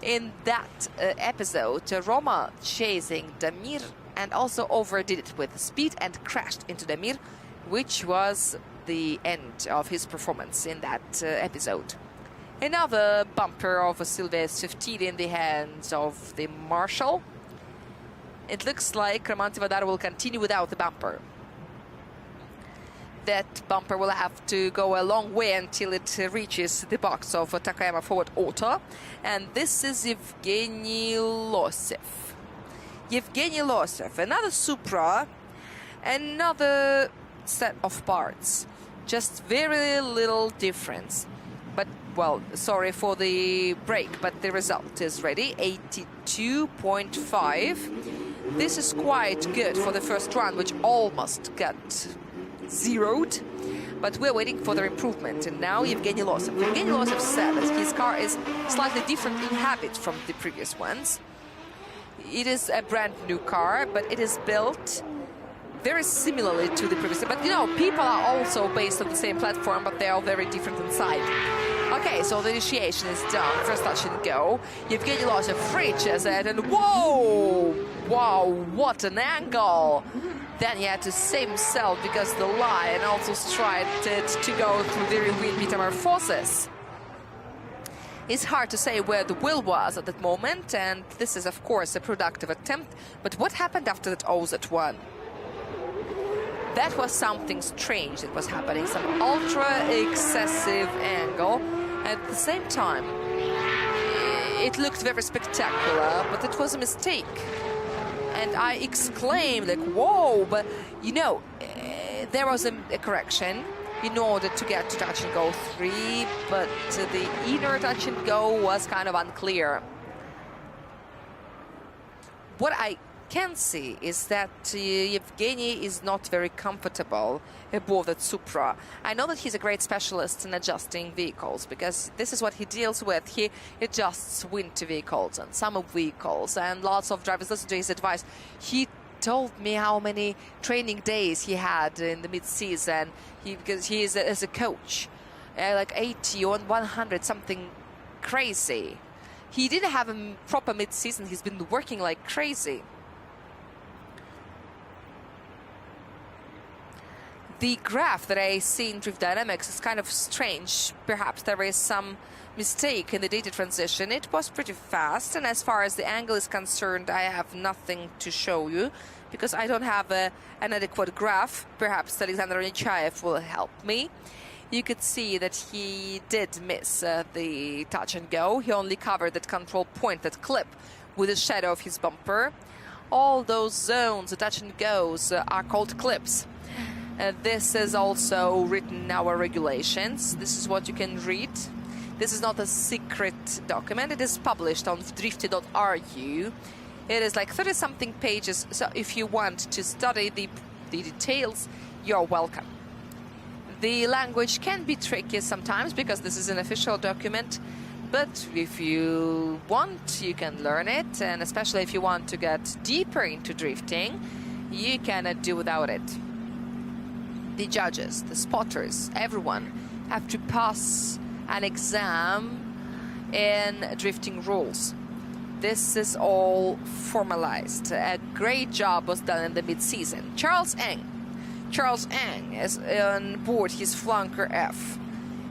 In that episode, Roma chasing Damir and also overdid it with speed and crashed into Damir, which was the end of his performance in that episode. Another bumper of a Silvestre 15 in the hands of the Marshal. It looks like Roman Tivadar will continue without the bumper. That bumper will have to go a long way until it reaches the box of Takayama Forward Auto. And this is Evgeny Losev. Evgeny Losev, another Supra, another set of parts. Just very little difference. But, well, sorry for the break, but the result is ready, 82.5. This is quite good for the first run, which almost got zeroed, but we're waiting for their improvement. And now Evgeny Losev. Evgeny Losev said that his car is slightly different in habit from the previous ones. It is a brand new car, but it is built very similarly to the previous. But you know, people are also based on the same platform, but they are very different inside. Okay, so the initiation is done. First touch and go. Evgeny Losev reaches it, and whoa! Wow, what an angle! Then he had to save himself because the line also tried to go through the rewind metamorphosis. It's hard to say where the will was at that moment, and this is, of course, a productive attempt. But what happened after that OZ1? That was something strange that was happening, some ultra-excessive angle. At the same time, it looked very spectacular, but it was a mistake. And I exclaimed, like, whoa, but, you know, there was a correction in order to get to touch and go 3, but the inner touch and go was kind of unclear. What I can see is that Yevgeny is not very comfortable above that Supra. I know that he's a great specialist in adjusting vehicles, because this is what he deals with. He adjusts winter vehicles and summer vehicles, and lots of drivers listen to his advice. He told me how many training days he had in the mid-season, because he is as a coach, like 80 or 100, something crazy. He didn't have a proper mid-season. He's been working like crazy. The graph that I see in Drift Dynamics is kind of strange. Perhaps there is some mistake in the data transition. It was pretty fast, and as far as the angle is concerned, I have nothing to show you because I don't have an adequate graph. Perhaps Alexander Nechayev will help me. You could see that he did miss the touch and go. He only covered that control point, that clip, with the shadow of his bumper. All those zones, the touch and goes, are called clips. This is also written in our regulations. This is what you can read. This is not a secret document. It is published on drifty.ru. It is like 30-something pages, so if you want to study the details, you're welcome. The language can be tricky sometimes because this is an official document, but if you want, you can learn it, and especially if you want to get deeper into drifting, you cannot do without it. The judges, the spotters, everyone have to pass an exam in drifting rules. This is all formalized. A great job was done in the mid-season. Charles Eng is on board his Flanker F.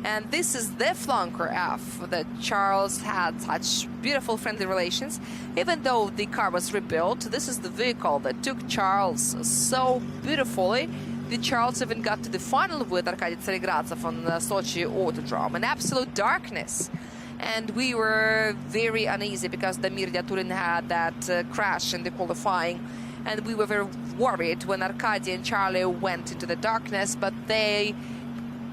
And this is the Flanker F that Charles had such beautiful friendly relations. Even though the car was rebuilt, this is the vehicle that took Charles so beautifully. The Charles even got to the final with Arkady Tsaregradzev on the Sochi Autodrome in absolute darkness. And we were very uneasy because Damir Dyaturin had that crash in the qualifying. And we were very worried when Arkady and Charlie went into the darkness, but they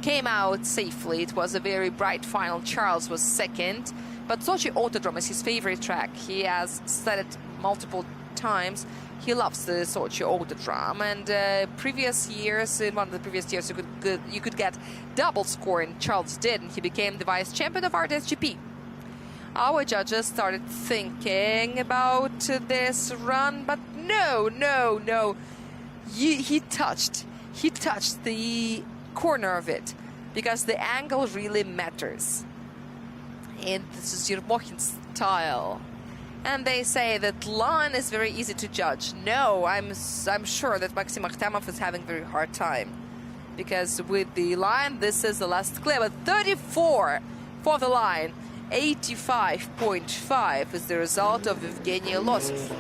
came out safely. It was a very bright final. Charles was second. But Sochi Autodrome is his favorite track. He has said it multiple times. He loves the Sochi Autodrome, and previous years, in one of the previous years, you could get double score, and Charles did, and he became the vice champion of Rds Gp. Our judges started thinking about this run, but no. He touched the corner of it, because the angle really matters. And this is Yermokin's style. And they say that line is very easy to judge. No, I'm sure that Maxim Akhtamov is having a very hard time. Because with the line, this is the last clip. But 34 for the line. 85.5 is the result of Evgeny Losov.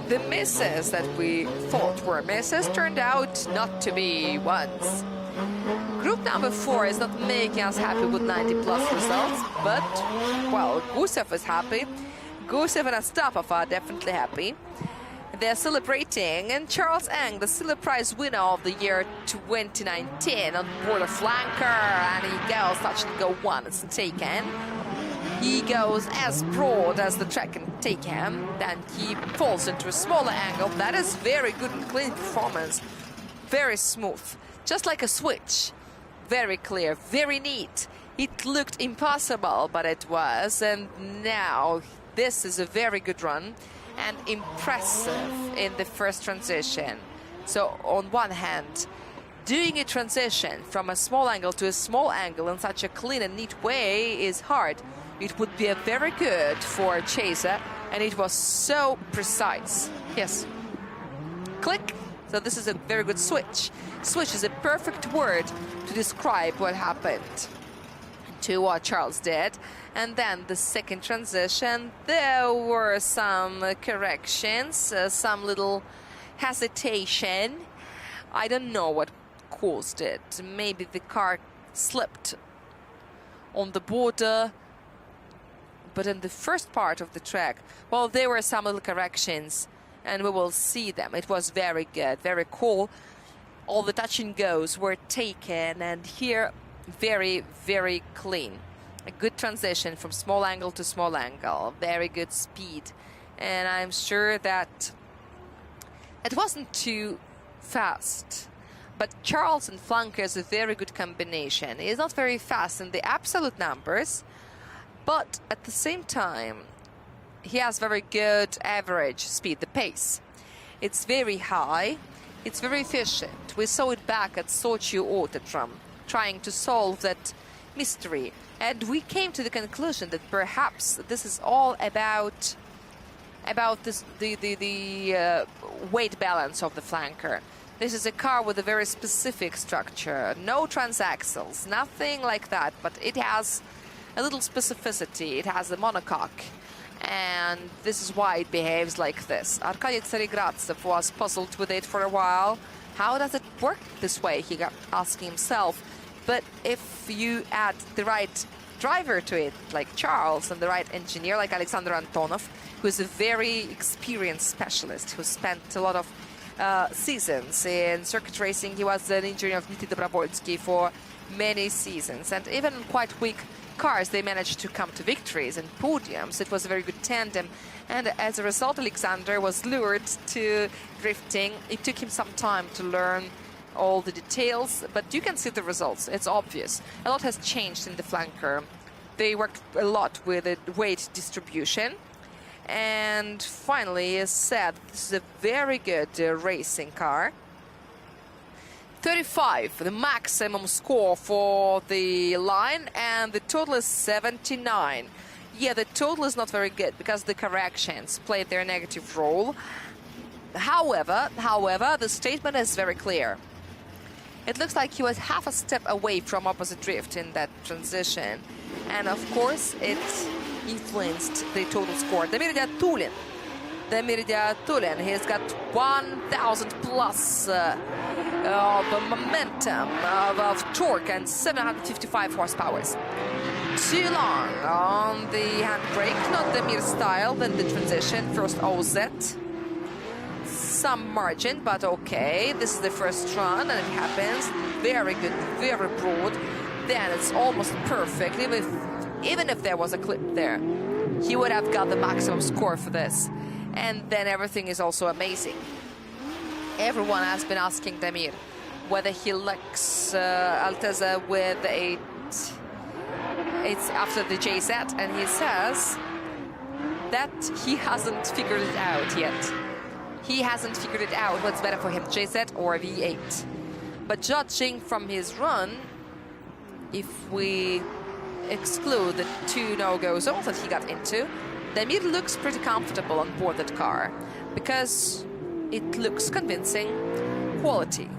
The misses that we thought were misses turned out not to be ones. Group number 4 is not making us happy with 90-plus results, but, well, Gusev is happy. Gusev and Astapov are definitely happy. They're celebrating, and Charles Eng, the Silver Prize winner of the year 2019, on board a flanker, and he goes touch and go 1. It's taken. He goes as broad as the track can take him. Then he falls into a smaller angle. That is very good and clean performance. Very smooth. Just like a switch. Very clear, very neat. It looked impossible, but it was. And now this is a very good run and impressive in the first transition. So on one hand, doing a transition from a small angle to a small angle in such a clean and neat way is hard. It would be a very good for a chaser, and it was so precise. Yes. Click. So this is a very good switch. Switch is a perfect word to describe what happened. to what Charles did. And then the second transition, there were some corrections, some little hesitation. I don't know what caused it. Maybe the car slipped on the border. But in the first part of the track, well, there were some little corrections, and we will see them. It was very good, very cool. All the touch and goes were taken, and here, very, very clean. A good transition from small angle to small angle, very good speed. And I'm sure that it wasn't too fast. But Charles and Flanker is a very good combination. He's not very fast in the absolute numbers, but at the same time, he has very good average speed, the pace. It's very high, it's very efficient. We saw it back at Sochi Autodrome, trying to solve that mystery. And we came to the conclusion that perhaps this is all about this, the weight balance of the flanker. This is a car with a very specific structure, no transaxles, nothing like that, but it has a little specificity. It has a monocoque, and this is why it behaves like this. Arkady Tsarigradsev was puzzled with it for a while. How does it work this way, he got asking himself. But if you add the right driver to it, like Charles, and the right engineer, like Alexander Antonov, who is a very experienced specialist, who spent a lot of seasons in circuit racing. He was an engineer of Dmitry Dobrovolsky for many seasons, and even quite weak cars, they managed to come to victories and podiums. It was a very good tandem, and as a result, Alexander was lured to drifting. It took him some time to learn all the details, but you can see the results. It's obvious. A lot has changed in the flanker. They worked a lot with the weight distribution, and finally, as said, this is a very good racing car. 35, the maximum score for the line, and the total is 79. Yeah, the total is not very good because the corrections played their negative role. However, the statement is very clear. It looks like he was half a step away from opposite drift in that transition, and of course it influenced the total score. Damir Diatulin, he's got 1,000 plus of momentum, of torque, and 755 horsepower. Too long on the handbrake, not Damir style, then the transition, first OZ. Some margin, but okay, this is the first run, and it happens. Very good, very broad. Then it's almost perfect. Even if there was a clip there, he would have got the maximum score for this. And then everything is also amazing. Everyone has been asking Damir whether he likes Alteza with it's after the JZ, and he says that he hasn't figured it out yet. He hasn't figured it out what's better for him, JZ or V8. But judging from his run, if we exclude the two no-go zones that he got into, Damir looks pretty comfortable on board that car because it looks convincing, quality,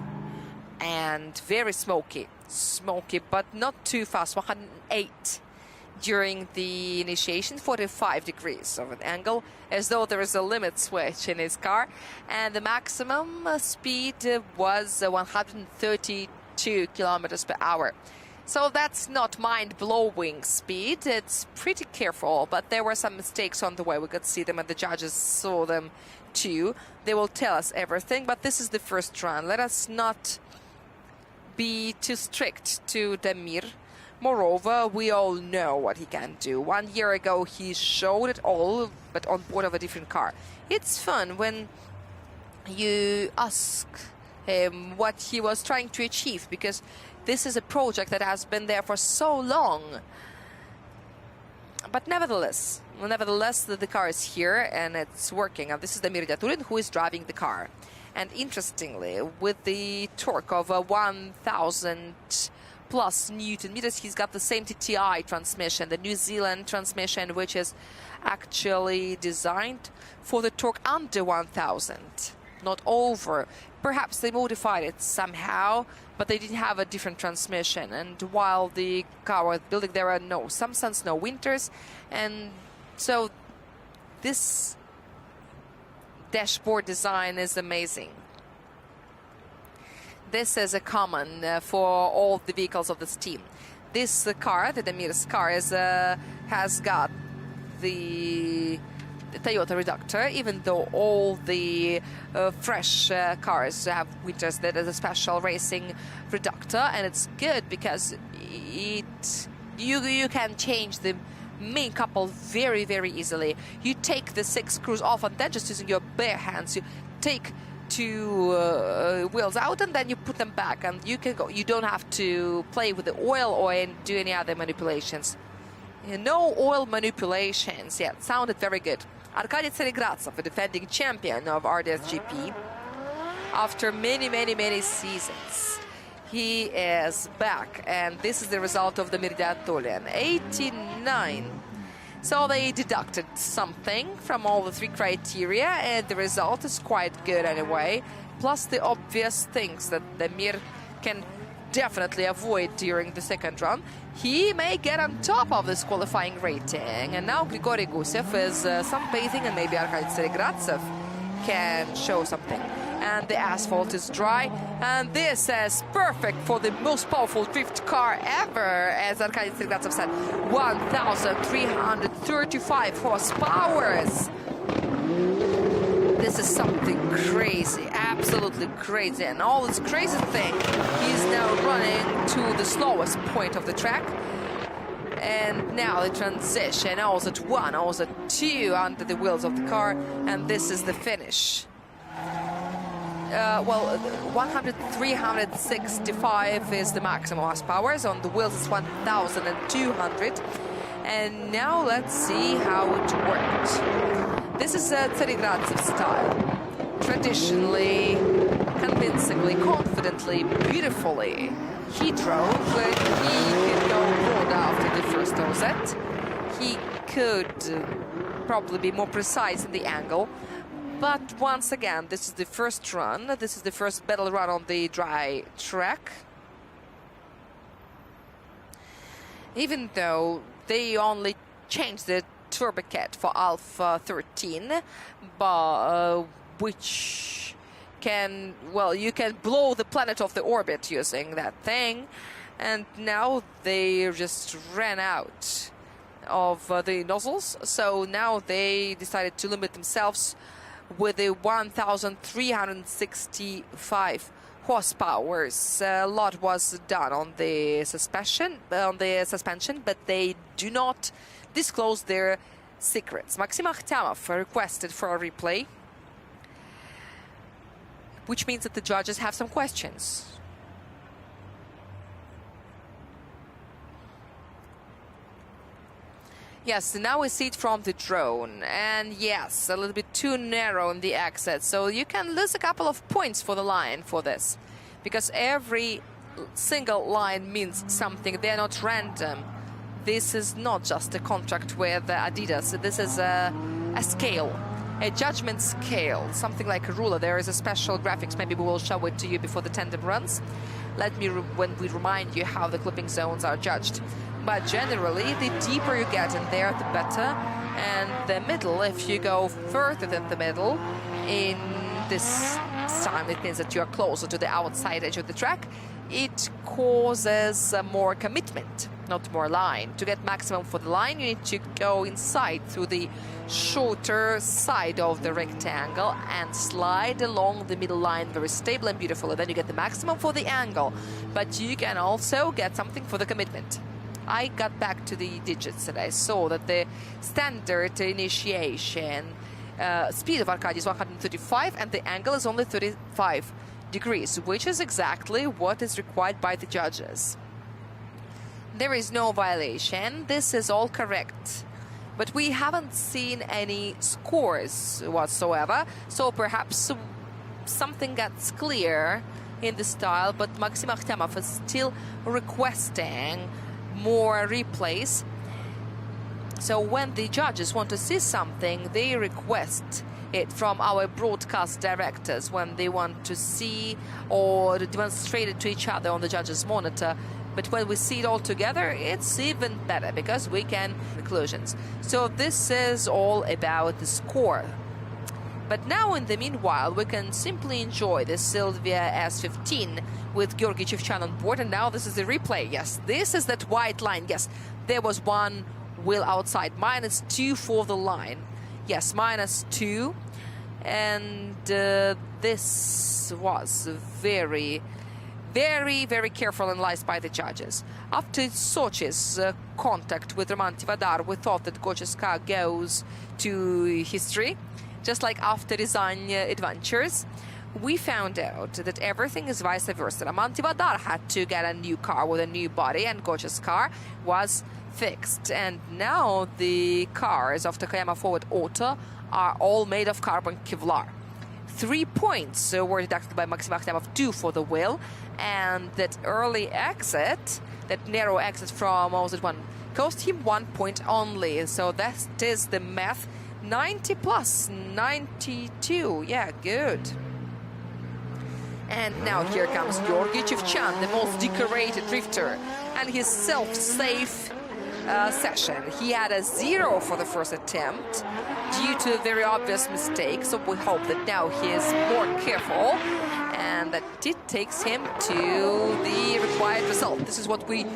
and very smoky. Smoky, but not too fast, 108 during the initiation, 45 degrees of an angle, as though there is a limit switch in his car. And the maximum speed was 132 kilometers per hour. So that's not mind-blowing speed. It's pretty careful, but there were some mistakes on the way. We could see them, and the judges saw them too. They will tell us everything, but this is the first run. Let us not be too strict to Damir. Moreover, we all know what he can do. 1 year ago, he showed it all, but on board of a different car. It's fun when you ask him what he was trying to achieve, because this is a project that has been there for so long. But nevertheless, the car is here and it's working. And this is Damir Diatulin who is driving the car. And interestingly, with the torque of 1,000 plus Newton meters, he's got the same TTI transmission, the New Zealand transmission, which is actually designed for the torque under 1,000. not over. Perhaps they modified it somehow, but they didn't have a different transmission. And while the car was building, there were no summers, no winters, and so this dashboard design is amazing. This is a common for all the vehicles of this team. This car, the Damir's car, has got the Toyota reductor, even though all the fresh cars have winters. That is a special racing reductor, and it's good because you can change the main couple very, very easily. You take the 6 screws off, and then just using your bare hands, you take 2 wheels out, and then you put them back, and you can go. You don't have to play with the oil or do any other manipulations. No oil manipulations. Yeah, it sounded very good. Arkady Tseregratsev, a defending champion of Rds Gp, after many seasons, he is back, and this is the result of the Mirdiatolian 89. So they deducted something from all the 3 criteria, and the result is quite good anyway. Plus the obvious things that Damir can definitely avoid during the second run. He may get on top of this qualifying rating. And now Grigory Gusev is sunbathing, and maybe Arkady Tseregratsev can show something. And the asphalt is dry, and this is perfect for the most powerful drift car ever, as Arkady Tseregratsev said, 1,335 horsepower. This is something crazy, absolutely crazy, and all this crazy thing, he's now running to the slowest point of the track. And now the transition, also at 1, also at 2 under the wheels of the car, and this is the finish. 365 is the maximum horsepower. On the wheels it's 1,200. And now let's see how it worked. This is Tseregratsev style. Traditionally, convincingly, confidently, beautifully. He drove, but he could go forward after the first rosette. He could probably be more precise in the angle. But once again, this is the first run. This is the first battle run on the dry track. Even though they only changed the turbocat for Alpha 13, but which can, well, you can blow the planet off the orbit using that thing. And now they just ran out of the nozzles. So now they decided to limit themselves with a 1,365 horsepower. A lot was done on the suspension, but they do not disclose their secrets. Maxim Akhtamov requested for a replay, which means that the judges have some questions. Yes, now we see it from the drone, and yes, a little bit too narrow in the exit, so you can lose a couple of points for the line for this, because every single line means something. They're not random. This is not just a contract with Adidas. This is a scale, a judgment scale, something like a ruler. There is a special graphics. Maybe we will show it to you before the tandem runs. Let me when we remind you how the clipping zones are judged. But generally, the deeper you get in there, the better. And the middle, if you go further than the middle, in this time, it means that you are closer to the outside edge of the track. It causes more commitment, not more line. To get maximum for the line, you need to go inside through the shorter side of the rectangle and slide along the middle line very stable and beautifully. Then you get the maximum for the angle, but you can also get something for the commitment. I got back to the digits and I saw that the standard initiation speed of Arkady is 135 and the angle is only 35 degrees, which is exactly what is required by the judges. There is no violation. This is all correct. But we haven't seen any scores whatsoever, so perhaps something gets clear in the style, but Maxim Akhtamov is still requesting more replays. So when the judges want to see something, they request it from our broadcast directors when they want to see or to demonstrate it to each other on the judges' monitor. But when we see it all together, it's even better because we can conclusions. So this is all about the score. But now, in the meanwhile, we can simply enjoy the Silvia S15 with Georgi Chivchan on board. And now this is the replay. Yes, this is that white line. Yes, there was one wheel outside. -2 for the line. Yes, -2. And this was very, very careful analyzed by the judges. After Sochi's contact with Roman Tivadar, we thought that Gocha's car goes to history. Just like after Design Adventures, we found out that everything is vice versa. Roman Tivadar had to get a new car with a new body, and Gocha's car was fixed. And now the cars of Takayama Forward Auto are all made of carbon Kevlar. 3 points were deducted by Maxim Akhtemov, 2 for the wheel, and that early exit, that narrow exit from opposite one, cost him 1 point only. So that is the math. 90 plus 92. Yeah, good. And now here comes Georgi Chivchan, the most decorated drifter, and his self-safe session. He had a 0 for the first attempt due to a very obvious mistake, so we hope that now he is more careful and that it takes him to the required result. This is what we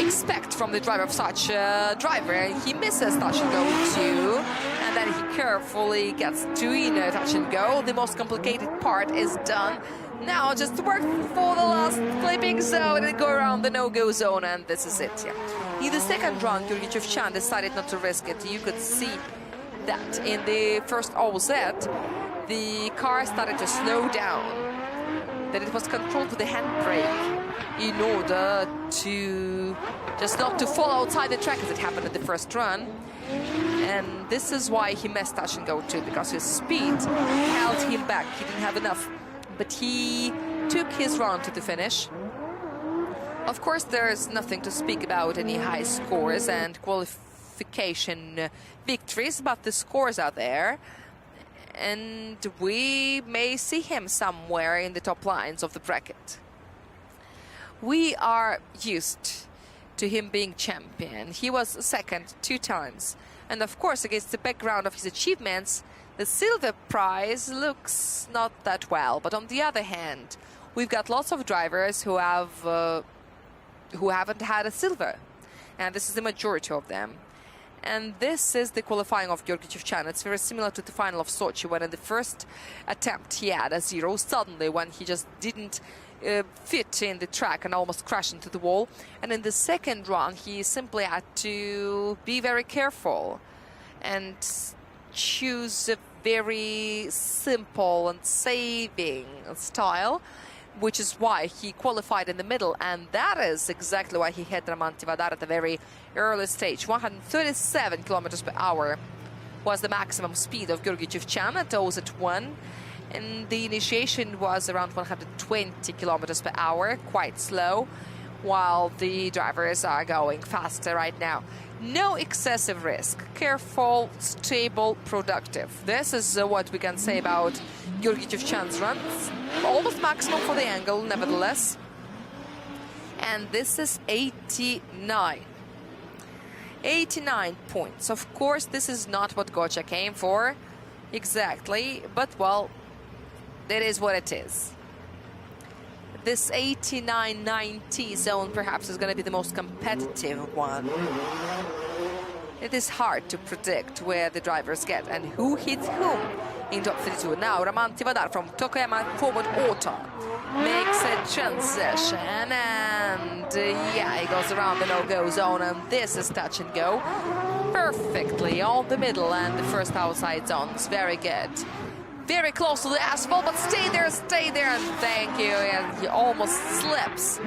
expect from the driver of such a driver. He misses touch and go too, and then he carefully gets to touch and go. The most complicated part is done. Now just work for the last clipping zone and go around the no-go zone, and this is it. Yeah. In the second round, Georgi Chivchan decided not to risk it. You could see that in the first OZ, the car started to slow down, that it was controlled with the handbrake in order to just not to fall outside the track as it happened at the first run. And this is why he missed touch and go too, because his speed held him back. He didn't have enough, but he took his run to the finish. Of course, there's nothing to speak about any high scores and qualification victories, but the scores are there. And we may see him somewhere in the top lines of the bracket. We are used to him being champion. He was second 2 times. And of course, against the background of his achievements, the silver prize looks not that well. But on the other hand, we've got lots of drivers who haven't had a silver. And this is the majority of them. And this is the qualifying of Georgi Chivchan. It's very similar to the final of Sochi, when in the first attempt he had a 0. Suddenly, when he just didn't fit in the track and almost crashed into the wall. And in the second run, he simply had to be very careful and choose a very simple and saving style, which is why he qualified in the middle, and that is exactly why he hit Roman Tivadar at a very early stage. 137 kilometers per hour was the maximum speed of Georgi Chivchan at OZ1, and the initiation was around 120 kilometers per hour, quite slow, while the drivers are going faster right now. No excessive risk, careful, stable, productive. This is what we can say about Georgi Chivchan's runs. Almost maximum for the angle, nevertheless. And this is 89. 89 points. Of course, this is not what Gocha came for exactly, but well, that is what it is. This 89-90 zone perhaps is going to be the most competitive one. It is hard to predict where the drivers get and who hits whom in top 32. Now Roman Tivadar from Takayama Forward Auto makes a transition, and yeah, he goes around the no-go zone, and this is touch and go perfectly on the middle and the first outside zones. Very good. Very close to the asphalt, but stay there, and thank you. And he almost slips.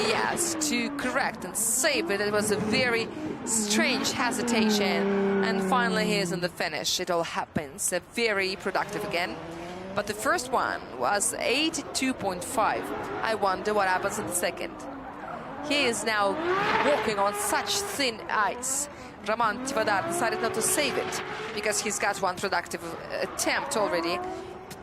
Yes, to correct and save it. It was a very strange hesitation. And finally, he is in the finish. It all happens. Very productive again. But the first one was 82.5. I wonder what happens in the second. He is now walking on such thin ice. Roman Tivadar decided not to save it because he's got one productive attempt already.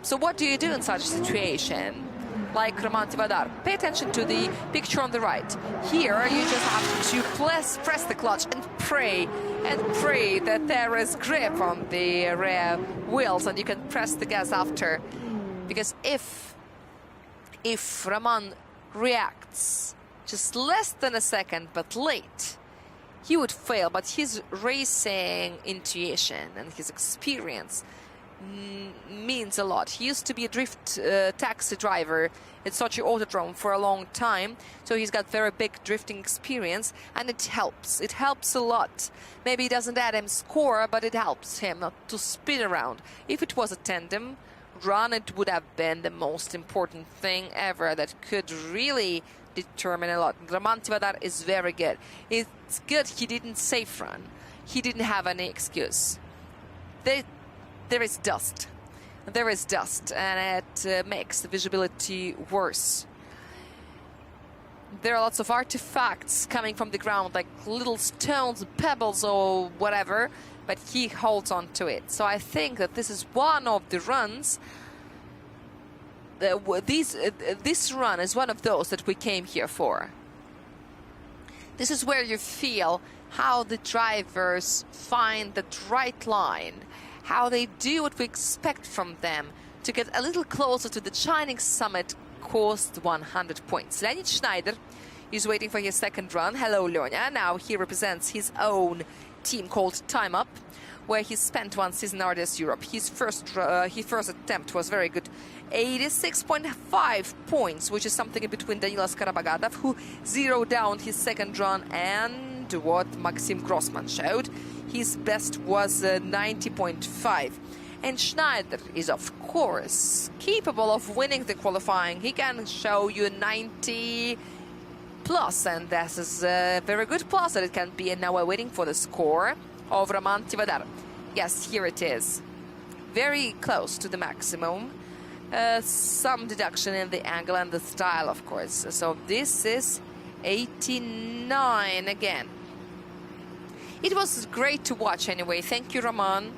So what do you do in such a situation? Like Roman Tivadar, pay attention to the picture on the right. Here you just have to press the clutch and pray that there is grip on the rear wheels and you can press the gas after. Because if Roman reacts just less than a second but late, he would fail. But his racing intuition and his experience means a lot. He used to be a drift taxi driver at Sochi Autodrome for a long time, so he's got very big drifting experience, and it helps. It helps a lot. Maybe it doesn't add him score, but it helps him not to spin around. If it was a tandem run, it would have been the most important thing ever that could really determine a lot. Roman Tivadar is very good. It's good he didn't safe run. He didn't have any excuse. There is dust. There is dust, and it makes the visibility worse. There are lots of artifacts coming from the ground, like little stones, pebbles, or whatever, but he holds on to it. So I think that this is one of the runs. This run is one of those that we came here for. This is where you feel how the drivers find the right line, how they do what we expect from them. To get a little closer to the shining summit cost 100 points. Leonid Schneider is waiting for his second run. Hello, Lyonya. Now he represents his own team called Time Up, where he spent one season Rds Europe. His first attempt was very good. 86.5 points, which is something in between Danilas Karabagatov, who zeroed down his second run, and what Maxim Grossman showed. His best was 90.5. And Schneider is, of course, capable of winning the qualifying. He can show you 90 plus, and this is a very good plus that it can be. And now we're waiting for the score of Roman Tivadar. Yes, here it is. Very close to the maximum. Some deduction in the angle and the style, of course. So this is 89 again. It was great to watch anyway. Thank you, Roman.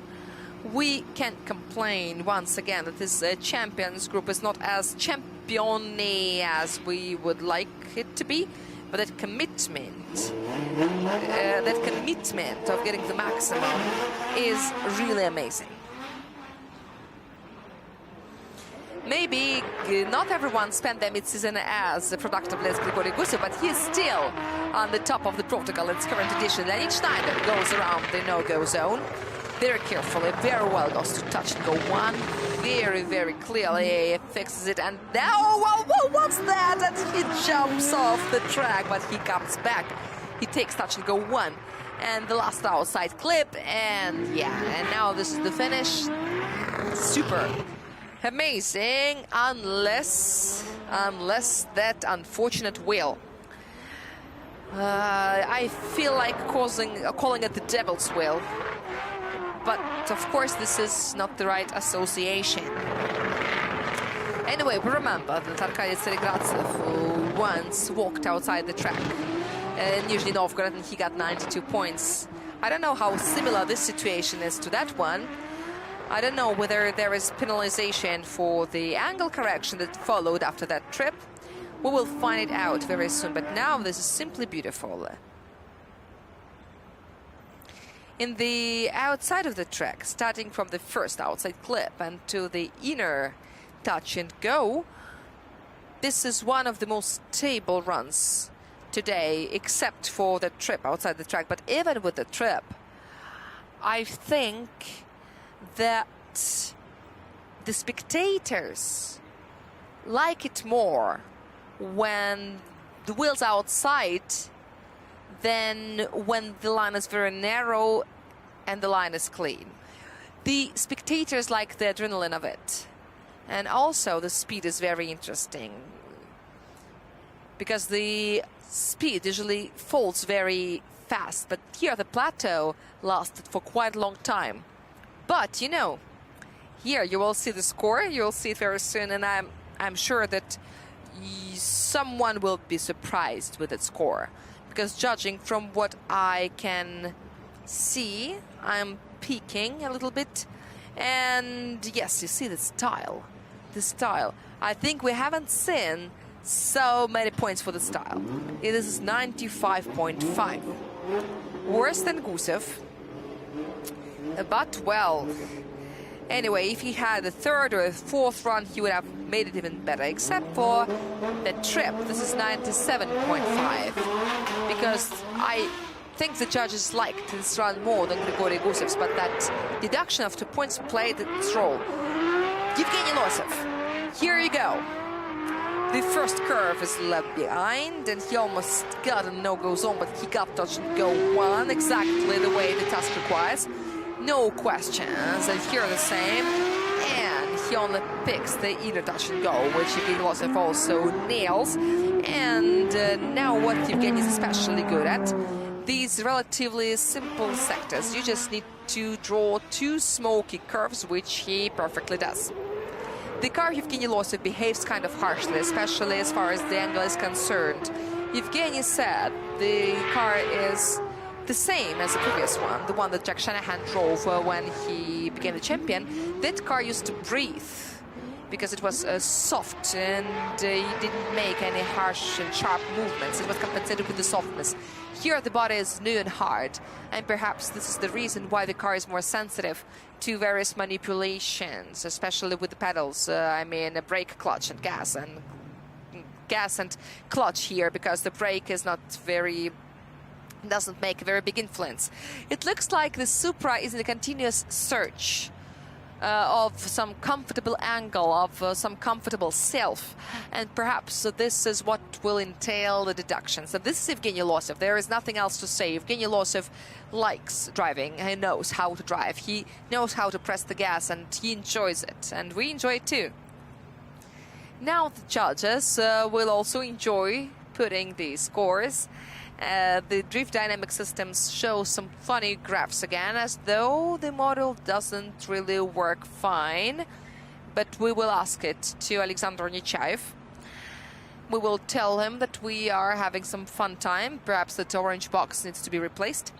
We can't complain once again that this champions group is not as champion-y as we would like it to be, but that commitment of getting the maximum is really amazing. Maybe not everyone spent their mid-season as productively as Grigory Gusev, but he is still on the top of the protocol in its current edition. Leonid Schneider goes around the no-go zone very carefully, very well, goes to touch and go one, very, very clearly fixes it, and now, what's that? And he jumps off the track, but he comes back. He takes touch and go one, and the last outside clip, and yeah, and now this is the finish. Super. Amazing, unless that unfortunate wheel. I feel like calling it the devil's wheel. But, of course, this is not the right association. Anyway, we remember that Arkady Tseregradzev once walked outside the track in Nizhny Novgorod, and he got 92 points. I don't know how similar this situation is to that one. I don't know whether there is penalization for the angle correction that followed after that trip. We will find it out very soon, but now this is simply beautiful. In the outside of the track, starting from the first outside clip and to the inner touch and go, this is one of the most stable runs today, except for the trip outside the track. But even with the trip, I think that the spectators like it more when the wheels are outside than when the line is very narrow and the line is clean. The spectators like the adrenaline of it. And also the speed is very interesting, because the speed usually falls very fast, but here the plateau lasted for quite a long time. But, you know, here you will see the score, you will see it very soon, and I'm sure that someone will be surprised with its score, because judging from what I can see, I'm peeking a little bit, and yes, you see the style. I think we haven't seen so many points for the style. This is 95.5. Worse than Gusev. But, well, anyway, if he had a third or a fourth run, he would have made it even better. Except for the trip, this is 97.5. Because I think the judges liked this run more than Grigory Gusev's, but that deduction of 2 points played its role. Yevgeny Losev, here you go. The first curve is left behind, and he almost got a no-go zone, but he got touch and go one, exactly the way the task requires. No questions, and here the same. And he only picks the either touch and go, which Yevgeny Losev also nails. And now what Yevgeny is especially good at, these relatively simple sectors. You just need to draw 2 smoky curves, which he perfectly does. The car Yevgeny Losev behaves kind of harshly, especially as far as the angle is concerned. Yevgeny said the car is the same as the previous one, the one that Jack Shanahan drove when he became the champion. That car used to breathe because it was soft and it didn't make any harsh and sharp movements. It was compensated with the softness. Here the body is new and hard, and perhaps this is the reason why the car is more sensitive to various manipulations, especially with the pedals. I mean, a brake, clutch, and gas and clutch here, because the brake is not very, doesn't make a very big influence. It looks like the Supra is in a continuous search of some comfortable angle, of some comfortable self, and perhaps this is what will entail the deduction. So this is Yevgeny Losev. There is nothing else to say. Yevgeny Losev likes driving. He knows how to drive. He knows how to press the gas, and he enjoys it, and we enjoy it too. Now the judges will also enjoy putting the scores. The drift dynamic systems show some funny graphs again, as though the model doesn't really work fine. But we will ask it to Alexander Nechayev. We will tell him that we are having some fun time. Perhaps that orange box needs to be replaced.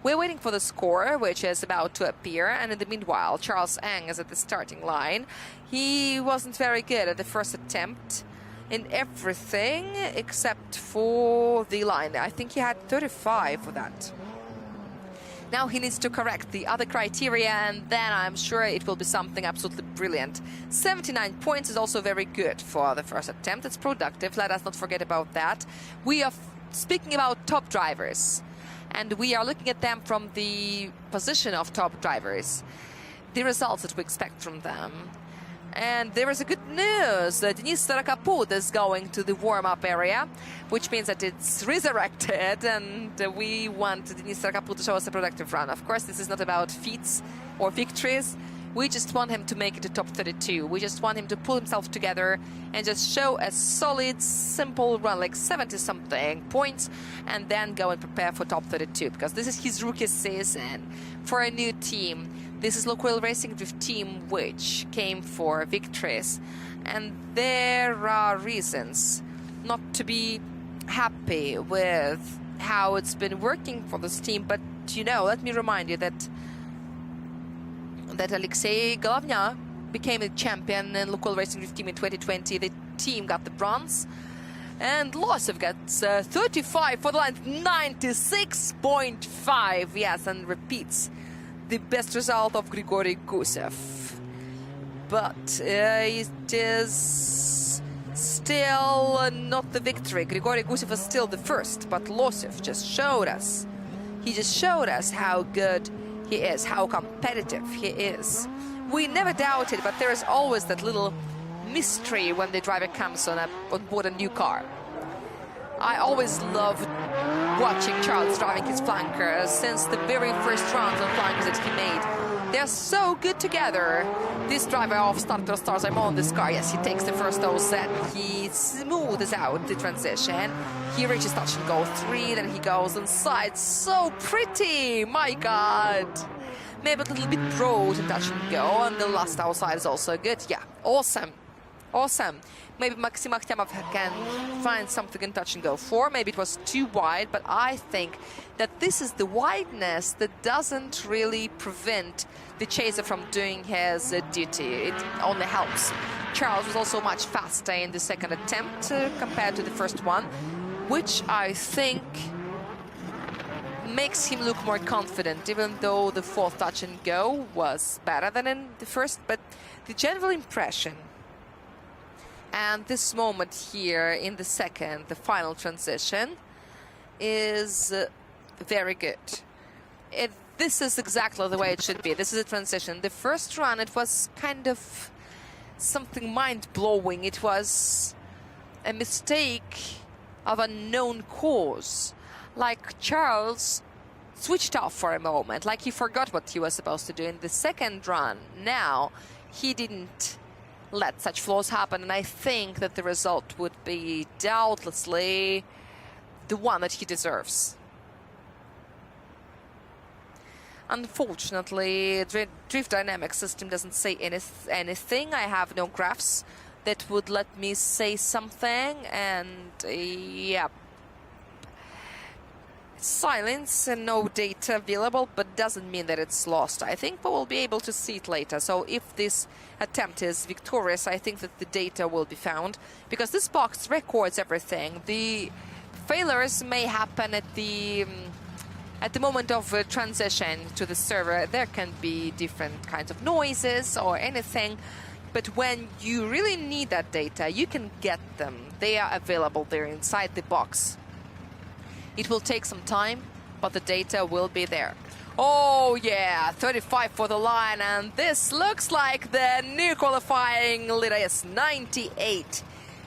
We're waiting for the score, which is about to appear, and in the meanwhile, Charles Eng is at the starting line. He wasn't very good at the first attempt in everything except for the line. I think he had 35 for that. Now he needs to correct the other criteria, and then I'm sure it will be something absolutely brilliant. 79 points is also very good for the first attempt. It's productive, let us not forget about that. We are speaking about top drivers, and we are looking at them from the position of top drivers, the results that we expect from them. And there is a good news. Denis Starokaput is going to the warm-up area, which means that it's resurrected, and we want Denis Starokaput to show us a productive run. Of course, this is not about feats or victories. We just want him to make it to top 32. We just want him to pull himself together and just show a solid, simple run, like 70-something points, and then go and prepare for top 32, because this is his rookie season for a new team. This is Lukoil Racing Drift team which came for victories, and there are reasons not to be happy with how it's been working for this team. But you know, let me remind you that Alexei Golovnya became a champion in Lukoil Racing Drift team in 2020. The team got the bronze, and Losev gets 35 for the line, 96.5, yes, and repeats the best result of Grigory Gusev. But it is still not the victory. Grigory Gusev is still the first, but Losev just showed us. He just showed us how good he is, how competitive he is. We never doubted, but there is always that little mystery when the driver comes on board a new car. I always loved watching Charles driving his flankers since the very first rounds on flankers that he made. They're so good together. This driver of Starter Stars, I'm on this car. Yes, he takes the first OZ. He smooths out the transition. He reaches touch and go 3, then he goes inside. So pretty, my God. Maybe a little bit broad in touch and go, and the last outside is also good. Yeah, awesome. Awesome. Maybe Maxim Akhtemov can find something in touch and go 4. Maybe it was too wide, but I think that this is the wideness that doesn't really prevent the chaser from doing his duty. It only helps. Charles was also much faster in the second attempt compared to the first one, which I think makes him look more confident, even though the fourth touch and go was better than in the first. But the general impression, and this moment here in the second, the final transition, is very good. This is exactly the way it should be. This is a transition. The first run, it was kind of something mind-blowing. It was a mistake of unknown cause. Like Charles switched off for a moment, like he forgot what he was supposed to do. In the second run, now, he didn't let such flaws happen, and I think that the result would be doubtlessly the one that he deserves. Unfortunately, Drift Dynamics system doesn't say anything. I have no graphs that would let me say something, and yeah, silence and no data available, but doesn't mean that it's lost. I think we will be able to see it later. So if this attempt is victorious, I think that the data will be found, because this box records everything. The failures may happen at the moment of transition to the server. There can be different kinds of noises or anything, but when you really need that data, you can get them. They are available there inside the box. It will take some time, but the data will be there. Oh yeah, 35 for the line, and this looks like the new qualifying leader is 98.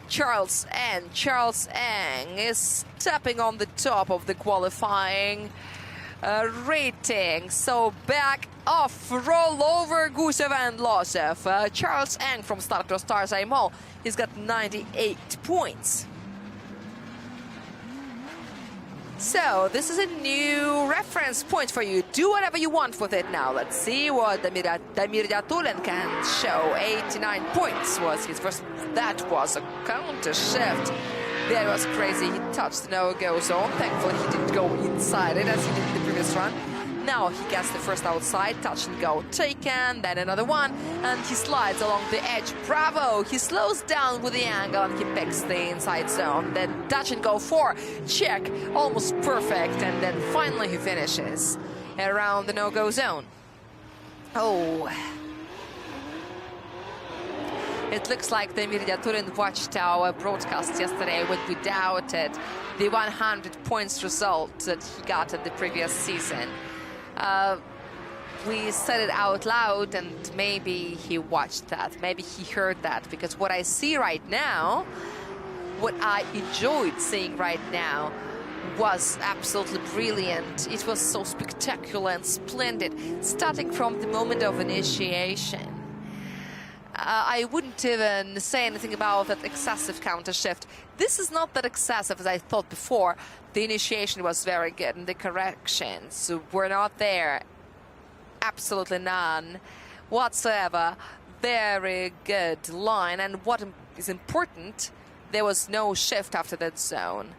Charles Eng is stepping on the top of the qualifying rating. So back off, roll over Gusev and Losev. Charles Eng from Start to Stars Aimol, he's got 98 points. So this is a new reference point for you. Do whatever you want with it now. Let's see what Damir Yatulin can show. 89 points was his first. That was a counter shift. That was crazy. He touched the no-go zone. Thankfully, he didn't go inside it as he did in the previous run. Now he gets the first outside, touch and go taken, then another one, and he slides along the edge. Bravo! He slows down with the angle and he picks the inside zone. Then touch and go 4, check, almost perfect, and then finally he finishes around the no-go zone. Oh. It looks like Damir Yatulin watched our broadcast yesterday when we doubted the 100 points result that he got in the previous season. We said it out loud, and maybe he watched that, maybe he heard that, because what I see right now, what I enjoyed seeing right now, was absolutely brilliant. It was so spectacular and splendid, starting from the moment of initiation. I wouldn't even say anything about that excessive counter shift. This is not that excessive as I thought before. The initiation was very good and the corrections were not there. Absolutely none whatsoever. Very good line. And what is important, there was no shift after that zone.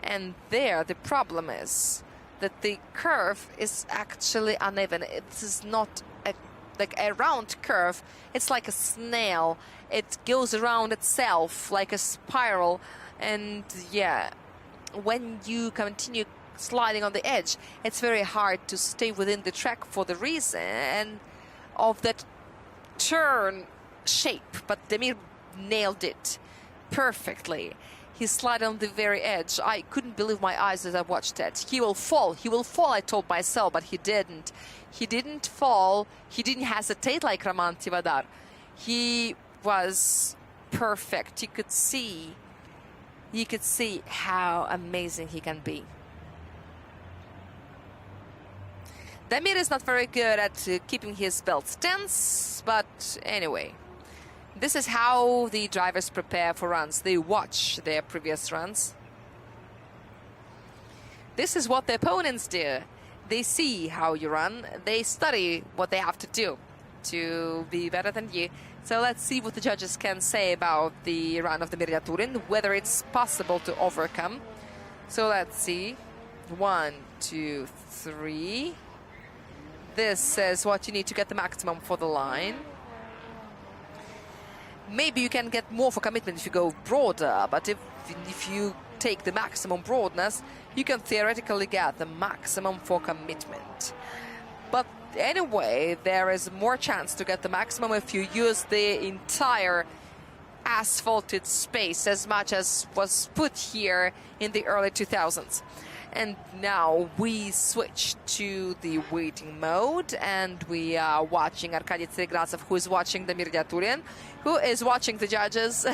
And there the problem is that the curve is actually uneven. It is not like a round curve. It's like a snail. It goes around itself like a spiral, and yeah, when you continue sliding on the edge, it's very hard to stay within the track for the reason of that turn shape. But Damir nailed it perfectly. He slid on the very edge. I couldn't believe my eyes as I watched it. He will fall, I told myself, but he didn't. He didn't fall. He didn't hesitate like Roman Tivadar. He was perfect. You could see how amazing he can be. Damir is not very good at keeping his belts tense, but anyway. This is how the drivers prepare for runs. They watch their previous runs. This is what the opponents do. They see how you run. They study what they have to do. to be better than you. So let's see what the judges can say about the run of the Miriaturin, whether it's possible to overcome. So let's see. 1, 2, 3. This is what you need to get the maximum for the line. Maybe you can get more for commitment if you go broader, but if you take the maximum broadness, you can theoretically get the maximum for commitment. But anyway, there is more chance to get the maximum if you use the entire asphalted space as much as was put here in the early 2000s. And now we switch to the waiting mode, and we are watching Arkady Tseregrazov, who is watching the Miriaturin, who is watching the judges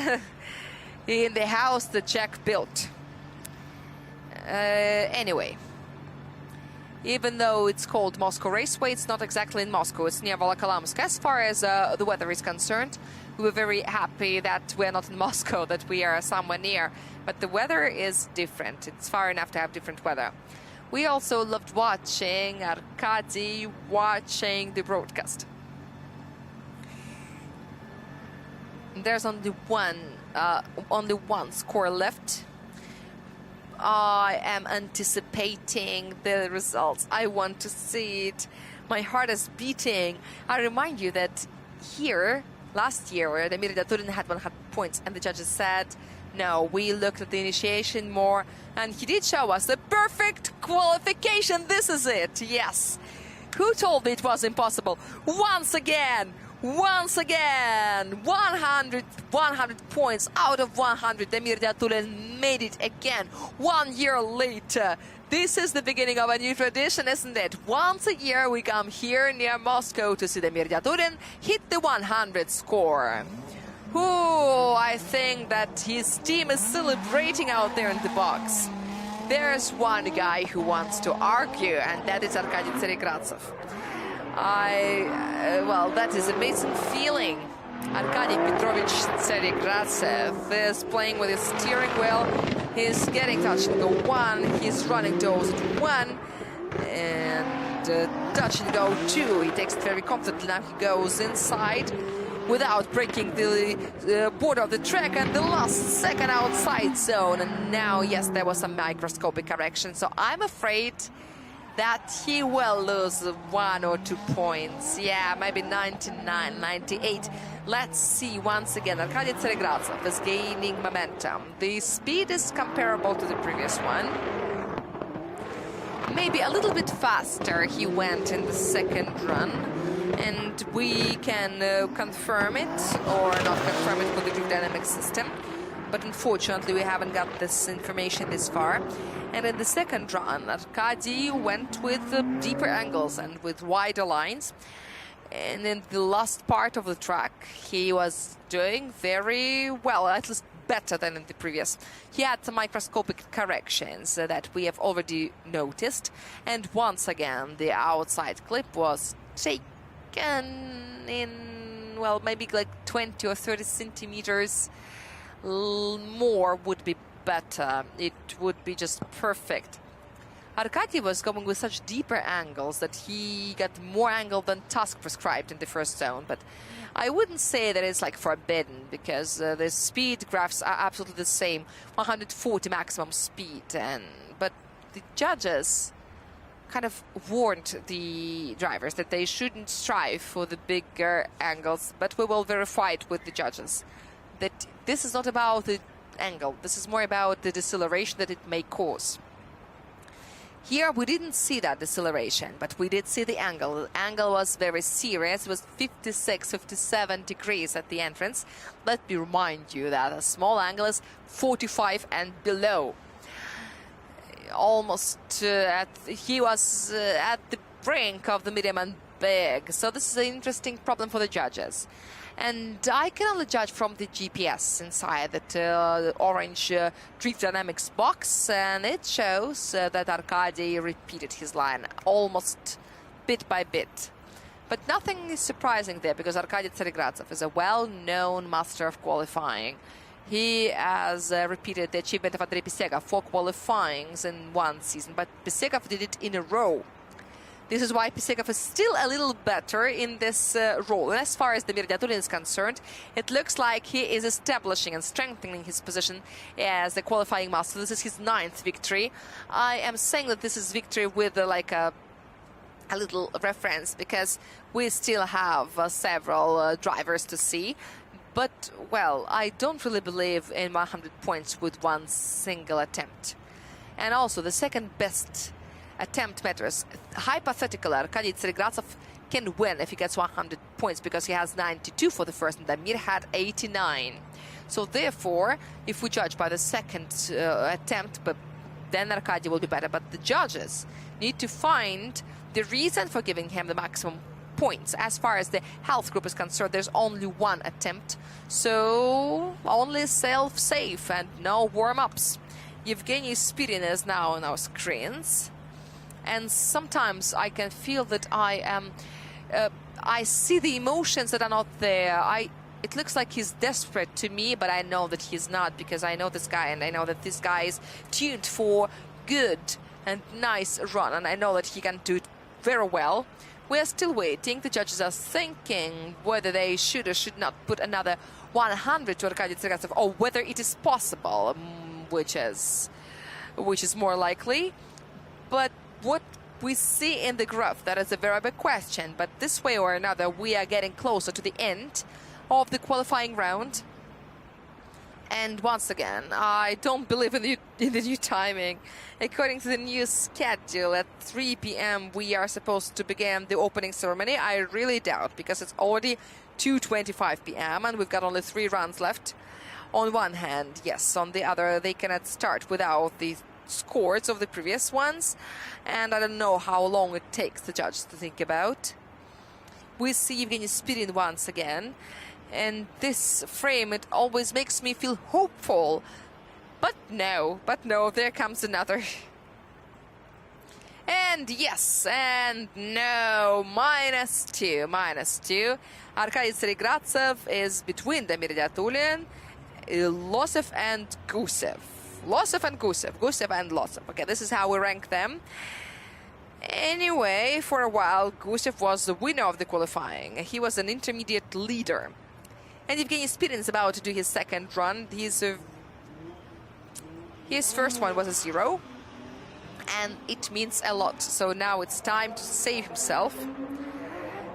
in the house that Jack built. Anyway, even though it's called Moscow Raceway, it's not exactly in Moscow. It's near Volokоламск. As far as the weather is concerned, we were very happy that we're not in Moscow, that we are somewhere near. But the weather is different. It's far enough to have different weather. We also loved watching Arkady watching the broadcast. There's only one score left. I am anticipating the results. I want to see it. My heart is beating. I remind you that here, last year, the Miriaturin had 100 points, and the judges said, no, we looked at the initiation more, and he did show us the perfect qualification. This is it, yes. Who told me it was impossible? Once again, 100 points out of 100. The Miriaturin made it again, 1 year later. This is the beginning of a new tradition, isn't it? Once a year we come here near Moscow to see the Miriaturin hit the 100 score. Oh, I think that his team is celebrating out there in the box. There's one guy who wants to argue, and that is Arkady Tseregrazov. Well, that is amazing feeling. Arkady Petrovich Tseregrazov is playing with his steering wheel. He's getting touch and go 1. He's running towards 1. And touch and go 2. He takes it very confidently. Now he goes inside without breaking the border of the track, and the last second outside zone. And now, yes, there was some microscopic correction. So I'm afraid that he will lose 1 or 2 points. Yeah, maybe 99, 98. Let's see once again. Arkady Tseregrazov is gaining momentum. The speed is comparable to the previous one. Maybe a little bit faster he went in the second run. And we can confirm it or not confirm it with the group dynamics system. But unfortunately, we haven't got this information this far. And in the second run, Arkady went with deeper angles and with wider lines. And in the last part of the track, he was doing very well, at least better than in the previous. He had some microscopic corrections that we have already noticed. And once again, the outside clip was taken in, well, maybe like 20 or 30 centimeters more would be better. It would be just perfect. Arkady was going with such deeper angles that he got more angle than task prescribed in the first zone. But I wouldn't say that it's like forbidden, because the speed graphs are absolutely the same, 140 maximum speed. But the judges kind of warned the drivers that they shouldn't strive for the bigger angles, but we will verify it with the judges. That this is not about the angle, this is more about the deceleration that it may cause. Here we didn't see that deceleration, but we did see the angle. The angle was very serious. It was 56, 57 degrees at the entrance. Let me remind you that a small angle is 45 and below. Almost he was at the brink of the medium and big. So this is an interesting problem for the judges. And I can only judge from the GPS inside that orange drift dynamics box, and it shows that Arkady repeated his line almost bit by bit. But nothing is surprising there, because Arkady Tseregrazov is a well-known master of qualifying. He has repeated the achievement of Andrei Pisegov, 4 qualifyings in one season, but Pisegov did it in a row. This is why Pisekov is still a little better in this role. And as far as the Mirdiatulin is concerned, it looks like he is establishing and strengthening his position as the qualifying master. This is his 9th victory. I am saying that this is victory with like a little reference because we still have several drivers to see. But, well, I don't really believe in 100 points with one single attempt. And also, the second best attempt matters. Hypothetically, Arkady Tseregratsov can win if he gets 100 points because he has 92 for the first and Damir had 89. So therefore, if we judge by the second attempt, but then Arkady will be better. But the judges need to find the reason for giving him the maximum points. As far as the health group is concerned, there's only one attempt. So only self-safe and no warm-ups. Yevgeny Spirin is now on our screens. And sometimes I can feel that I see the emotions that are not there. It looks like he's desperate to me, but I know that he's not because I know this guy and I know that this guy is tuned for good and nice run. And I know that he can do it very well. We are still waiting. The judges are thinking whether they should or should not put another 100 to Arkady Tseregratsov or whether it is possible, which is more likely. But what we see in the graph, that is a very big question. But this way or another, we are getting closer to the end of the qualifying round. And once again, I don't believe in the new timing. According to the new schedule, at 3 p.m. we are supposed to begin the opening ceremony. I really doubt, because it's already 2:25 p.m. and we've got only 3 rounds left. On one hand, yes. On the other, they cannot start without the scores of the previous ones. And I don't know how long it takes the judges to think about. We see Evgeny Spirin once again. And this frame, it always makes me feel hopeful. But no, there comes another. And yes, and no, -2. Arkady Tseregratsov is between the Mirdiatulin, Losev and Gusev. Gusev and Losev. Okay, this is how we rank them. Anyway, for a while, Gusev was the winner of the qualifying. He was an intermediate leader. And Evgeny Spirin is about to do his second run. His first one was a 0. And it means a lot. So now it's time to save himself.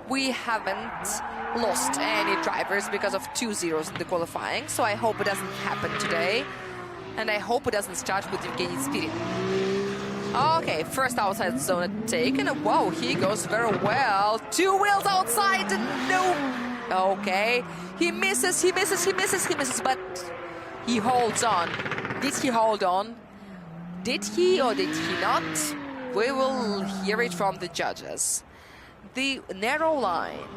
We haven't lost any drivers because of 2 zeros in the qualifying. So I hope it doesn't happen today. And I hope it doesn't start with Evgeny Spirin. Okay, first outside zone taken. Wow, he goes very well. 2 wheels outside. No. Okay, he misses, but he holds on. Did he hold on? Did he or did he not? We will hear it from the judges. The narrow line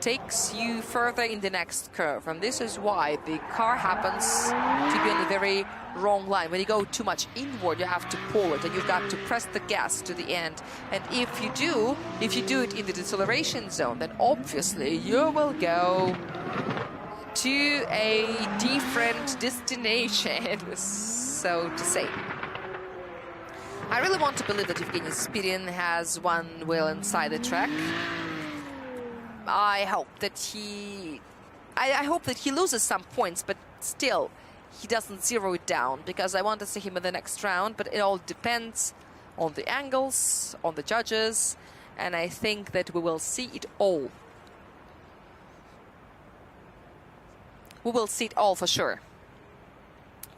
takes you further in the next curve, and this is why the car happens to be on a very wrong line. When you go too much inward, you have to pull it, and you've got to press the gas to the end. And if you do it in the deceleration zone, then obviously you will go to a different destination, so to say. I really want to believe that Evgeny Spirin has one wheel inside the track. I hope that he loses some points, but still he doesn't zero it down, because I want to see him in the next round. But it all depends on the angles, on the judges, and I think that we will see it all. We will see it all for sure.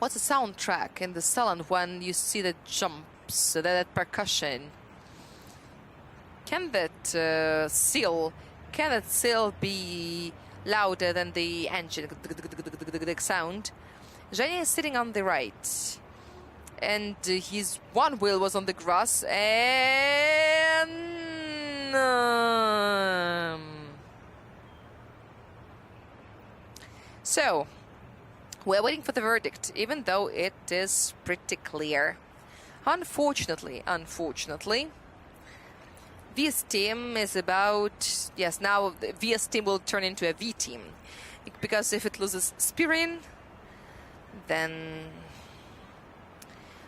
What's the soundtrack in the salon when you see the jumps, that percussion? Can that seal be louder than the engine sound? Zhenya is sitting on the right, and his one wheel was on the grass, and so we're waiting for the verdict, even though it is pretty clear. Unfortunately, VS team is about, yes, now the VS team will turn into a V team, because if it loses Spirin, then,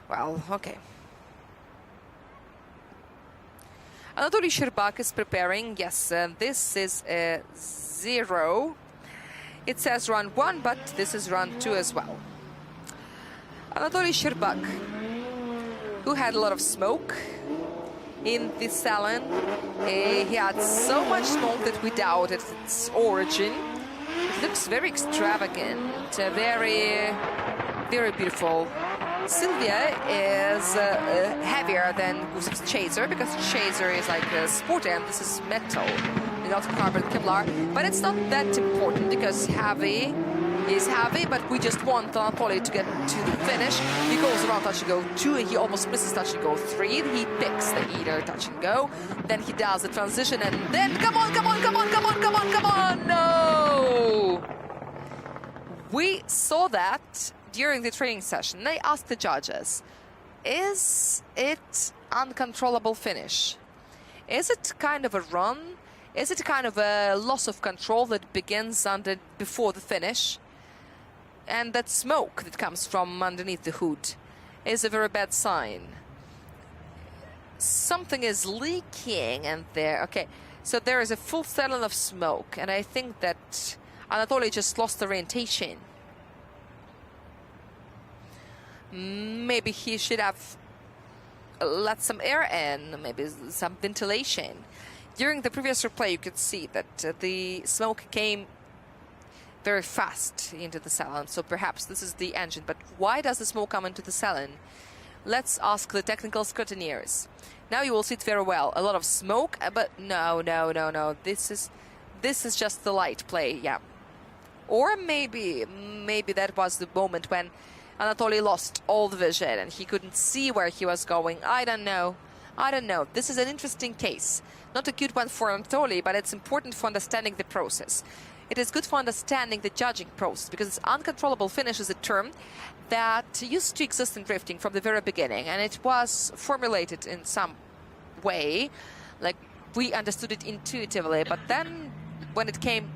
well, okay. Anatoly Sherbak is preparing. Yes, this is a 0. It says run 1, but this is run 2 as well. Anatoly Sherbak, who had a lot of smoke in the salon. He had so much smoke that we doubted its origin. It looks very extravagant, very, very beautiful. Sylvia is heavier than Gusev's Chaser, because Chaser is like a sport and this is metal, not carbon Kevlar. But it's not that important because heavy is heavy, but we just want Anatoly to get to the finish. He goes around touch and go 2, and he almost misses touch and go 3. He picks the either touch and go. Then he does the transition, and then come on, come on, come on, come on, come on, come on! No! We saw that during the training session. They asked the judges, is it uncontrollable finish? Is it kind of a run? Is it kind of a loss of control that begins before the finish? And that smoke that comes from underneath the hood is a very bad sign. Something is leaking in there. Okay, so there is a full salon of smoke, and I think that Anatoly just lost orientation. Maybe he should have let some air in, maybe some ventilation. During the previous replay, you could see that the smoke came very fast into the salon, so perhaps this is the engine. But why does the smoke come into the salon? Let's ask the technical scrutineers. Now you will see it very well. A lot of smoke, but no. This is just the light play, yeah. Or maybe that was the moment when Anatoly lost all the vision and he couldn't see where he was going. I don't know. This is an interesting case. Not a good one for Anatoly, but it's important for understanding the process. It is good for understanding the judging process, because uncontrollable finish is a term that used to exist in drifting from the very beginning, and it was formulated in some way, like we understood it intuitively. But then when it came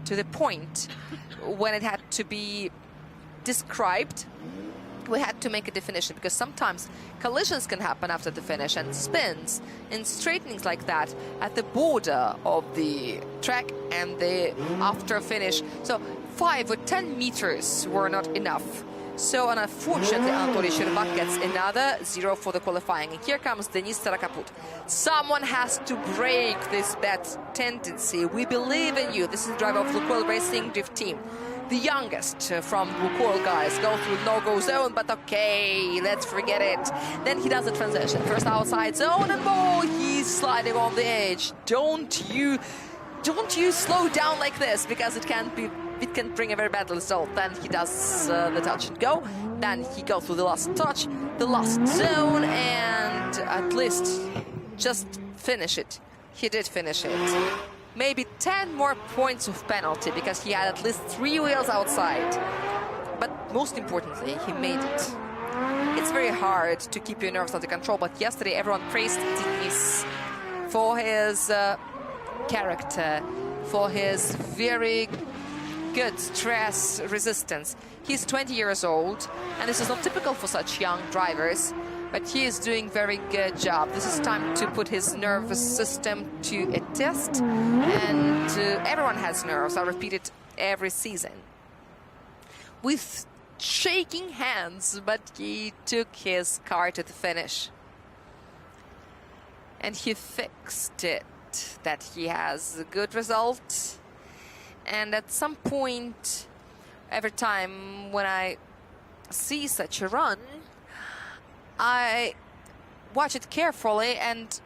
to the point when it had to be described, we had to make a definition, because sometimes collisions can happen after the finish and spins and straightenings like that at the border of the track and the after finish. So 5 or 10 meters were not enough. So unfortunately, Anatoly Sherbak gets another 0 for the qualifying. And here comes Denis Tarakaput. Someone has to break this bad tendency. We believe in you. This is the driver of Lukoil Racing Drift Team. The youngest from Lukoil guys go through no-go zone, but okay, let's forget it. Then he does a transition. First outside zone, and he's sliding on the edge. Don't you slow down like this, because it can bring a very bad result. Then he does the touch and go. Then he goes through the last touch, the last zone, and at least just finish it. He did finish it. Maybe 10 more points of penalty, because he had at least 3 wheels outside. But most importantly, he made it. It's very hard to keep your nerves under control, but yesterday everyone praised Denis for his character, for his very good stress resistance. He's 20 years old, and this is not typical for such young drivers. But he is doing very good job. This is time to put his nervous system to a test. And everyone has nerves. I repeat it every season. With shaking hands, but he took his car to the finish. And he fixed it, that he has a good result. And at some point, every time when I see such a run, I watch it carefully, and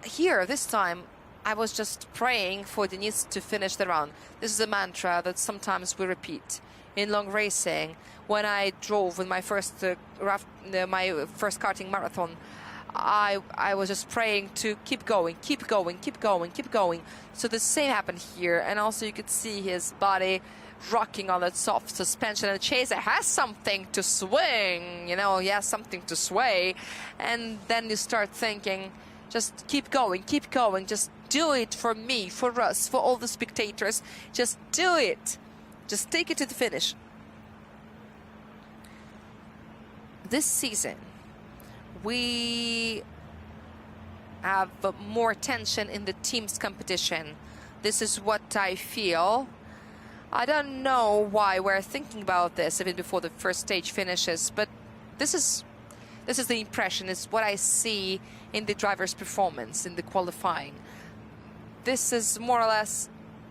here this time I was just praying for Denis to finish the run. This is a mantra that sometimes we repeat in long racing. When I drove in my first karting marathon, I was just praying to keep going. So the same happened here, and also you could see his body rocking on that soft suspension, and Chaser has something to swing, he has something to sway. And then you start thinking, just keep going, just do it for me, for us, for all the spectators. Just do it. Just take it to the finish. This season, we have more tension in the teams competition. This is what I feel. I don't know why we're thinking about this even before the first stage finishes, but this is the impression, is what I see in the driver's performance in the qualifying. This is more or less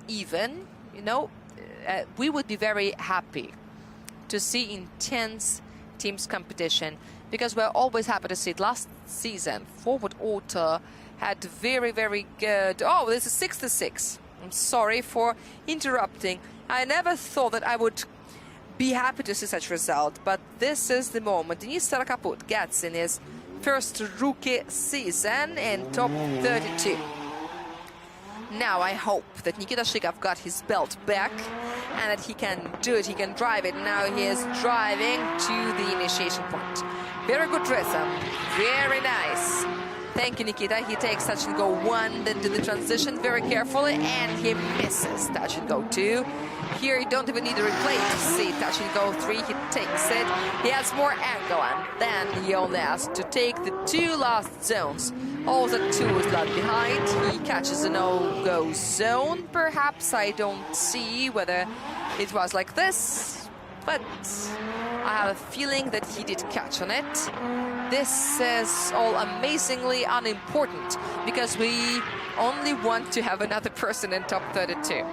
even, you know. We would be very happy to see intense teams competition, because we're always happy to see it. Last season, Forward Auto had very, very good... Oh, this is 6-6. I'm sorry for interrupting. I never thought that I would be happy to see such result, but this is the moment. Denis Starkaput gets in his first rookie season in top 32. Now I hope that Nikita Shikov got his belt back and that he can do it, he can drive it. Now he is driving to the initiation point. Very good rhythm, very nice. Thank you, Nikita. He takes touch and go 1, then to the transition very carefully, and he misses touch and go 2. Here you don't even need a replay to see touch and go 3. He takes it. He has more angle, and then he only has to take the 2 last zones. Also 2 is left behind. He catches a no-go zone. Perhaps I don't see whether it was like this, but I have a feeling that he did catch on it. This is all amazingly unimportant, because we only want to have another person in top 32.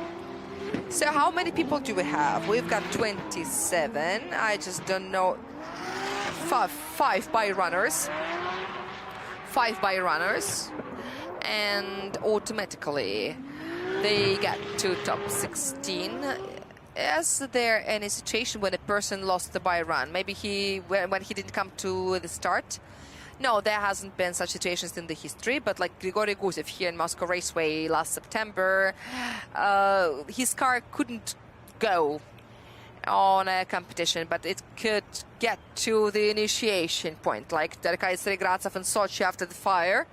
So how many people do we have? We've got 27. I just don't know. Five by runners. 5 by runners. And automatically they get to top 16. Is there any situation when a person lost the by run? Maybe when he didn't come to the start? No, there hasn't been such situations in the history, but like Grigory Gusev here in Moscow Raceway last September, his car couldn't go on a competition, but it could get to the initiation point, like Arkady Serigratsev in Sochi after the fire,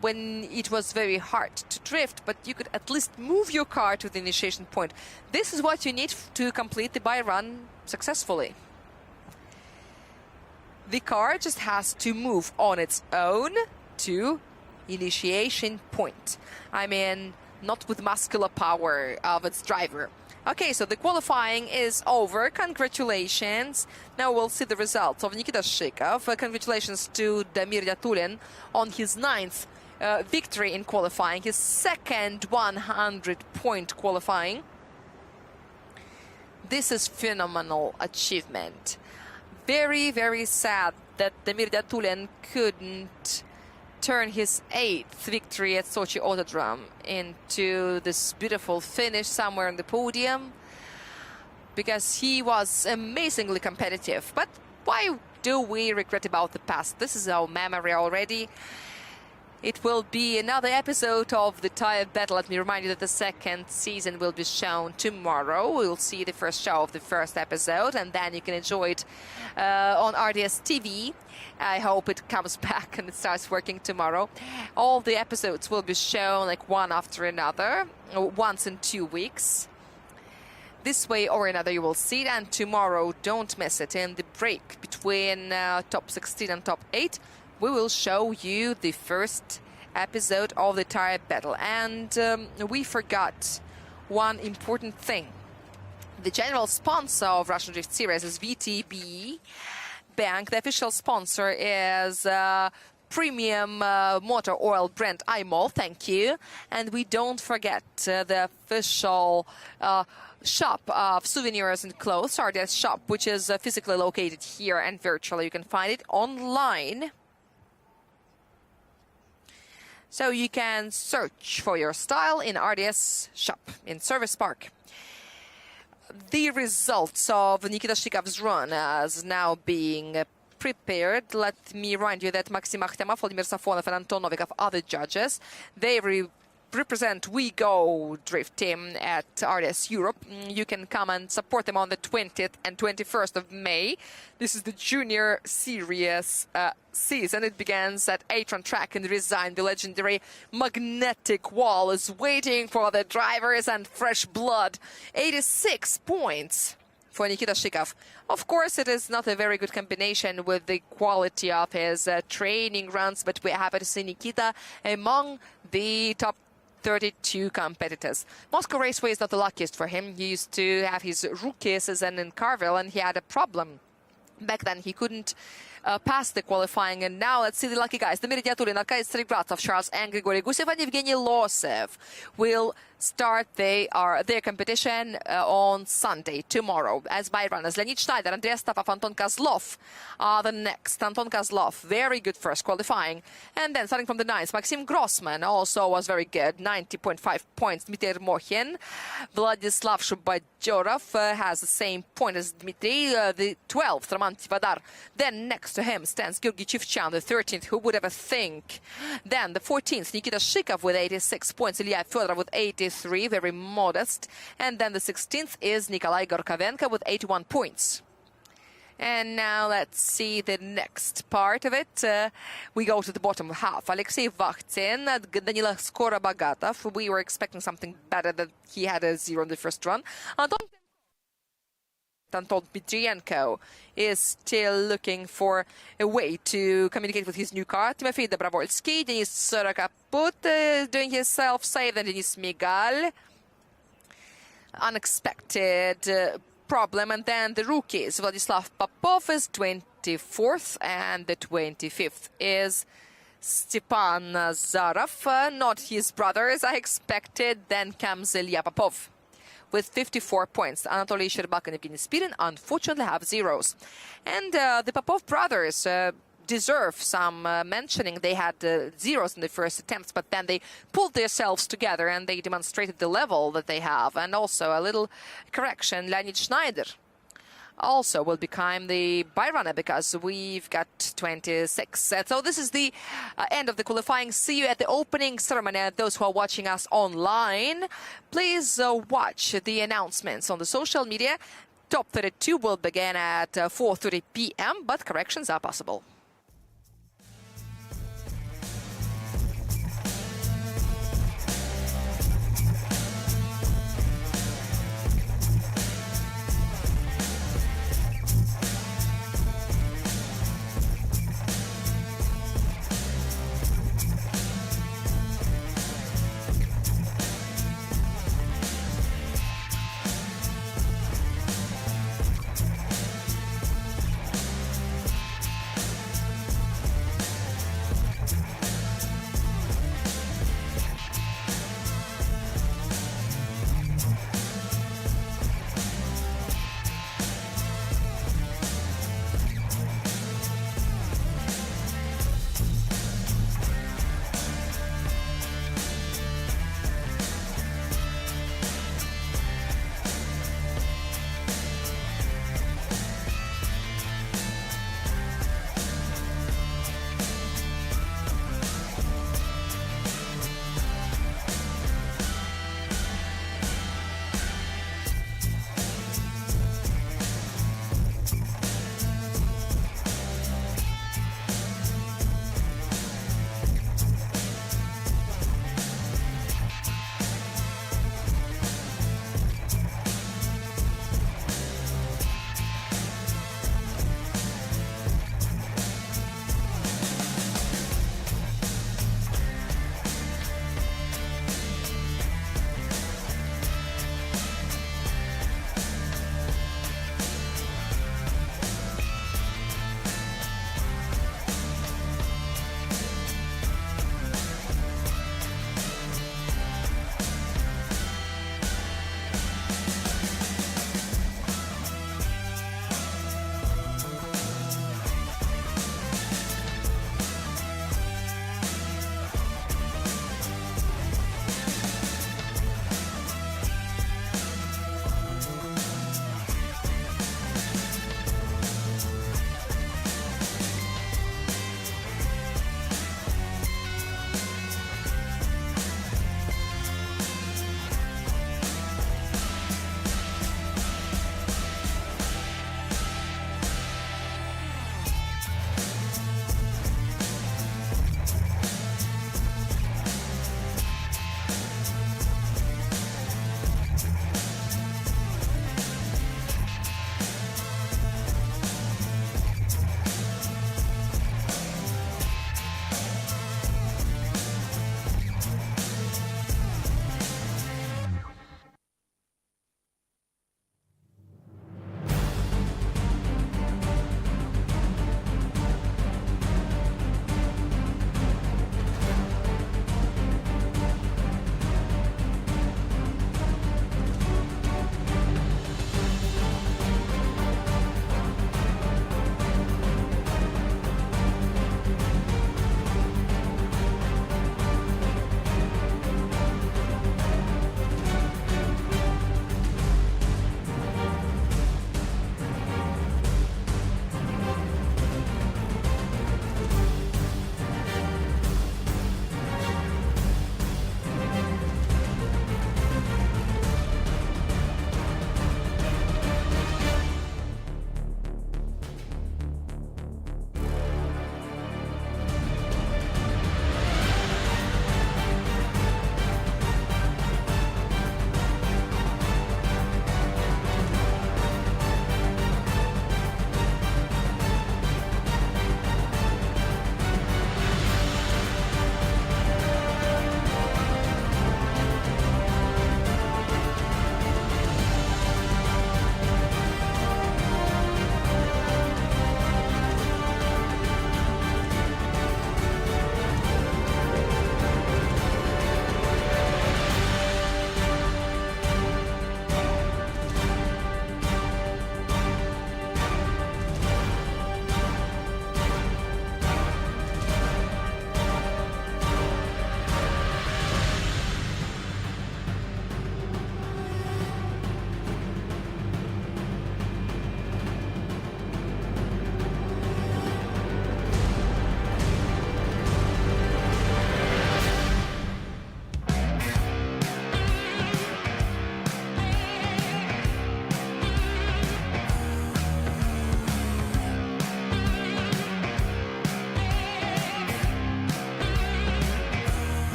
when it was very hard to drift, but you could at least move your car to the initiation point. This is what you need to complete the by run successfully. The car just has to move on its own to initiation point. I mean, not with muscular power of its driver. Okay, so the qualifying is over. Congratulations. Now we'll see the results of Nikita Shikov. Congratulations to Damir Yatulin on his 9th victory in qualifying, his second 100-point qualifying. This is phenomenal achievement. Very, very sad that Damir Yatulin couldn't turn his 8th victory at Sochi Autodrome into this beautiful finish somewhere on the podium, because he was amazingly competitive. But why do we regret about the past? This is our memory already. It will be another episode of the tire battle. Let me remind you that the second season will be shown tomorrow. We'll see the first show of the first episode, and then you can enjoy it on Rds TV. I hope it comes back and it starts working tomorrow. All the episodes will be shown like one after another, once in 2 weeks. This way or another you will see it, and tomorrow, don't miss it, in the break between top 16 and top 8, we will show you the first episode of the tire battle. And we forgot one important thing. The general sponsor of Russian Drift Series is VTB Bank. The official sponsor is premium motor oil brand Imol. Thank you. And we don't forget the official shop of souvenirs and clothes, Rds Shop, which is physically located here, and virtually you can find it online. So you can search for your style in Rds Shop in Service Park. The results of Nikita Shikov's run is now being prepared. Let me remind you that Maxim Akhtemov, Vladimir Safonov and Anton Novikov are the judges. They represent We Go Drift team at Rds Europe. You can come and support them on the 20th and 21st of May. This is the junior series season. It begins at Atron track in Rязань. The legendary magnetic wall is waiting for the drivers and fresh blood. 86 points for Nikita Shikov. Of course, it is not a very good combination with the quality of his training runs, but we're happy to see Nikita among the top 32 competitors. Moscow Raceway is not the luckiest for him. He used to have his rookie season in Carville, and he had a problem. Back then, he couldn't pass the qualifying, and now let's see the lucky guys. Dmitry Dyatulin, Arkady Strigratov, Charles and Grigory Gusev, and Evgeny Losev will start their competition on Sunday, tomorrow, as by runners. Leonid Schneider, Andreas Stapov, Anton Kozlov are the next. Anton Kozlov, very good first qualifying. And then starting from the 9th, Maxim Grossman also was very good, 90.5 points. Dmitry Ermokhin, Vladislav Shubadyorov has the same point as Dmitry, the 12th, Roman Tivadar. Then next to him stands Georgy Chivchan, the 13th, who would ever think. Then the 14th, Nikita Shikov with 86 points, Ilya Fedorov with 83, very modest. And then the 16th is Nikolai Gorkovenko with 81 points. And now let's see the next part of it. We go to the bottom half. Alexei Vakhtin, Danila Skorobogatov. We were expecting something better, that he had a 0 in the first run. Anton Dmitrienko is still looking for a way to communicate with his new car. Timofey Dobrovolsky, Denis Sorokaput doing his self-save, and Denis Migal. Unexpected problem. And then the rookies. Vladislav Popov is 24th, and the 25th is Stepan Nazarov. Not his brother, as I expected. Then comes Ilya Popov with 54 points. Anatoly Sherbak and Evgeny Spirin unfortunately have zeros. And the Popov brothers deserve some mentioning. They had zeros in the first attempts, but then they pulled themselves together and they demonstrated the level that they have. And also a little correction, Leonid Schneider also will become the byrunner, because we've got 26. So this is the end of the qualifying. See you at the opening ceremony. Those who are watching us online, please watch the announcements on the social media. Top 32 will begin at 4:30 p.m., but corrections are possible.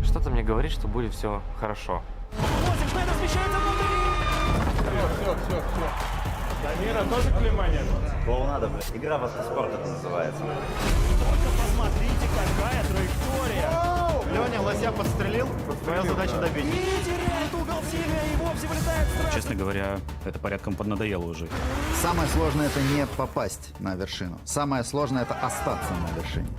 Что-то мне говорит, что будет все хорошо. Шнайдер смещается внутрь. Дамира тоже клейма нет? Клоунада, блядь. Игра в автоспорт это называется. Только посмотрите, какая траектория. Леня лося подстрелил, твоя задача добить. Не теряет угол Сильвия и вовсе вылетает в трасс. Честно говоря, это порядком поднадоело уже. Самое сложное это не попасть на вершину. Самое сложное это остаться на вершине.